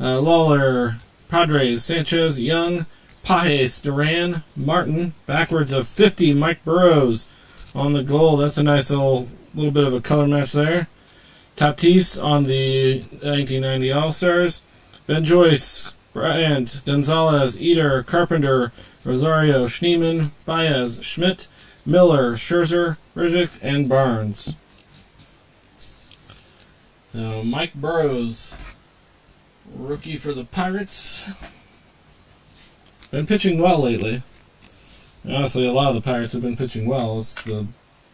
Lawler, Padres, Sanchez, Young, Pajes, Duran, Martin, backwards of 50, Mike Burrows on the goal. That's a nice little bit of a color match there. Tatis on the 1990 All-Stars. Ben Joyce, Bryant, Gonzalez, Eder, Carpenter, Rosario, Schneemann, Baez, Schmidt, Miller, Scherzer, Rizek, and Barnes. Now, Mike Burrows, rookie for the Pirates. Been pitching well lately. Honestly, a lot of the Pirates have been pitching well. It's the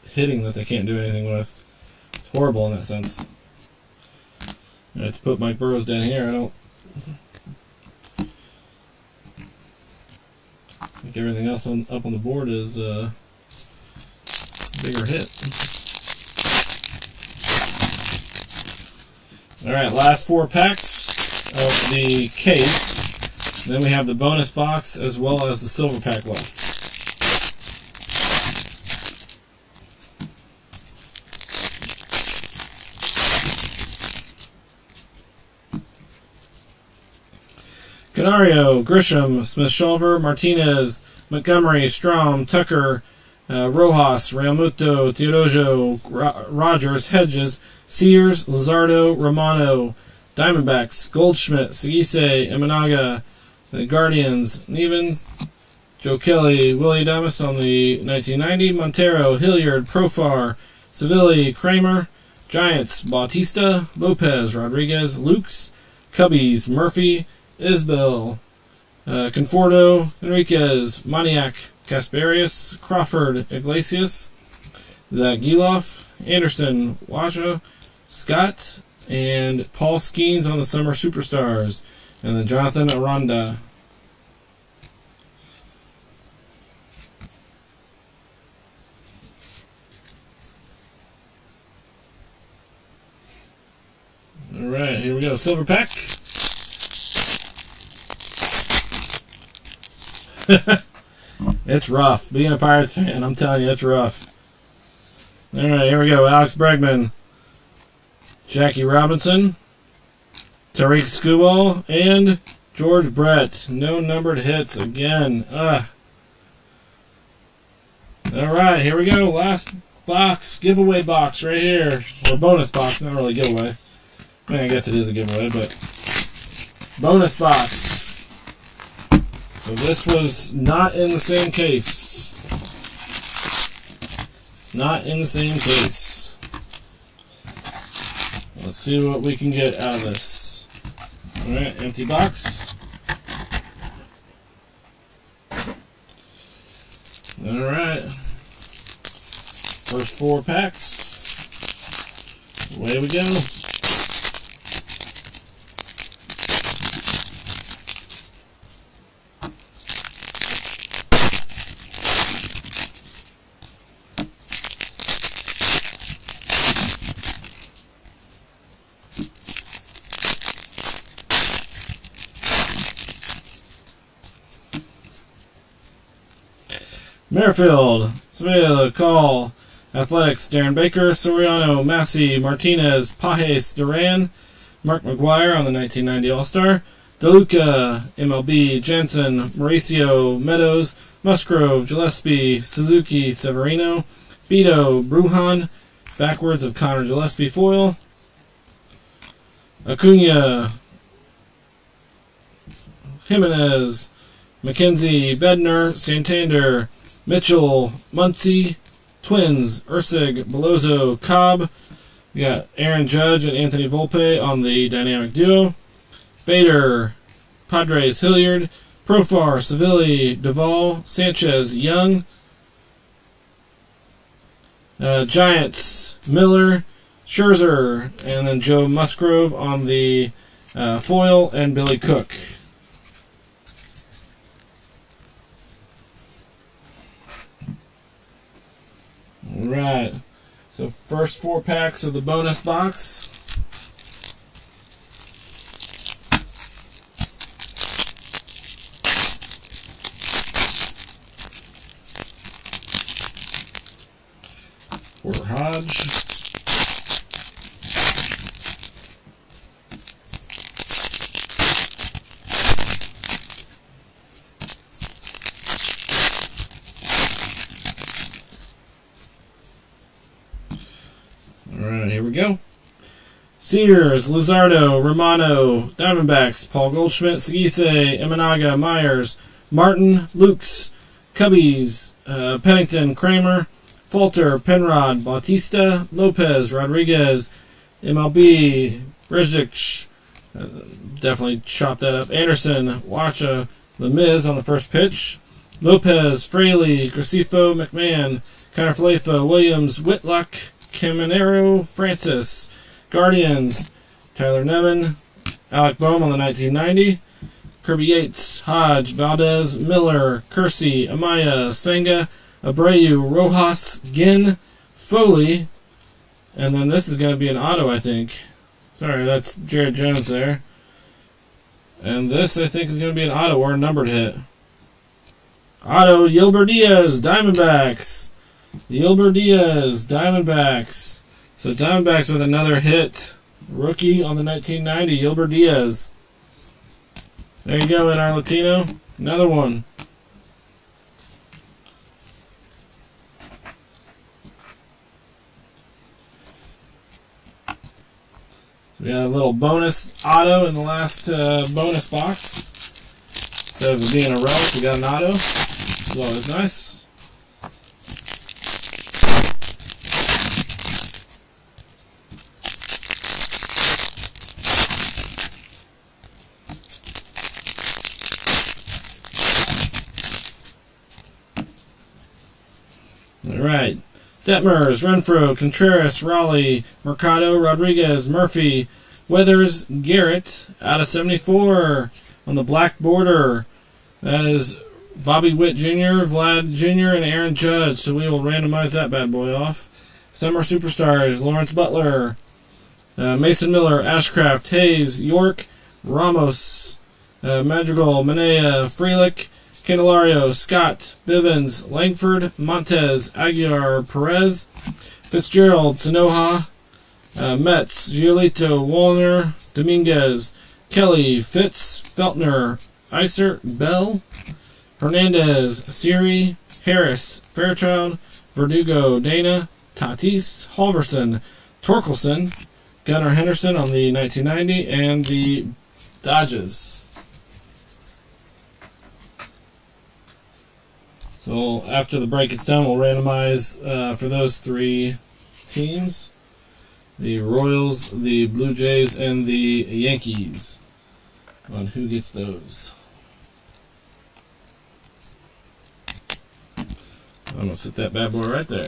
hitting that they can't do anything with. It's horrible in that sense. I have to put Mike Burrows down here. I think everything else up on the board is a bigger hit. Alright, last 4 packs of the case. Then we have the bonus box as well as the silver pack left. Canario, Grisham, Smith-Shulver, Martinez, Montgomery, Strom, Tucker, Rojas, Realmuto, Teodosio, Rogers, Hedges, Sears, Luzardo, Romano, Diamondbacks, Goldschmidt, Segise, Imanaga, the Guardians, Nevins, Joe Kelly, Willie Adames on the 1990, Montero, Hilliard, Profar, Seville, Kramer, Giants, Bautista, Lopez, Rodriguez, Lukes, Cubbies, Murphy, Isbell, Conforto, Enriquez, Moniak, Casparius, Crawford, Iglesias, Zagiloff, Anderson, Waja, Scott, and Paul Skeens on the Summer Superstars, and then Jonathan Aranda. Alright, here we go. Silver pack. It's rough. Being a Pirates fan, I'm telling you, it's rough. Alright, here we go. Alex Bregman, Jackie Robinson, Tariq Skubal, and George Brett. No numbered hits again. Alright, here we go. Last box, giveaway box right here. Or bonus box, not really giveaway. I mean, I guess it is a giveaway, but bonus box. So this was not in the same case. Not in the same case. Let's see what we can get out of this. Alright, empty box. Alright. First 4 packs. Away we go. Merrifield, Sevilla, Call, Athletics, Darren Baker, Soriano, Massey, Martinez, Pajes, Duran, Mark McGuire on the 1990 All-Star, DeLuca, MLB, Jensen, Mauricio, Meadows, Musgrove, Gillespie, Suzuki, Severino, Vito, Bruhan, backwards of Connor Gillespie foil, Acuna, Jimenez, McKenzie, Bednar, Santander, Mitchell, Muncy, Twins, Ursig, Belozo, Cobb. We got Aaron Judge and Anthony Volpe on the Dynamic Duo. Bader, Padres, Hilliard, Profar, Seville, Duvall, Sanchez, Young. Giants, Miller, Scherzer, and then Joe Musgrove on the foil, and Billy Cook. Alright. So first 4 packs of the bonus box. For Hodge. Alright, here we go. Sears, Luzardo, Romano, Diamondbacks, Paul Goldschmidt, Segise, Imanaga, Myers, Martin, Lukes, Cubbies, Pennington, Kramer, Falter, Penrod, Bautista, Lopez, Rodriguez, MLB, Rizdic, definitely chop that up, Anderson, Wacha, The Miz on the first pitch, Lopez, Fraley, Gracefo, McMahon, Connor Falefa, Williams, Whitlock, Caminero, Francis, Guardians, Tyler Nevin, Alec Boehm on the 1990, Kirby Yates, Hodge, Valdez, Miller, Kersey, Amaya, Senga, Abreu, Rojas, Ginn, Foley, and then this is going to be an auto, I think. Sorry, that's Jared Jones there. And this, I think, is going to be an auto or a numbered hit. Auto, Yilber Diaz, Diamondbacks. Yilber Diaz, Diamondbacks. So Diamondbacks with another hit. Rookie on the 1990, Yilber Diaz. There you go, NR Latino. Another one. We got a little bonus auto in the last bonus box. Instead of it being a relic, we got an auto. It's always nice. Alright. Detmers, Renfroe, Contreras, Raleigh, Mercado, Rodriguez, Murphy, Weathers, Garrett, out of 74 on the black border. That is Bobby Witt Jr., Vlad Jr., and Aaron Judge. So we will randomize that bad boy off. Summer Superstars, Lawrence Butler, Mason Miller, Ashcraft, Hayes, York, Ramos, Madrigal, Manea, Frelick, Candelario, Scott, Bivens, Langford, Montez, Aguilar, Perez, Fitzgerald, Sanoha, Metz, Giolito, Wallner, Dominguez, Kelly, Fitz, Feltner, Iser, Bell, Hernandez, Siri, Harris, Fairchild, Verdugo, Dana, Tatis, Halverson, Torkelson, Gunnar Henderson on the 1990, and the Dodges. So after the break gets done, we'll randomize for those 3 teams. The Royals, the Blue Jays, and the Yankees. On who gets those. I'm going to sit that bad boy right there.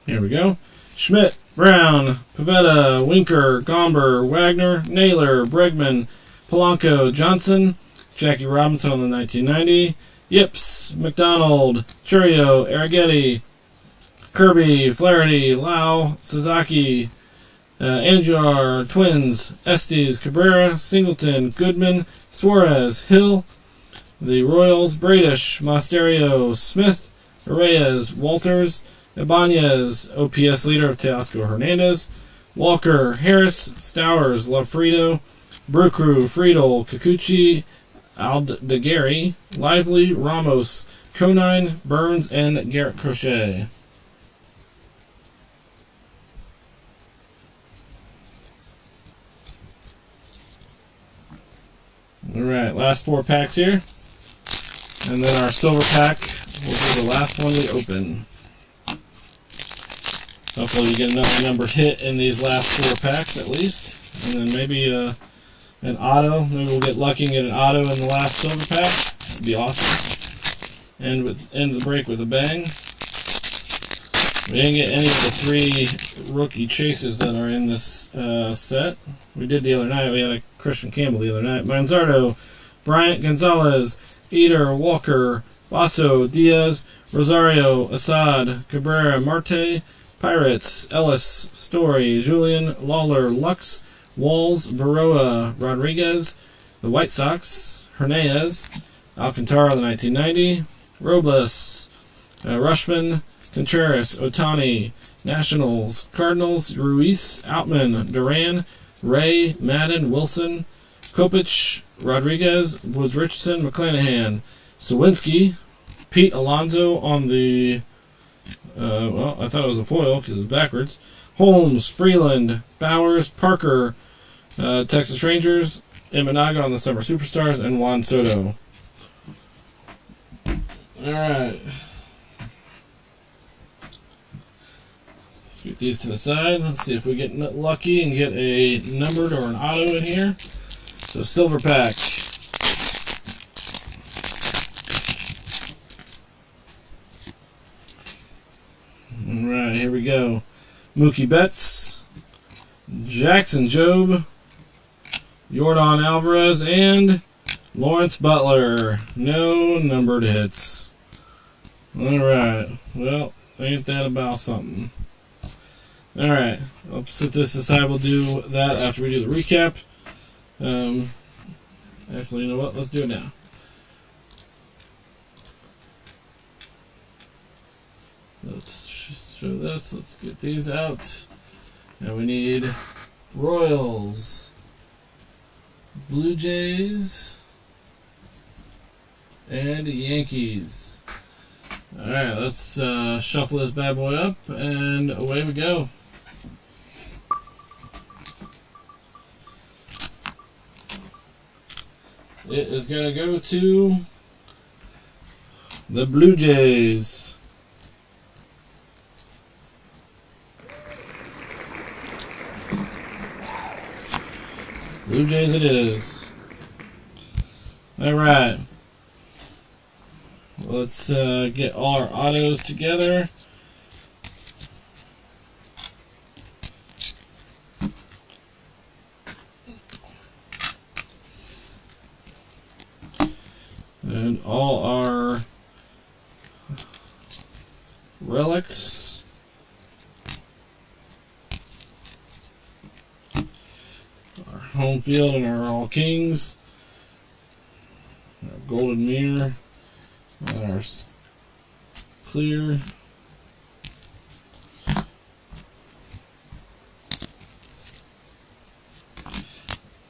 Here we go. Schmidt, Brown, Pavetta, Winker, Gomber, Wagner, Naylor, Bregman, Polanco, Johnson, Jackie Robinson on the 1990, Yips, McDonald, Churio, Arrighetti, Kirby, Flaherty, Lau, Sasaki, Angiar, Twins, Estes, Cabrera, Singleton, Goodman, Suarez, Hill, the Royals, Bradish, Monasterio, Smith, Reyes, Walters, Ibanez, OPS leader of Teoscar Hernandez, Walker, Harris, Stowers, Lafredo, Brewcrew, Friedel, Kikuchi, Aldegari, Lively, Ramos, Conine, Burns, and Garrett Crochet. Alright, last 4 packs here. And then our silver pack will be the last one we open. Hopefully we get another numbered hit in these last 4 packs at least. And then maybe an auto. Maybe we'll get lucky and get an auto in the last silver pack. That'd be awesome. End the break with a bang. We didn't get any of the 3 rookie chases that are in this set. We did the other night. We had a Christian Campbell the other night. Manzardo, Bryant, Gonzalez, Eder, Walker, Basso, Diaz, Rosario, Assad, Cabrera, Marte, Pirates, Ellis, Story, Julian, Lawler, Lux, Walls, Baroa, Rodriguez, the White Sox, Hernandez, Alcantara, the 1990, Robles, Rushman, Contreras, Otani, Nationals, Cardinals, Ruiz, Outman, Duran, Ray, Madden, Wilson, Kopech, Rodriguez, Woods Richardson, McClanahan, Sawinski, Pete Alonso on the, well, I thought it was a foil because it was backwards, Holmes, Freeland, Bowers, Parker, Texas Rangers, Imanaga on the Summer Superstars, and Juan Soto. Alright. Let's get these to the side. Let's see if we get lucky and get a numbered or an auto in here. So, silver pack. Alright, here we go. Mookie Betts, Jackson Jobe, Yordan Alvarez, and Lawrence Butler. No numbered hits. Alright, well, ain't that about something. Alright, I'll set this aside. We'll do that after we do the recap. Actually, you know what? Let's do it now. Let's just show this. Let's get these out. Now we need Royals, Blue Jays, and Yankees. Alright, let's shuffle this bad boy up, and away we go. It is going to go to the Blue Jays. Blue Jays it is. Alright. Let's get all our autos together. And all our relics. Our home field and our All Kings. Our Golden Mirror. Our clear.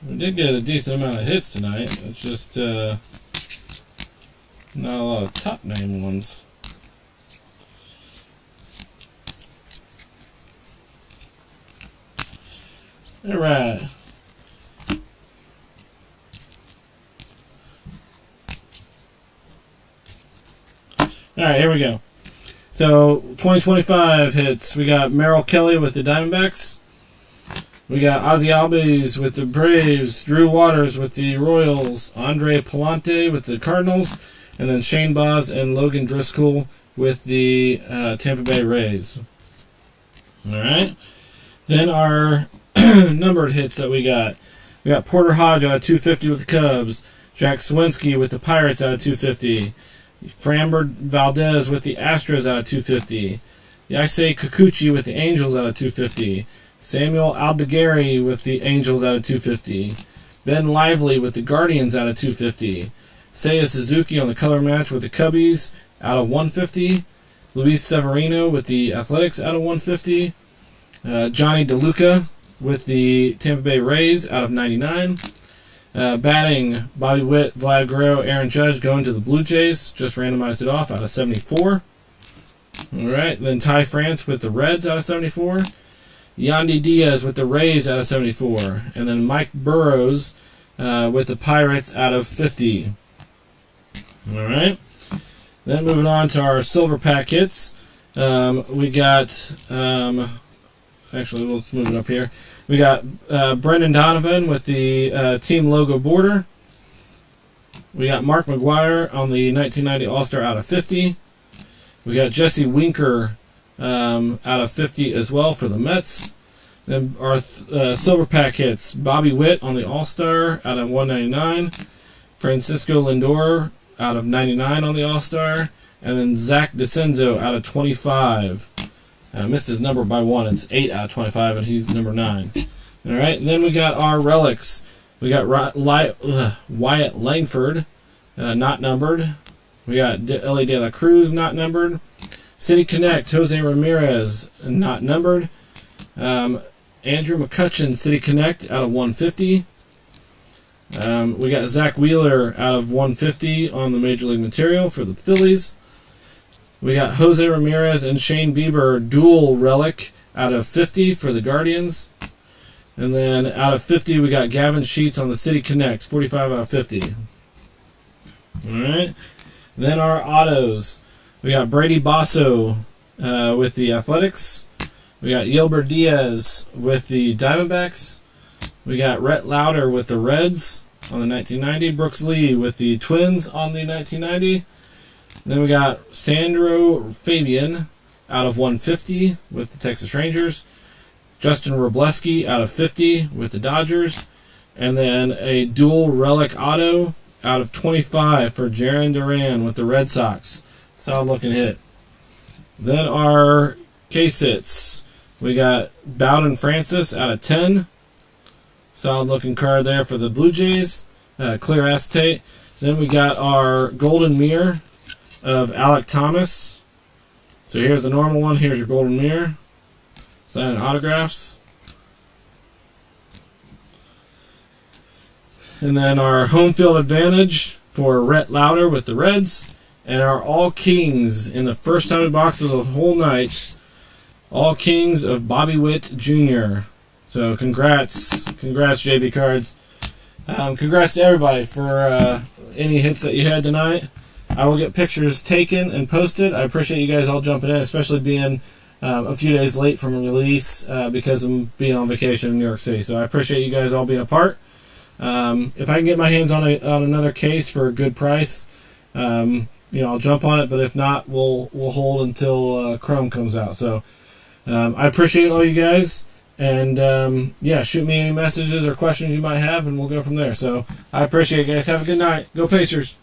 We did get a decent amount of hits tonight. It's just not a lot of top name ones. Alright. Alright, here we go. So, 2025 hits. We got Merrill Kelly with the Diamondbacks. We got Ozzie Albies with the Braves. Drew Waters with the Royals. Andre Palante with the Cardinals. And then Shane Baz and Logan Driscoll with the Tampa Bay Rays. Alright. Then our numbered hits that we got. We got Porter Hodge out of 250 with the Cubs. Jack Swinsky with the Pirates out of 250. Framber Valdez with the Astros out of 250. Yasei Kikuchi with the Angels out of 250. Samuel Aldegari with the Angels out of 250. Ben Lively with the Guardians out of 250. Seiya Suzuki on the color match with the Cubbies out of 150. Luis Severino with the Athletics out of 150. Johnny DeLuca with the Tampa Bay Rays out of 99. Batting, Bobby Witt, Vlad Guerrero, Aaron Judge going to the Blue Jays. Just randomized it off out of 74. Alright, then Ty France with the Reds out of 74. Yandy Diaz with the Rays out of 74. And then Mike Burrows with the Pirates out of 50. Alright. Then moving on to our silver pack hits. We got Actually, let's move it up here. We got Brendan Donovan with the team logo border. We got Mark McGuire on the 1990 All-Star out of 50. We got Jesse Winker out of 50 as well for the Mets. Then our silver pack hits: Bobby Witt on the All-Star out of 199. Francisco Lindor out of 99 on the All-Star. And then Zach DeCenzo out of 25. Missed his number by 1. It's 8 out of 25, and he's number 9. All right, and then we got our relics. We got Wyatt Langford, not numbered. We got Ellie De La Cruz, not numbered. City Connect, Jose Ramirez, not numbered. Andrew McCutchen, City Connect, out of 150. We got Zach Wheeler out of 150 on the Major League material for the Phillies. We got Jose Ramirez and Shane Bieber dual relic out of 50 for the Guardians. And then out of 50, we got Gavin Sheets on the City Connect, 45 out of 50. All right. Then our autos. We got Brady Basso with the Athletics. We got Yelber Diaz with the Diamondbacks. We got Rhett Lauder with the Reds on the 1990. Brooks Lee with the Twins on the 1990. Then we got Sandro Fabian out of 150 with the Texas Rangers. Justin Robleski out of 50 with the Dodgers. And then a dual relic auto out of 25 for Jarren Duran with the Red Sox. Solid looking hit. Then our case hits. We got Bowden Francis out of 10. Solid looking card there for the Blue Jays. Clear acetate. Then we got our golden mirror of Alec Thomas. So here's the normal one. Here's your golden mirror. Signing autographs. And then our home field advantage for Rhett Lauder with the Reds. And our All Kings in the first time boxes of the whole night. All Kings of Bobby Witt Jr. So congrats JB Cards. Congrats to everybody for any hits that you had tonight. I will get pictures taken and posted. I appreciate you guys all jumping in, especially being a few days late from release because I'm being on vacation in New York City. So I appreciate you guys all being a part. If I can get my hands on another case for a good price, I'll jump on it. But if not, we'll hold until Chrome comes out. So I appreciate all you guys. And shoot me any messages or questions you might have, and we'll go from there. So I appreciate it, guys. Have a good night. Go Pacers.